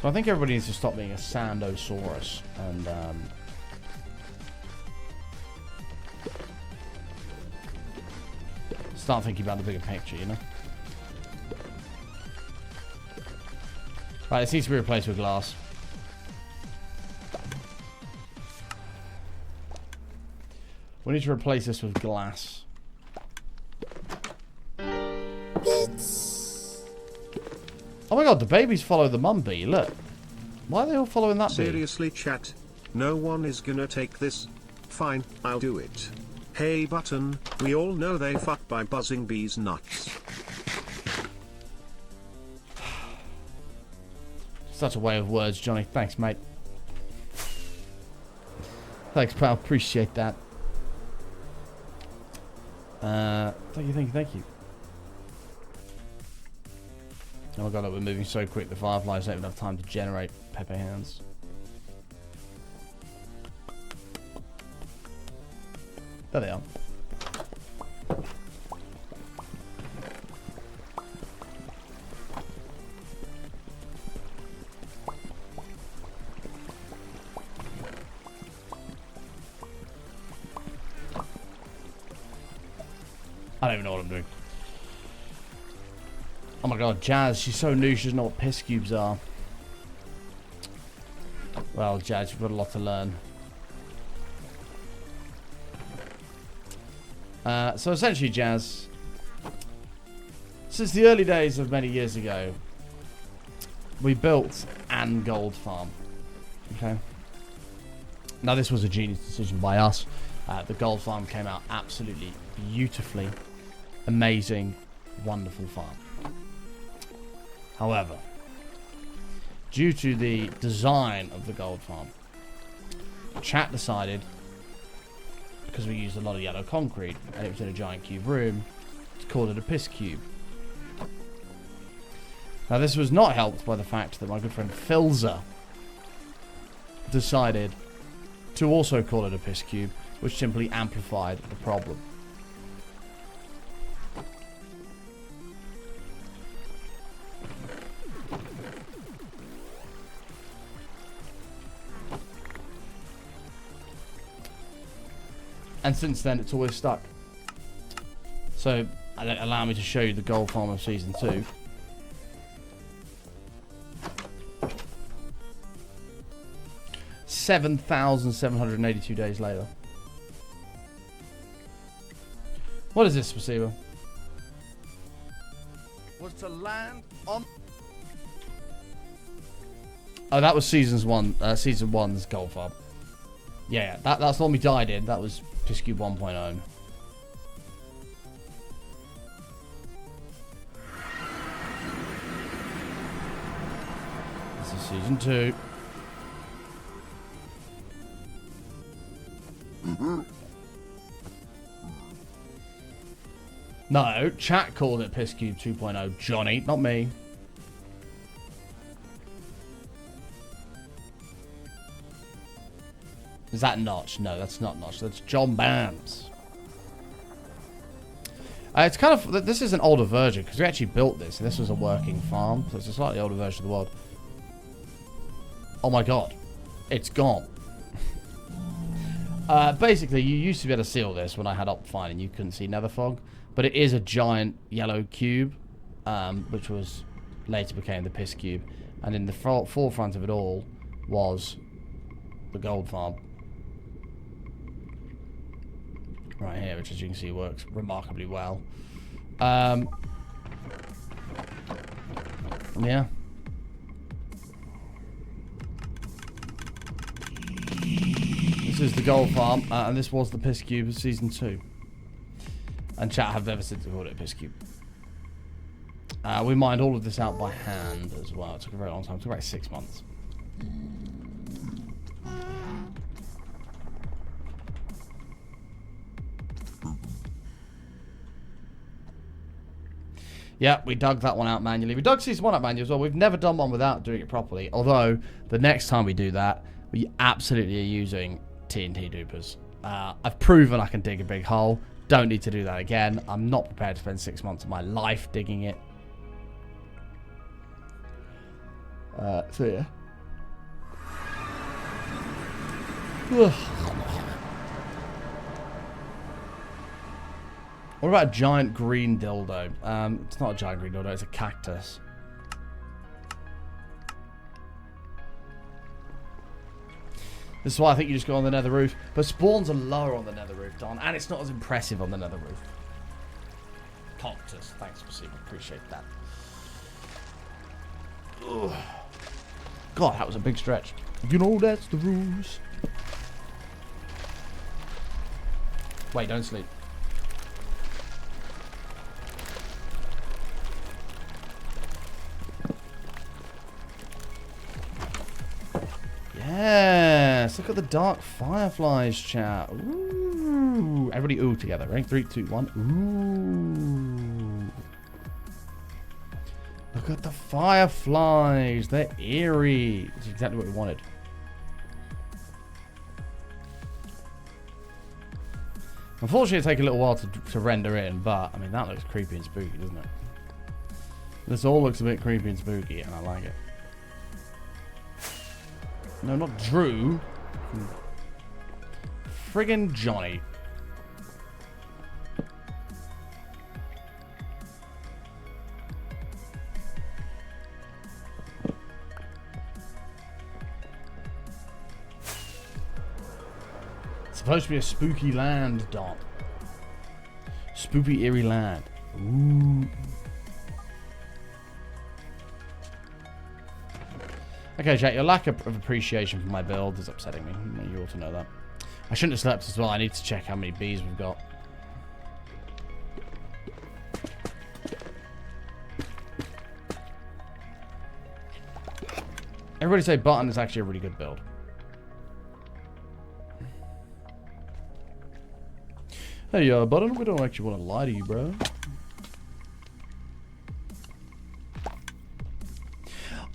So I think everybody needs to stop being a Sandosaurus and, start thinking about the bigger picture, you know? Right, this needs to be replaced with glass. We need to replace this with glass. Oh my god, the babies follow the mum bee, look. Why are they all following that bee? Seriously, chat. No one is gonna take this. Fine, I'll do it. Hey button, we all know they fuck by buzzing bees nuts. Such a way of words, Johnny. Thanks, mate. Thanks, pal. Appreciate that. Thank you. Oh my god, look, we're moving so quick. The fireflies don't even have time to generate Pepe hands. There they are. I don't even know what I'm doing. Oh my god, Jazz, she's so new, she doesn't know what piss cubes are. Well, Jazz, you've got a lot to learn. So essentially, Jazz, since the early days of many years ago, we built an gold farm. Okay. Now this was a genius decision by us. The gold farm came out absolutely beautifully, amazing, wonderful farm. However, due to the design of the gold farm, chat decided, because we used a lot of yellow concrete and it was in a giant cube room, to call it a piss cube. Now this was not helped by the fact that my good friend Filzer decided to also call it a piss cube, which simply amplified the problem. And since then, it's always stuck. So, allow me to show you the gold farm of Season 2. $7,782 days later. What is this, Spasiba? Was to land on. Oh, that was Season 1's gold farm. Yeah, that's the one we died in. That was Piss Cube 1.0. Season 2. No, chat called it Piss Cube 2.0. Johnny, not me. Is that Notch? No, that's not Notch. That's John Bams. It's kind of... This is an older version, because we actually built this. And this was a working farm, so it's a slightly older version of the world. Oh my god. It's gone. Basically, you used to be able to see all this when I had Optifine and you couldn't see Nether Fog. But it is a giant yellow cube, which was later became the Piss Cube. And in the forefront of it all was the gold farm. Right here, which as you can see works remarkably well. Yeah. This is the gold farm, and this was the Piss Cube of Season 2. And chat have ever since called it a Piss Cube. We mined all of this out by hand as well. It took a very long time. It took about 6 months. Yeah, we dug that one out manually. We dug Season 1 out manually as well. We've never done one without doing it properly. Although, the next time we do that, we absolutely are using TNT dupers. I've proven I can dig a big hole. Don't need to do that again. I'm not prepared to spend 6 months of my life digging it. So yeah. What about a giant green dildo? It's not a giant green dildo, it's a cactus. This is why I think you just go on the nether roof. But spawns are lower on the nether roof, Don. And it's not as impressive on the nether roof. Cactus. Thanks for seeing. Appreciate that. Ugh. God, that was a big stretch. You know that's the rules. Wait, don't sleep. Yes, look at the dark fireflies, chat. Ooh. Everybody ooh together, right? 3, 2, 1. Ooh. Look at the fireflies. They're eerie. That's exactly what we wanted. Unfortunately, it'll take a little while to render in, but, I mean, that looks creepy and spooky, doesn't it? This all looks a bit creepy and spooky, and I like it. No, not Drew. Friggin' Johnny. It's supposed to be a spooky land, Dot. Spooky, eerie land. Ooh. Okay, chat, your lack of appreciation for my build is upsetting me. You ought to know that. I shouldn't have slept as well. I need to check how many bees we've got. Everybody say button is actually a really good build. Hey, button, we don't actually want to lie to you, bro.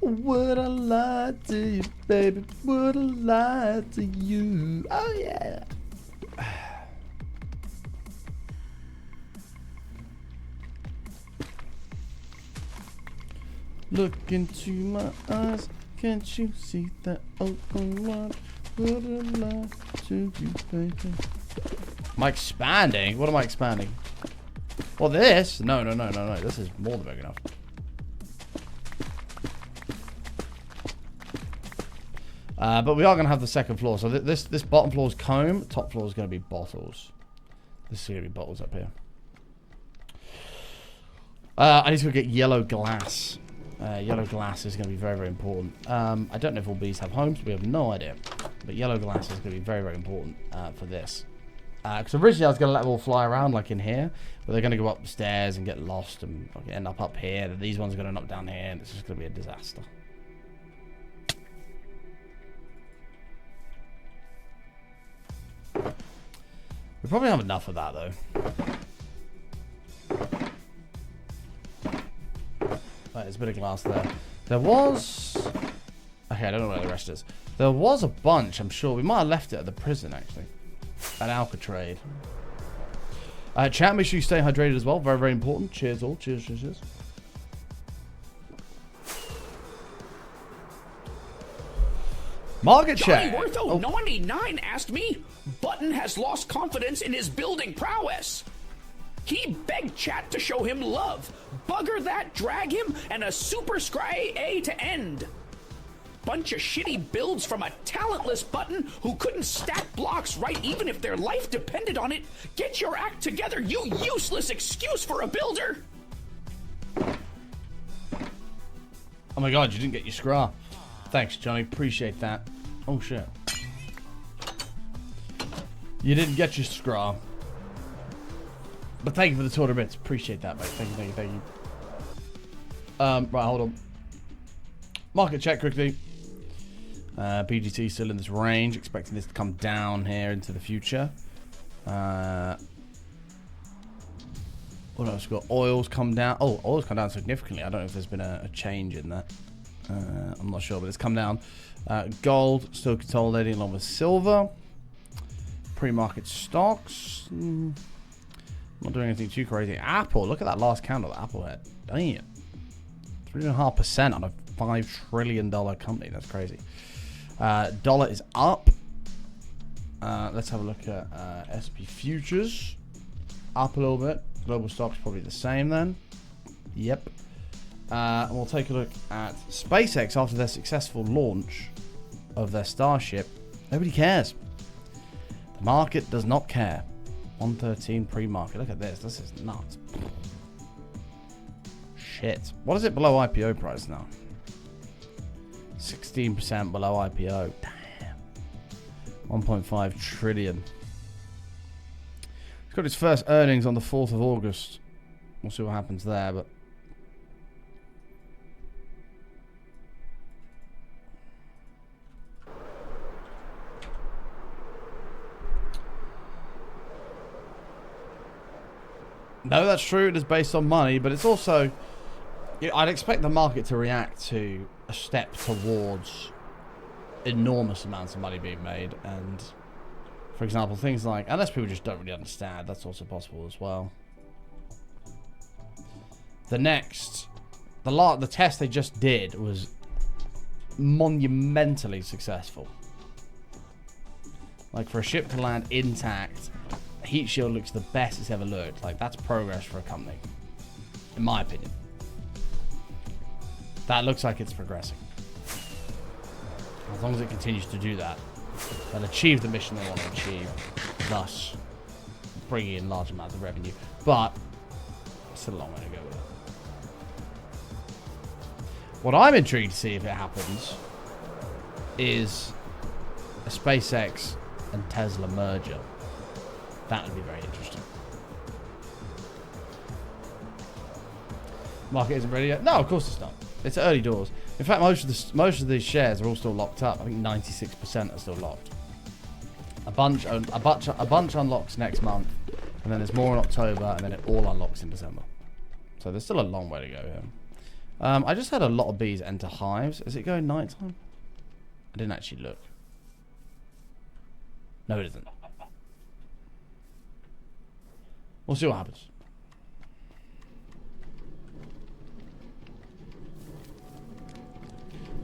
Would I lie to you, baby? Would I lie to you? Oh, yeah. Look into my eyes. Can't you see that open wide? Would I lie to you, baby? Am I expanding? What am I expanding? Well, this? No. This is more than big enough. But we are going to have the second floor. So this bottom floor is comb. Top floor is going to be bottles. This is going to be bottles up here. I need to go get yellow glass. Yellow glass is going to be very, very important. I don't know if all bees have homes. We have no idea. But yellow glass is going to be very, very important for this. Because originally I was going to let them all fly around like in here. But they're going to go upstairs and get lost and end up here. These ones are going to end up down here. And it's just going to be a disaster. probably have enough of that, though. Right, there's a bit of glass there. There was... Okay, I don't know where the rest is. There was a bunch, I'm sure. We might have left it at the prison, actually. At Alcatraz. Chat, make sure you stay hydrated as well. Very, very important. Cheers all. Cheers, cheers, cheers. Market share. Wortho 99 asked me, Button has lost confidence in his building prowess. He begged chat to show him love. Bugger that, drag him, and a super scry A to end. Bunch of shitty builds from a talentless Button who couldn't stack blocks right even if their life depended on it. Get your act together, you useless excuse for a builder. Oh my god, you didn't get your scraw. Thanks, Johnny. Appreciate that. Oh, shit. You didn't get your scraw. But thank you for the 200 bits. Appreciate that, mate. Thank you, thank you, thank you. Right, hold on. Market check quickly. BGT still in this range. Expecting this to come down here into the future. What else we got? Oil's come down. Oh, oil's come down significantly. I don't know if there's been a change in that. I'm not sure, but it's come down. Gold still consolidating along with silver. Pre-market stocks. Not doing anything too crazy. Apple, look at that last candle that Apple had. Damn. 3.5% on a $5 trillion company. That's crazy. Dollar is up. Let's have a look at SP futures. Up a little bit. Global stocks probably the same then. Yep. And we'll take a look at SpaceX after their successful launch of their Starship. Nobody cares. The market does not care. 113 pre-market. Look at this. This is nuts. Shit. What is it below IPO price now? 16% below IPO. Damn. 1.5 trillion. It's got its first earnings on the 4th of August. We'll see what happens there, but no, that's true. It is based on money, but it's also... I'd expect the market to react to a step towards enormous amounts of money being made. And, for example, things like... Unless people just don't really understand, that's also possible as well. The next... The test they just did was monumentally successful. Like, for a ship to land intact... Heat shield looks the best it's ever looked. Like, that's progress for a company, in my opinion. That looks like it's progressing. As long as it continues to do that, they'll achieve the mission they want to achieve, thus bringing in large amounts of revenue. But still a long way to go with it. What I'm intrigued to see if it happens is a SpaceX and Tesla merger. That would be very interesting. Market isn't ready yet. No, of course it's not. It's early doors. In fact, most of these shares are all still locked up. I think 96% are still locked. A bunch unlocks next month, and then there's more in October, and then it all unlocks in December. So there's still a long way to go here. I just had a lot of bees enter hives. Is it going nighttime? I didn't actually look. No, it isn't. We'll see what happens.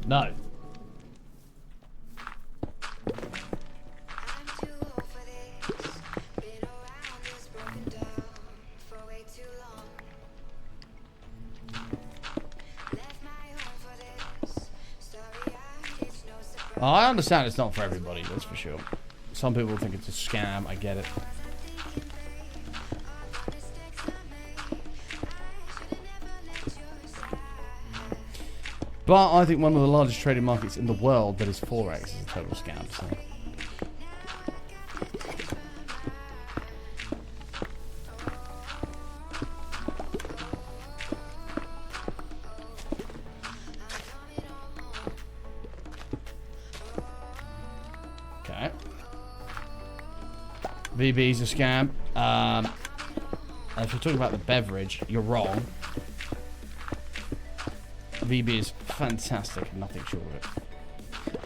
No. I understand it's not for everybody, that's for sure. Some people think it's a scam, I get it. But I think one of the largest trading markets in the world that is Forex is a total scam. So. Okay. VB's a scam. And if you're talking about the beverage, you're wrong. VB is fantastic, nothing short of it.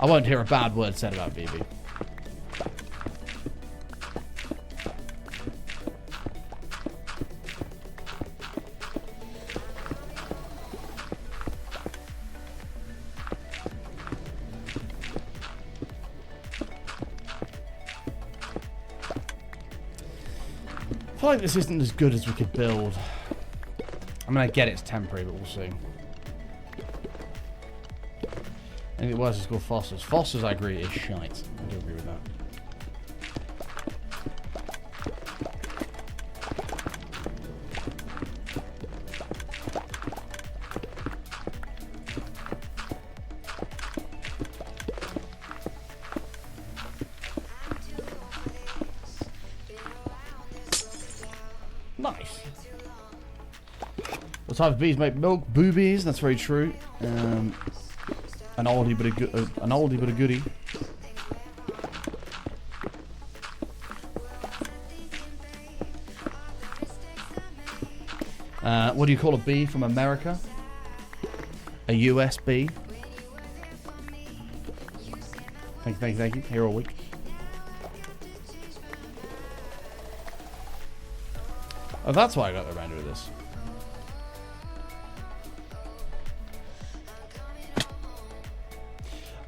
I won't hear a bad word said about VB. I feel like this isn't as good as we could build. I mean, I get it's temporary, but we'll see. Anything worse is called Foster's. Foster's, I agree, is shite. I do agree with that. Nice. What type of bees make milk? Boobies. That's very true. An oldie but a goodie. What do you call a bee from America? A USB. Thank you. Here all week. Oh, that's why I got the render of this.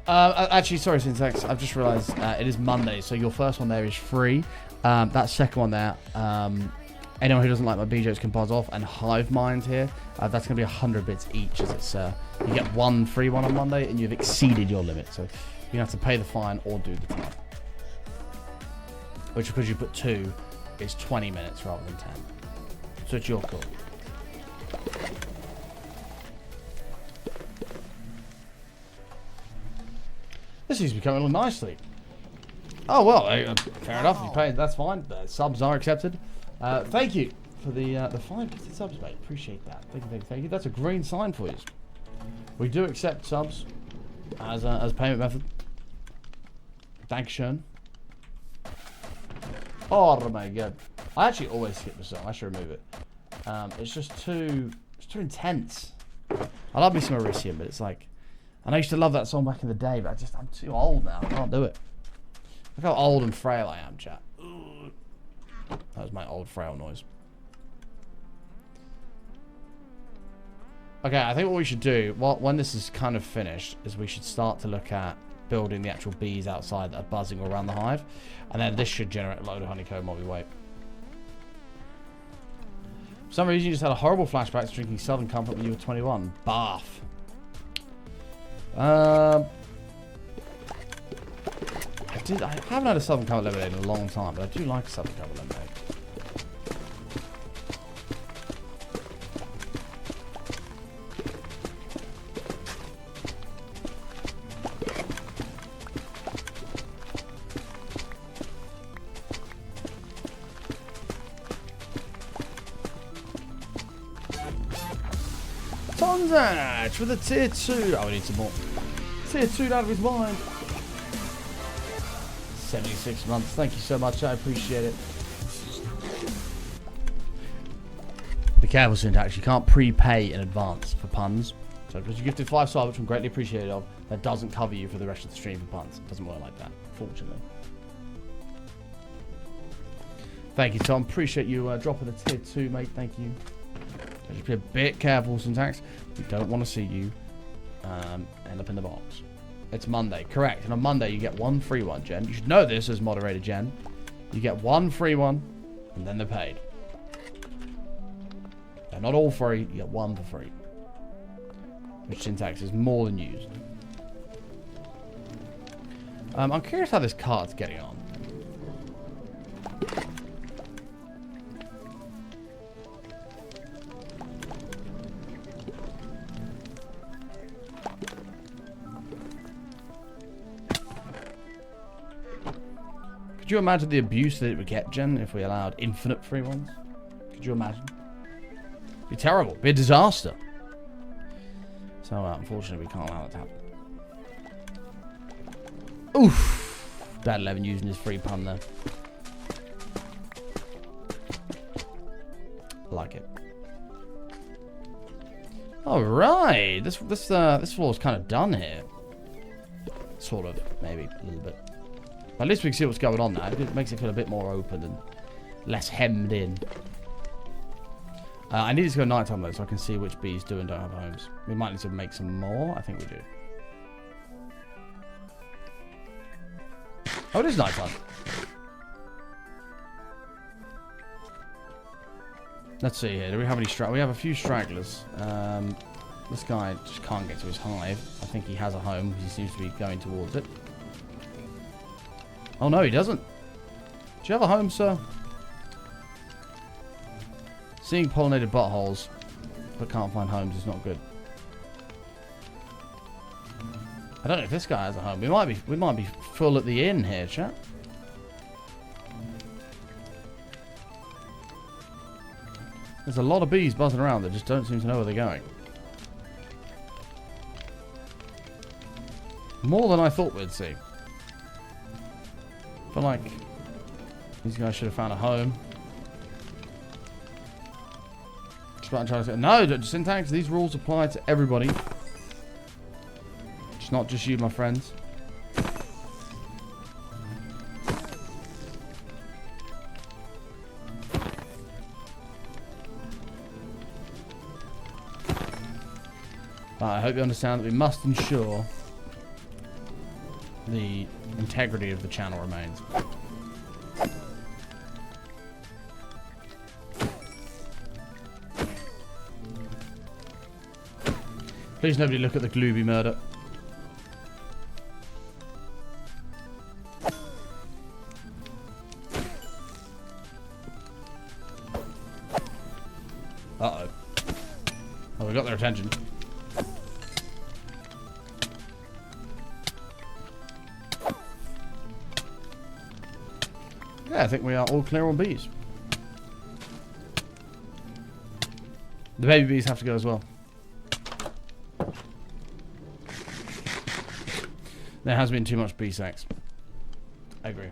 Actually, sorry, Syntax. I've just realised it is Monday, so your first one there is free. That second one there, anyone who doesn't like my BJs can buzz off. And Hive Mind here, that's going to be 100 bits each, as it's you get one free one on Monday, and you've exceeded your limit. So you have to pay the fine or do the time. Which, because you put 2, is 20 minutes rather than 10. So it's your call. This seems to be coming along nicely. Oh, well, fair enough. You paid, that's fine. Subs are accepted. Thank you for the 5 subs, mate. Appreciate that. Thank you. That's a green sign for you. We do accept subs as a payment method. Dankeschön. Oh my god. I actually always skip the song. I should remove it. It's just too intense. I love me some Elysium, but it's like, and I used to love that song back in the day, but I'm too old now. I can't do it. Look how old and frail I am, chat. That was my old frail noise. Okay, I think what we should do, when this is kind of finished, is we should start to look at building the actual bees outside that are buzzing around the hive. And then this should generate a load of honeycomb while we wait. For some reason, you just had a horrible flashback to drinking Southern Comfort when you were 21. Bath. I haven't had a Southern Comfort lemonade in a long time, but I do like a Southern Comfort lemonade. Tonzach for the tier 2. Oh, we need some more. Tier 2 out of his mind. 76 months. Thank you so much. I appreciate it. Be careful, Syntax. You can't prepay in advance for puns. So because you gifted 5 stars, which I'm greatly appreciative of, that doesn't cover you for the rest of the stream for puns. It doesn't work like that, fortunately. Thank you, Tom. Appreciate you dropping the tier 2, mate. Thank you. Just be a bit careful, Syntax. We don't want to see you end up in the box. It's Monday, correct. And on Monday, you get 1 free one, Jen. You should know this as moderator, Jen. You get 1 free one, and then they're paid. They're not all free. You get 1 for free. Which Syntax is more than used. I'm curious how this card's getting on. Could you imagine the abuse that it would get, Jen, if we allowed infinite free ones? Could you imagine? It'd be terrible. It'd be a disaster. So, unfortunately, we can't allow that to happen. Oof! Bad 11 using his free pun there. I like it. All right, this floor is kind of done here. Sort of, maybe a little bit. At least we can see what's going on now. It makes it feel a bit more open and less hemmed in. I need to go nighttime though, so I can see which bees do and don't have homes. We might need to make some more. I think we do. Oh, it is nighttime. Let's see here. Do we have any stragglers? We have a few stragglers. This guy just can't get to his hive. I think he has a home because he seems to be going towards it. Oh, no, he doesn't. Do you have a home, sir? Seeing pollinated buttholes but can't find homes is not good. I don't know if this guy has a home. We might be full at the inn here, chat. There's a lot of bees buzzing around that just don't seem to know where they're going. More than I thought we'd see. I feel like these guys should have found a home. Just about trying to say, no, syntax, these rules apply to everybody. It's not just you, my friends. I hope you understand that we must ensure the integrity of the channel remains. Please nobody look at the Glooby murder. Uh-oh. Oh, we got their attention. Yeah, I think we are all clear on bees. The baby bees have to go as well. There has been too much bee sex. I agree.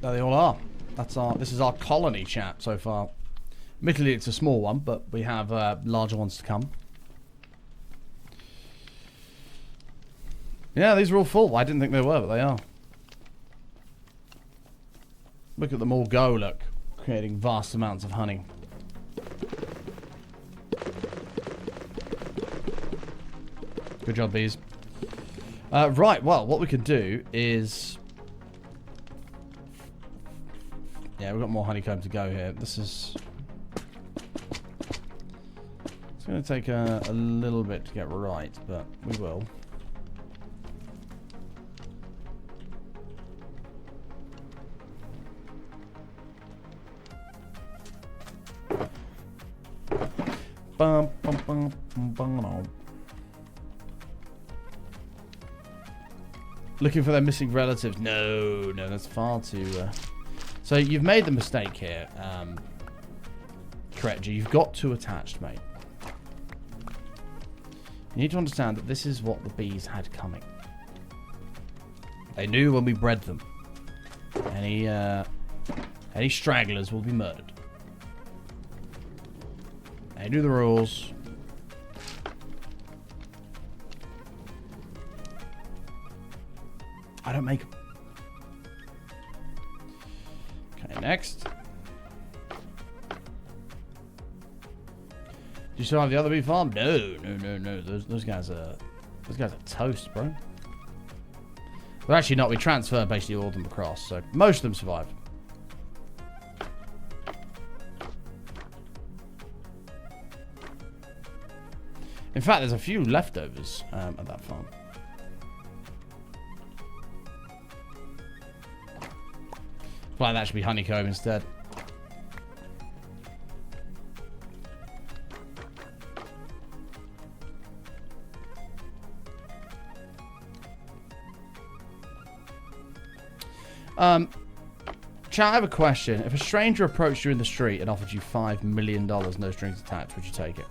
There they all are. This is our colony chat so far. Admittedly, it's a small one, but we have larger ones to come. Yeah, these are all full. I didn't think they were, but they are. Look at them all go, look. Creating vast amounts of honey. Good job, bees. Right, well, what we can do is... Yeah, we've got more honeycomb to go here. This is... It's going to take a little bit to get right, but we will. Bum, bum, bum, bum, bum. Looking for their missing relatives. No, that's far too... So you've made the mistake here. Correct, you've got two attached, mate. You need to understand that this is what the bees had coming. They knew when we bred them. Any stragglers will be murdered. They knew the rules. I don't make them. Okay, next. Do you still have the other bee farm? No. Those guys are toast, bro. Well, actually not. We transferred basically all of them across, so most of them survived. In fact, there's a few leftovers at that farm. I feel like that should be honeycomb instead. Chat, I have a question. If a stranger approached you in the street and offered you $5 million, no strings attached, would you take it?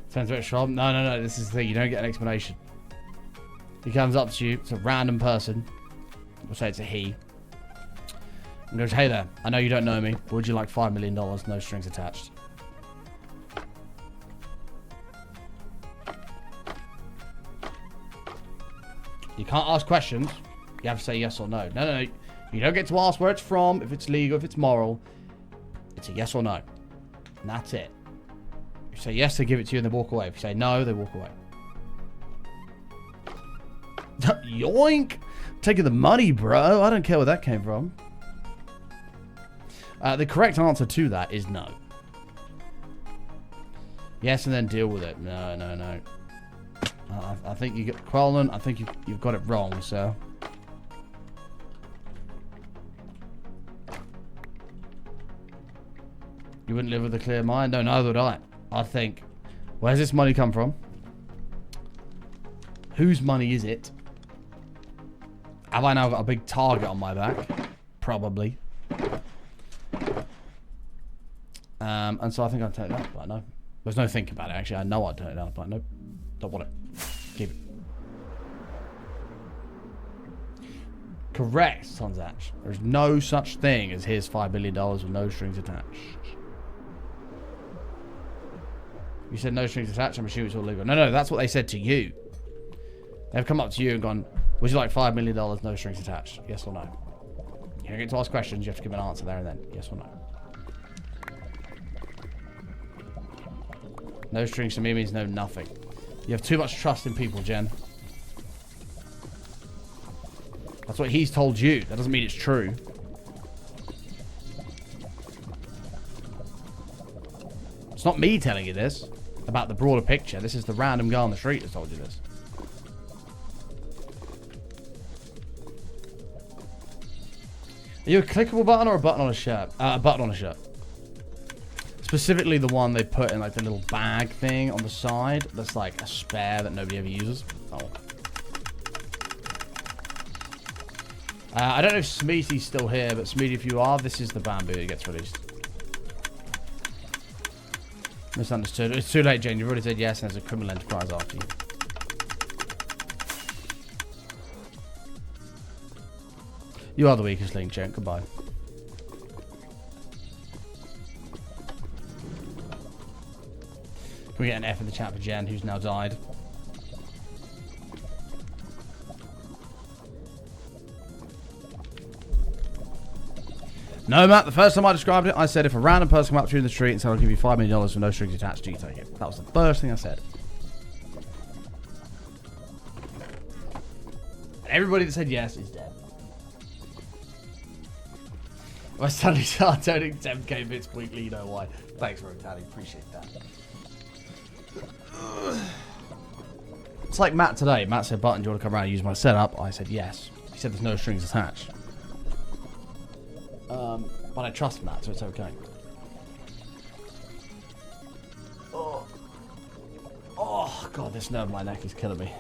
Depends which from. No. This is the thing. You don't get an explanation. He comes up to you. It's a random person. We'll say it's a he. And goes, hey there. I know you don't know me. But would you like $5 million? No strings attached. You can't ask questions. You have to say yes or no. No. You don't get to ask where it's from, if it's legal, if it's moral. It's a yes or no. And that's it. If you say yes, they give it to you and they walk away. If you say no, they walk away. Yoink! Taking the money, bro. I don't care where that came from. The correct answer to that is no. Yes, and then deal with it. No. I think you get Quellan. I think you've got it wrong, sir. You wouldn't live with a clear mind? No, neither would I. I think, where's this money come from? Whose money is it? Have I now got a big target on my back? Probably. And so I think I'd turn it down. But no. There's no think about it, actually. I know I'd turn it down. But nope. Don't want it. Keep it. Correct, Sonzach. There's no such thing as here's $5 billion with no strings attached. You said no strings attached, I'm assuming it's all legal. No, that's what they said to you. They've come up to you and gone, would you like $5 million, no strings attached? Yes or no? You don't get to ask questions, you have to give an answer there and then. Yes or no? No strings to me means no nothing. You have too much trust in people, Jen. That's what he's told you. That doesn't mean it's true. It's not me telling you this about the broader picture. This is the random guy on the street that told you this. Are you a clickable button or a button on a shirt? A button on a shirt. Specifically the one they put in like the little bag thing on the side. That's like a spare that nobody ever uses. Oh. I don't know if Smeety's still here, but Smeety, if you are, this is the bamboo that gets released. Misunderstood. It's too late, Jane. You've already said yes, and there's a criminal enterprise after you. You are the weakest link, Jane. Goodbye. Can we get an F in the chat for Jen, who's now died? No, Matt, the first time I described it, I said if a random person came up to you in the street and said, I'll give you $5 million with no strings attached, do you take it? That was the first thing I said. And everybody that said yes is dead. If I suddenly start turning 10k bits weekly, you know why. Thanks, Rotally. Appreciate that. It's like Matt today. Matt said, Button, do you want to come around and use my setup? I said yes. He said there's no strings attached. But I trust Matt, so it's okay. Oh, God, this nerve in my neck is killing me.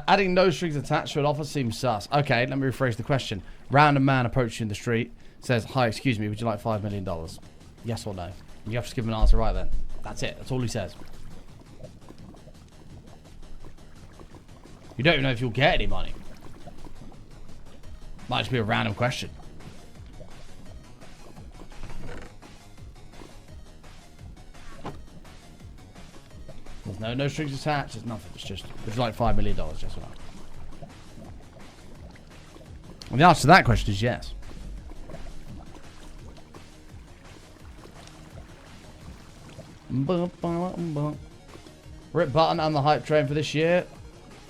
Adding no strings attached to an offer seems sus. Okay, let me rephrase the question. Random man approaches you in the street, says, hi, excuse me, would you like $5 million? Yes or no? You have to give him an answer right then. That's it. That's all he says. You don't even know if you'll get any money. Might just be a random question. There's no strings attached. There's nothing. It's just, would you like $5 million? Yes or no? Well, the answer to that question is yes. Rip Button on the hype train for this year.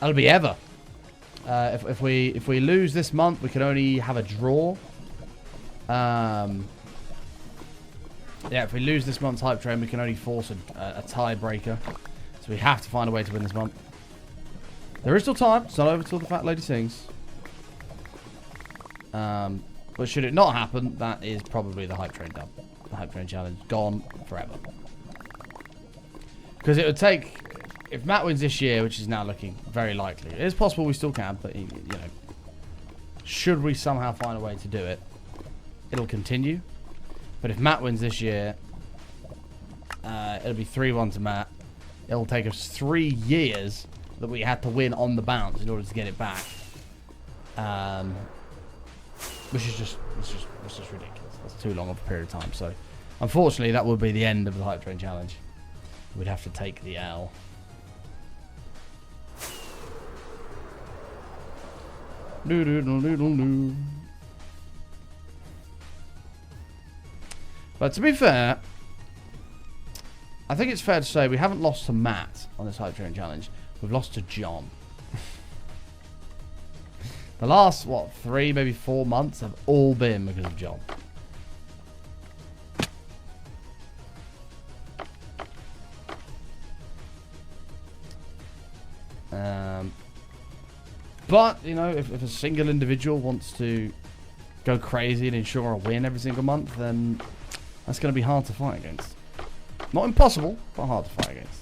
That'll be ever. If we lose this month, we can only have a draw. Yeah, if we lose this month's hype train, we can only force a tiebreaker. So we have to find a way to win this month. There is still time. It's not over till the fat lady sings. But should it not happen, that is probably the hype train done. The hype train challenge gone forever. Because it would take, if Matt wins this year, which is now looking very likely, it is possible we still can, but you know, should we somehow find a way to do it, it'll continue. But if Matt wins this year, it'll be 3-1 to Matt. It'll take us 3 years that we had to win on the bounce in order to get it back. Which is just ridiculous. That's too long of a period of time. So, unfortunately, that would be the end of the Hype Train Challenge. We'd have to take the L. But to be fair, I think it's fair to say we haven't lost to Matt on this Hype Train Challenge. We've lost to John. The last, what, 3, maybe 4 months have all been because of John. But, you know, if a single individual wants to go crazy and ensure a win every single month, then that's going to be hard to fight against. Not impossible, but hard to fight against.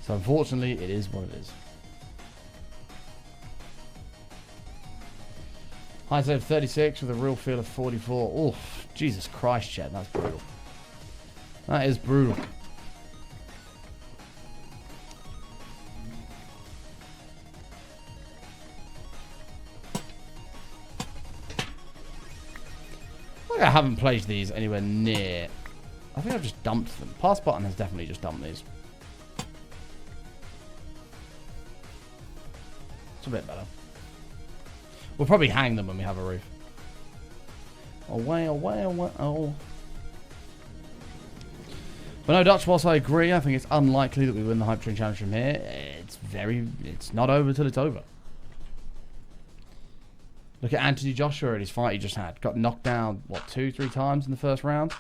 So unfortunately, it is what it is. High save 36 with a real feel of 44. Oof, Jesus Christ, Chad, that's brutal. That is brutal. Like I haven't played these anywhere near. I think I've just dumped them. Pass button has definitely just dumped these. It's a bit better. We'll probably hang them when we have a roof. Away, away, away, oh. But no, Dutch, whilst I agree, I think it's unlikely that we win the Hype Train Challenge from here. It's not over till it's over. Look at Anthony Joshua in his fight he just had. Got knocked down, what, 2-3 times in the first round?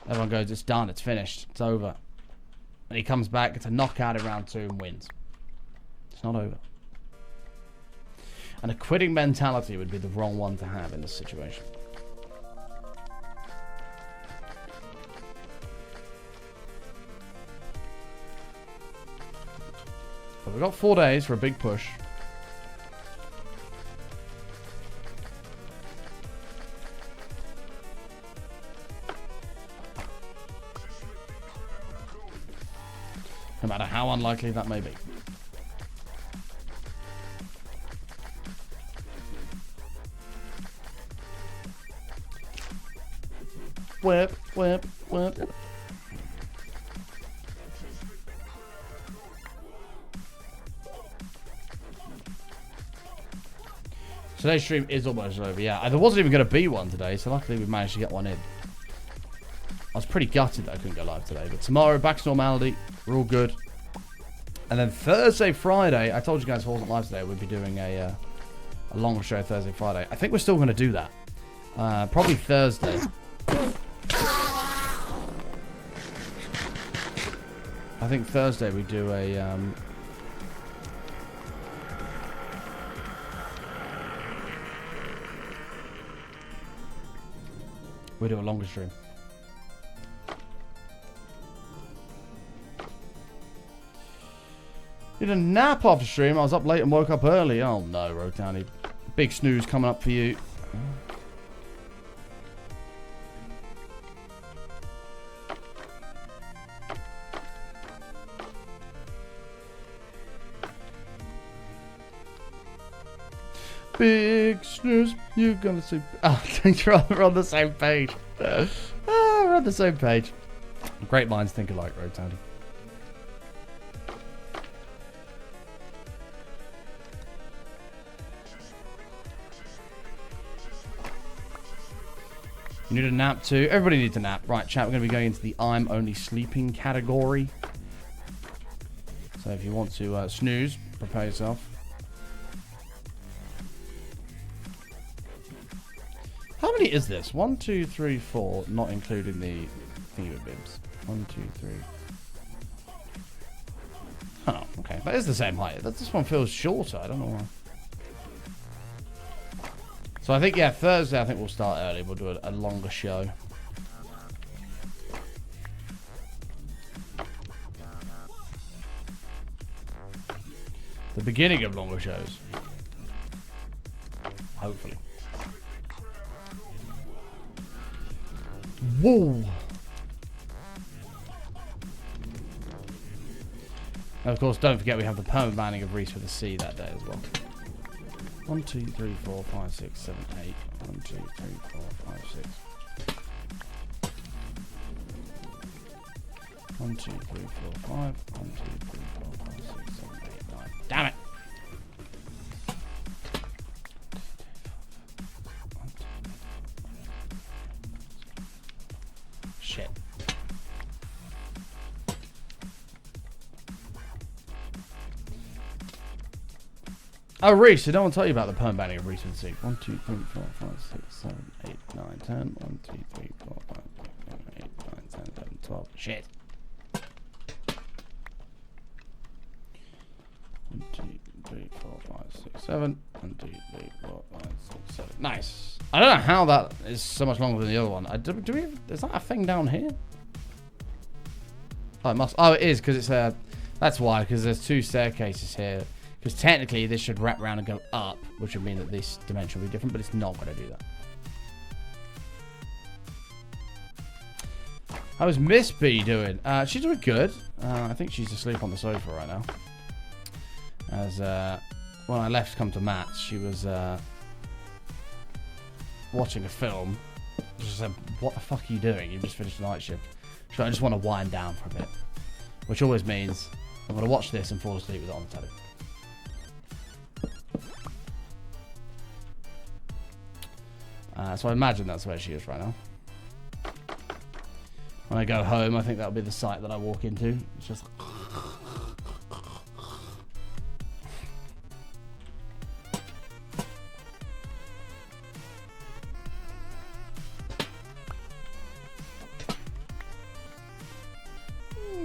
Everyone goes, it's done, it's finished, it's over. And he comes back, gets a knockout in round 2 and wins. It's not over. And a quitting mentality would be the wrong one to have in this situation. But we've got 4 days for a big push. No matter how unlikely that may be. Whip, whip, whip. Today's stream is almost over, yeah. There wasn't even going to be one today, so luckily we managed to get one in. I was pretty gutted that I couldn't go live today, but tomorrow, back to normality. We're all good. And then Thursday, Friday, I told you guys if I wasn't live today, we'd be doing a long show Thursday, Friday. I think we're still going to do that. Probably Thursday. I think Thursday we do a... we do a longer stream. Did a nap after stream. I was up late and woke up early. Oh no, Rotani. Big snooze coming up for you. Big snooze. You're gonna see. Oh, we're on the same page. We're on the same page. Great minds think alike, Rotani. You need a nap too. Everybody needs a nap. Right, chat, we're going to be going into the I'm only sleeping category. So if you want to snooze, prepare yourself. How many is this? 1, 2, 3, 4, not including the thingy-bibs. 1, 2, 3. Oh, okay. That is the same height. This one feels shorter. I don't know why. So I think, yeah, Thursday, I think we'll start early. We'll do a longer show. The beginning of longer shows. Hopefully. Whoa! And of course, don't forget we have the permanent banning of Reese with a C that day as well. 1, 2, 3, 4, 5, 6, 7, 8. 1, 2, 3, 4, 5, 6. 1, 2, 3, 4, 5. 1, 2, 3, 4, 5, 6, 7, 8, 9. Damn it! Shit. Oh, Reese, did no one tell you about the perm banning of recency? 1, 2, 3, 4, 5, 6, 7, 8, 9, 10. 1, 2, 3, 4, 5, 6, 7, 8, 9, 10, 11, 12. Shit. 1, 2, 3, 4, 5, 6, 7. 1, 2, 3, 4, 5, 6, 7. Nice. I don't know how that is so much longer than the other one. Do we? Is that a thing down here? Oh, it must. Oh, it is because it's a. That's why, because there's 2 staircases here. Because technically this should wrap around and go up, which would mean that this dimension will be different, but it's not going to do that. How's Miss B doing? She's doing good. I think she's asleep on the sofa right now. As when I left to come to Matt's, she was watching a film. She said, "What the fuck are you doing? You just finished the night shift." So I just want to wind down for a bit. Which always means I'm going to watch this and fall asleep with it on the telly. So I imagine that's where she is right now. When I go home, I think that'll be the site that I walk into. It's just...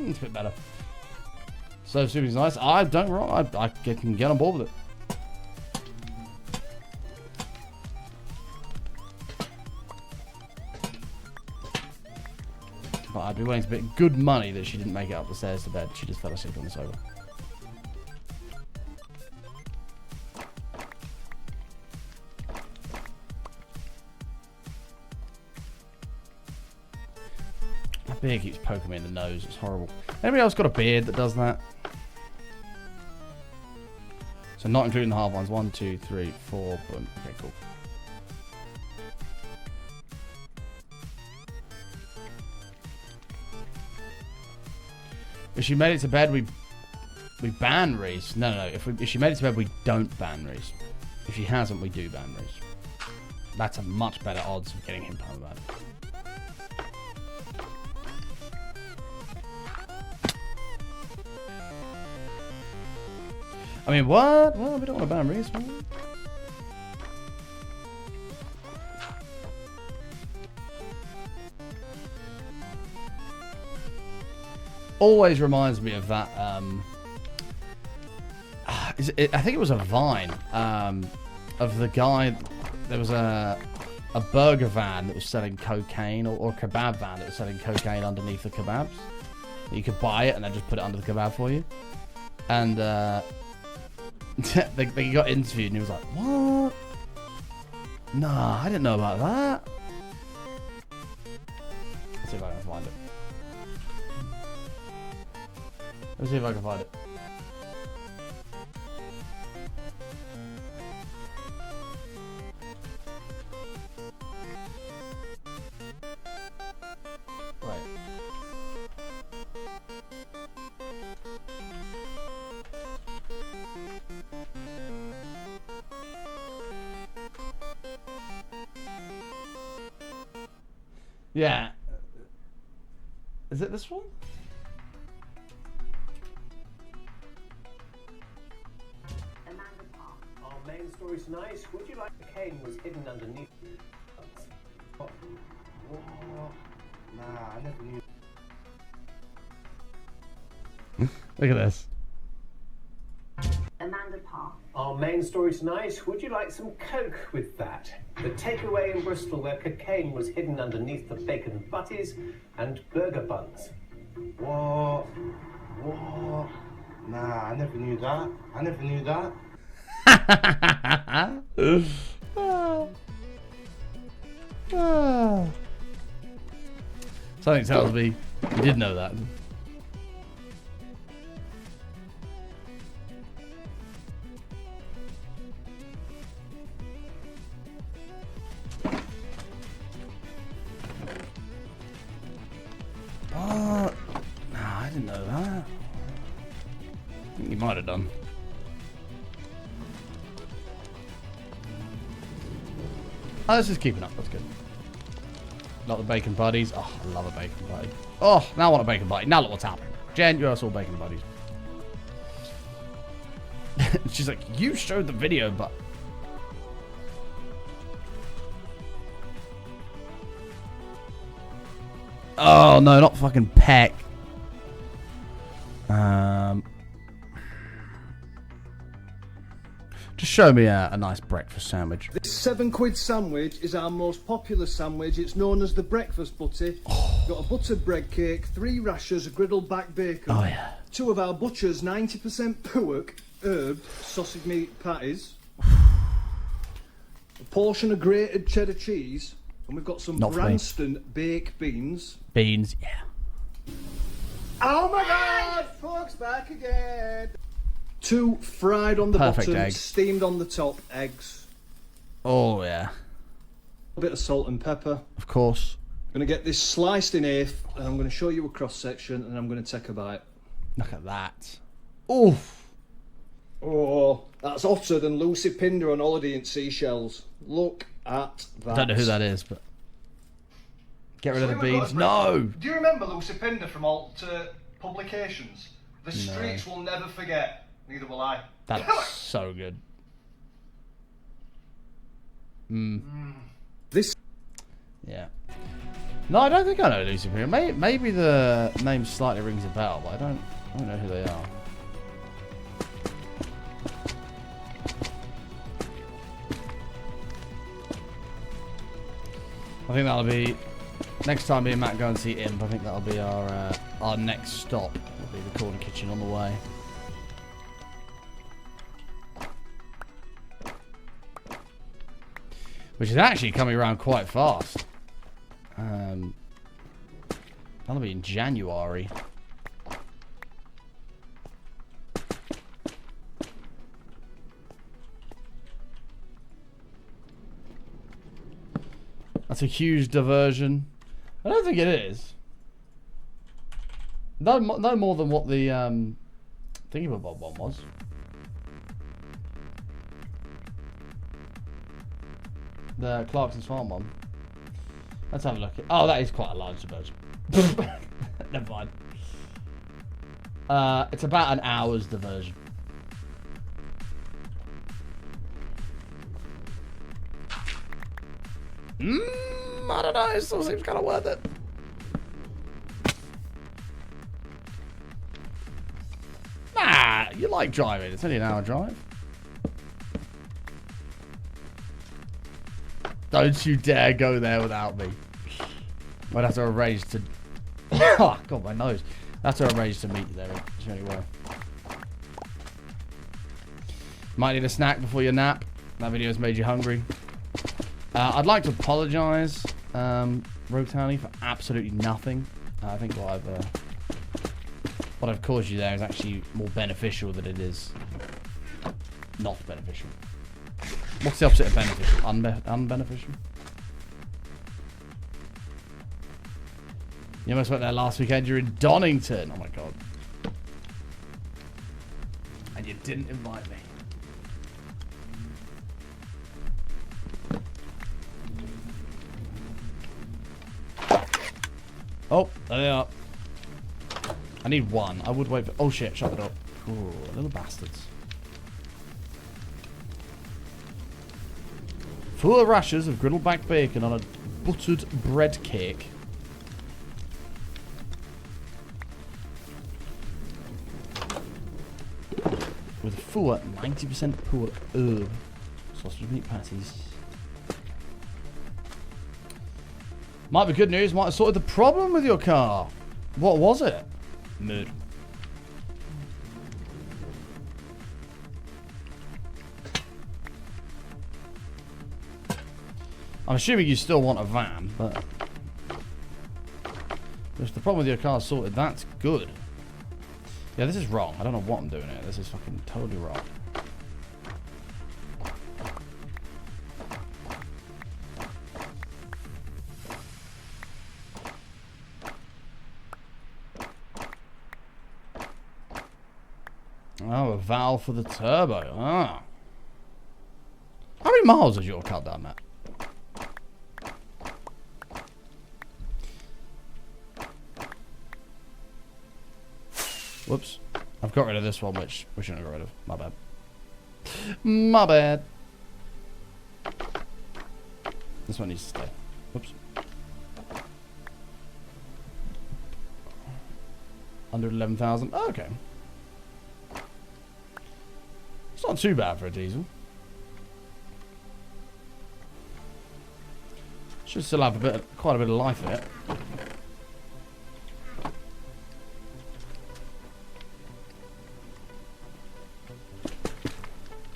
it's a bit better. So Super's nice. I don't wrong. I can get on board with it. But I'd be willing to bet good money that she didn't make it up the stairs to bed. She just fell asleep on the sofa. My beard keeps poking me in the nose. It's horrible. Anybody else got a beard that does that? So not including the hard ones. 1, 2, 3, 4. Boom. Okay, cool. If she made it to bed, we ban Reese. No. If she made it to bed, we don't ban Reese. If she hasn't, we do ban Reese. That's a much better odds of getting him permaban. I mean, what? Well, we don't want to ban Reese, man. Always reminds me of that. I think it was a Vine of the guy. There was a burger van that was selling cocaine, or a kebab van that was selling cocaine underneath the kebabs. You could buy it and then just put it under the kebab for you. And they got interviewed and he was like, "What? Nah, I didn't know about that." Let's see if I can find it. Let's see if I can find it. Right. Yeah. Is it this one? Our main story tonight. Would you like the cane was hidden underneath? Nah, I never knew. Look at this. Amanda Park. Our main story tonight. Would you like some coke with that? The takeaway in Bristol where cocaine was hidden underneath the bacon butties and burger buns. What? What? Nah, I never knew that. I never knew that. Something tells me you did know that. Nah, I didn't know that. I think you might have done. Oh, this is keeping up. That's good. Not the bacon buddies. Oh, I love a bacon buddy. Oh, now I want a bacon buddy. Now look what's happening. Jen, you're all bacon buddies. She's like, you showed the video, but... Oh, no, not fucking Peck. Just show me a nice breakfast sandwich. This £7 sandwich is our most popular sandwich. It's known as the breakfast butty. Got a buttered bread cake, 3 rashers, a griddled back bacon. Oh, yeah. 2 of our butcher's 90% pork, herbed sausage meat patties. A portion of grated cheddar cheese. And we've got some Not for me. Branston baked beans. Beans, yeah. Oh my god! Fork's back again! 2 fried on the Perfect bottom, egg. steamed on the top eggs. Oh, yeah. A bit of salt and pepper. Of course. I'm going to get this sliced in eighth, and I'm going to show you a cross section, and I'm going to take a bite. Look at that. Oof. Oh, that's hotter than Lucy Pinder on holiday in Seychelles. Look at that. I don't know who that is, but... Get rid of the beans. No! Do you remember Lucy Pinder from Alter Publications? The streets will never forget. Neither will I. That's so good. This. Yeah. No, I don't think I know Lucy Pinder. Maybe the name slightly rings a bell, but I don't know who they are. I think that'll be next time me and Matt go and see Imp. I think that'll be our next stop. Will be the corner kitchen on the way. Which is actually coming around quite fast. That'll be in January. That's a huge diversion. I don't think it is. No more than what the Thingy-Bob one was. The Clarkson's Farm one. Let's have a look. Oh, that is quite a large diversion. Never mind. It's about an hour's diversion. I don't know. It still seems kind of worth it. Nah, you like driving. It's only an hour drive. Don't you dare go there without me. I'd have to arrange to... Oh, God, my nose. I have to arrange to meet you there. It's really well. Might need a snack before your nap. That video has made you hungry. I'd like to apologise, Rogue Townie, for absolutely nothing. I think what I've caused you there is actually more beneficial than it is not beneficial. What's the opposite of beneficial? Unbeneficial? You almost went there last weekend. You're in Donington. Oh my god. And you didn't invite me. Oh, there they are. I need one. I would wait for... Oh, shit. Shut the door. Ooh, little bastards. Full rashers of griddled back bacon on a buttered bread cake. With a full 90% pulled herb. Sausage meat patties. Might be good news. Might have sorted the problem with your car. What was it? Mood. I'm assuming you still want a van, but if the problem with your car is sorted, that's good. Yeah, this is wrong. I don't know what I'm doing here. This is fucking totally wrong. Oh, a valve for the turbo. Ah. How many miles has your car done, Matt? Whoops. I've got rid of this one, which we shouldn't have got rid of. My bad. My bad. This one needs to stay. Whoops. Under 11,000. Oh, okay. It's not too bad for a diesel. Should still have quite a bit of life in it.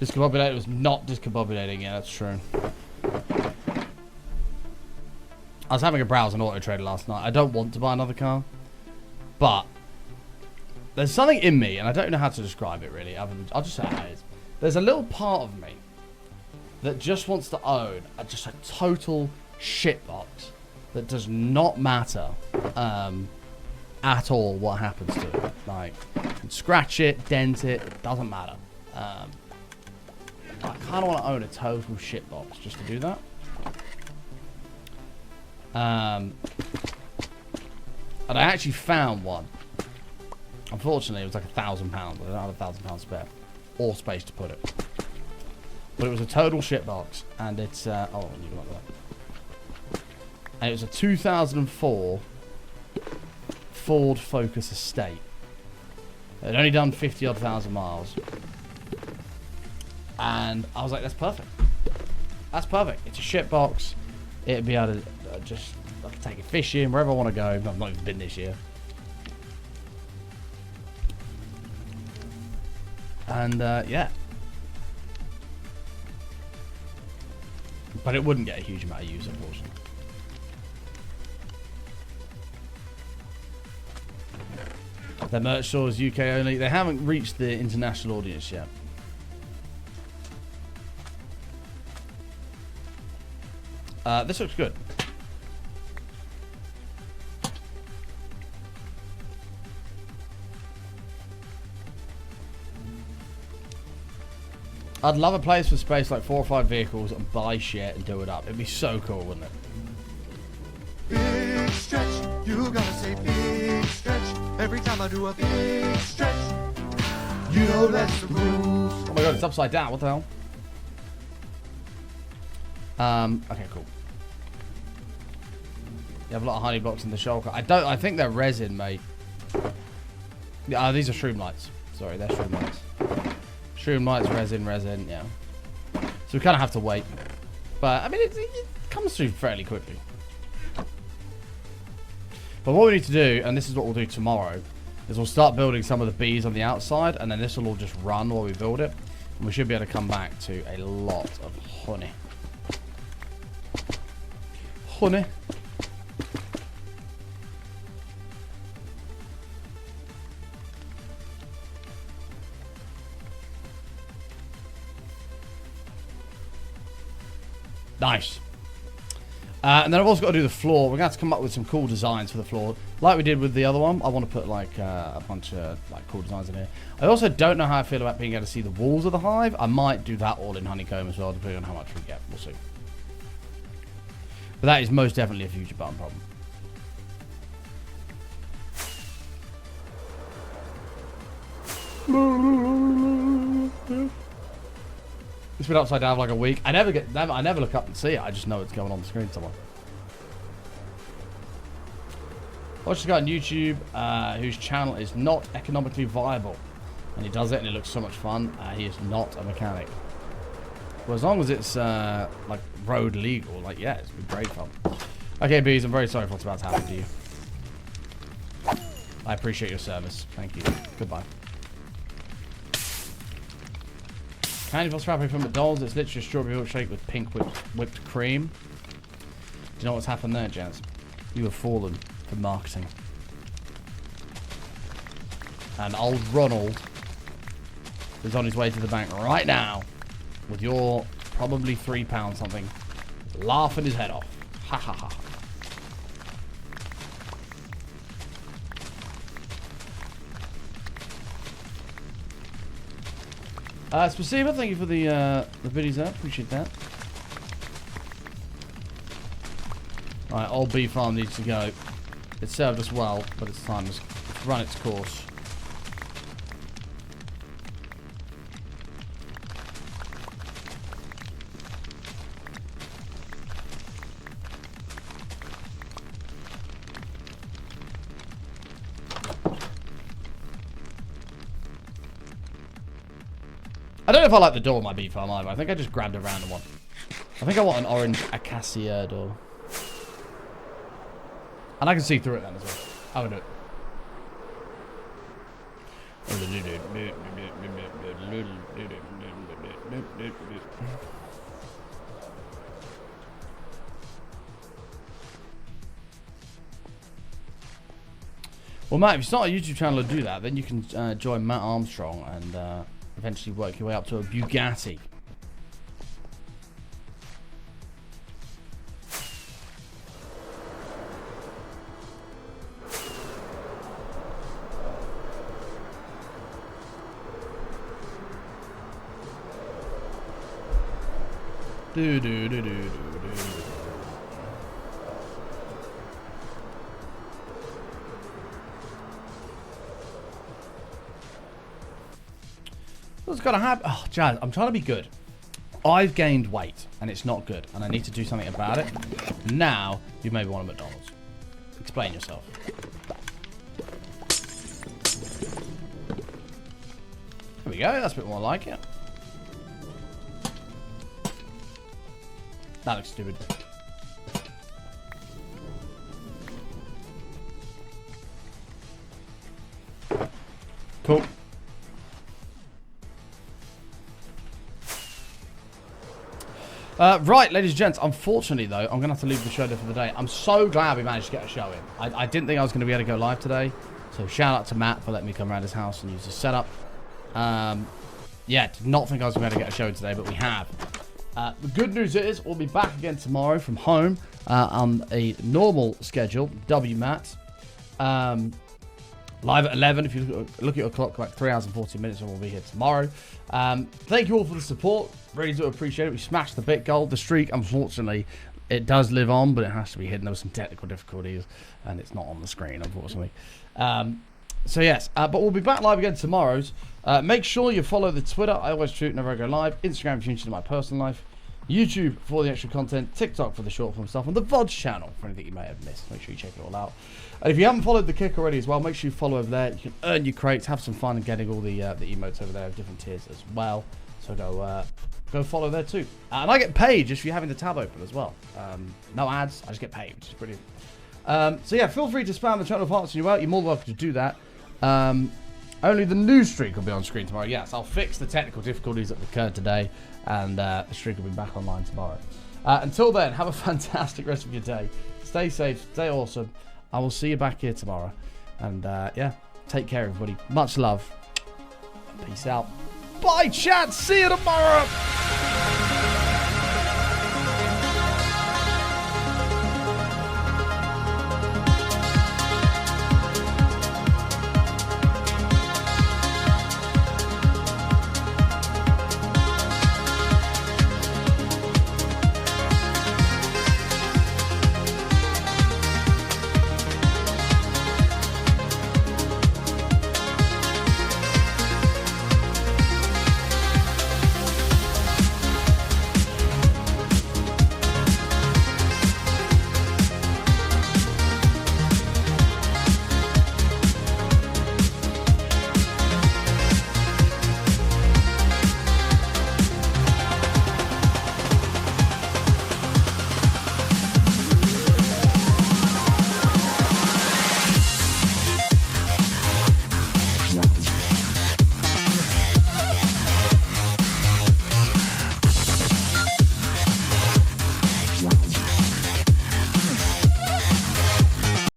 Discombobulated was not discombobulating. Yeah, that's true. I was having a browse on Auto Trader last night. I don't want to buy another car, but there's something in me, and I don't know how to describe it really. I'll just say how it is. There's a little part of me that just wants to own just a total shitbox that does not matter at all what happens to it. Like, you can scratch it, dent it, it doesn't matter. I kind of want to own a total shitbox just to do that. And I actually found one. Unfortunately, it was like £1,000. I don't have £1,000 spare or space to put it. But it was a total shitbox, and it's oh, you got that. And it was a 2004 Ford Focus Estate. It had only done 50-odd thousand miles. And I was like, that's perfect. That's perfect. It's a shit box. It'd be able to I can take it fishing, wherever I want to go. I've not even been this year. And, yeah. But it wouldn't get a huge amount of use, unfortunately. Their merch stores UK only. They haven't reached the international audience yet. This looks good. I'd love a place for space like 4 or 5 vehicles and buy shit and do it up. It'd be so cool, wouldn't it? Big stretch, you gotta say big stretch. Every time I do a big stretch, you know that's the rules. Oh my god, it's upside down. What the hell? Okay, cool. You have a lot of honey blocks in the shulker. I think they're resin, mate. Yeah, these are shroom lights. Sorry, they're shroom lights. Shroom lights, resin, yeah. So we kind of have to wait. But, I mean, it comes through fairly quickly. But what we need to do, and this is what we'll do tomorrow, is we'll start building some of the bees on the outside, and then this will all just run while we build it. And we should be able to come back to a lot of honey. Honey. Nice. And then I've also got to do the floor. We're going to have to come up with some cool designs for the floor. Like we did with the other one. I want to put like a bunch of like cool designs in here. I also don't know how I feel about being able to see the walls of the hive. I might do that all in honeycomb as well, depending on how much we get. We'll see. But that is most definitely a future button problem. It's been upside down for like a week. I never look up and see it. I just know it's going on the screen somewhere. Watch this guy on YouTube whose channel is not economically viable. And he does it and it looks so much fun. He is not a mechanic. Well, as long as it's like road legal, like yeah, it's been great fun. Okay, Bees, I'm very sorry for what's about to happen to you. I appreciate your service. Thank you. Goodbye. Candy Floss Frappe from McDonald's. It's literally a strawberry milkshake with pink whipped cream. Do you know what's happened there, gents? You have fallen for marketing. And old Ronald is on his way to the bank right now with your probably £3 something, laughing his head off. Ha ha ha. Spasiba, thank you for the biddies there. Appreciate that. Alright, old bee farm needs to go. It served us well, but it's time to run its course. I don't know if I like the door on my bee farm either. I think I just grabbed a random one. I think I want an orange acacia door. And I can see through it then as well. I would do it. Well, Matt, if you start a YouTube channel to do that, then you can join Matt Armstrong and eventually work your way up to a Bugatti. Do do do do do do. What's gonna happen? Oh, Jazz, I'm trying to be good. I've gained weight, and it's not good, and I need to do something about it. Now, you maybe want a McDonald's. Explain yourself. There we go. That's a bit more like it. That looks stupid. Cool. Right, ladies and gents, unfortunately, though, I'm going to have to leave the show there for the day. I'm so glad we managed to get a show in. I didn't think I was going to be able to go live today, so shout out to Matt for letting me come around his house and use his setup. Yeah, did not think I was going to be able to get a show in today, but we have. The good news is we'll be back again tomorrow from home on a normal schedule, WMAT. Live at 11. If you look at your clock, like 3 hours and 40 minutes, and we'll be here tomorrow. Thank you all for the support. Really do appreciate it. We smashed the bit goal. The streak, unfortunately, it does live on, but it has to be hidden. There were some technical difficulties, and it's not on the screen, unfortunately. So yes, but we'll be back live again tomorrow. Make sure you follow the Twitter. I always shoot whenever I go live. Instagram if you're interested in my personal life. YouTube for the extra content. TikTok for the short form stuff. And the VODs channel for anything you may have missed. Make sure you check it all out. And if you haven't followed the kick already as well, make sure you follow over there. You can earn your crates, have some fun, and getting all the emotes over there of different tiers as well. So go follow there too. And I get paid just for you having the tab open as well. No ads, I just get paid, which is brilliant. So yeah, feel free to spam the channel of hearts when you're out. You're more than welcome to do that. Only the news streak will be on screen tomorrow. Yes, I'll fix the technical difficulties that occurred today, and the streak will be back online tomorrow. Until then, have a fantastic rest of your day. Stay safe, stay awesome. I will see you back here tomorrow. And yeah, take care, everybody. Much love. Peace out. Bye, chat. See you tomorrow.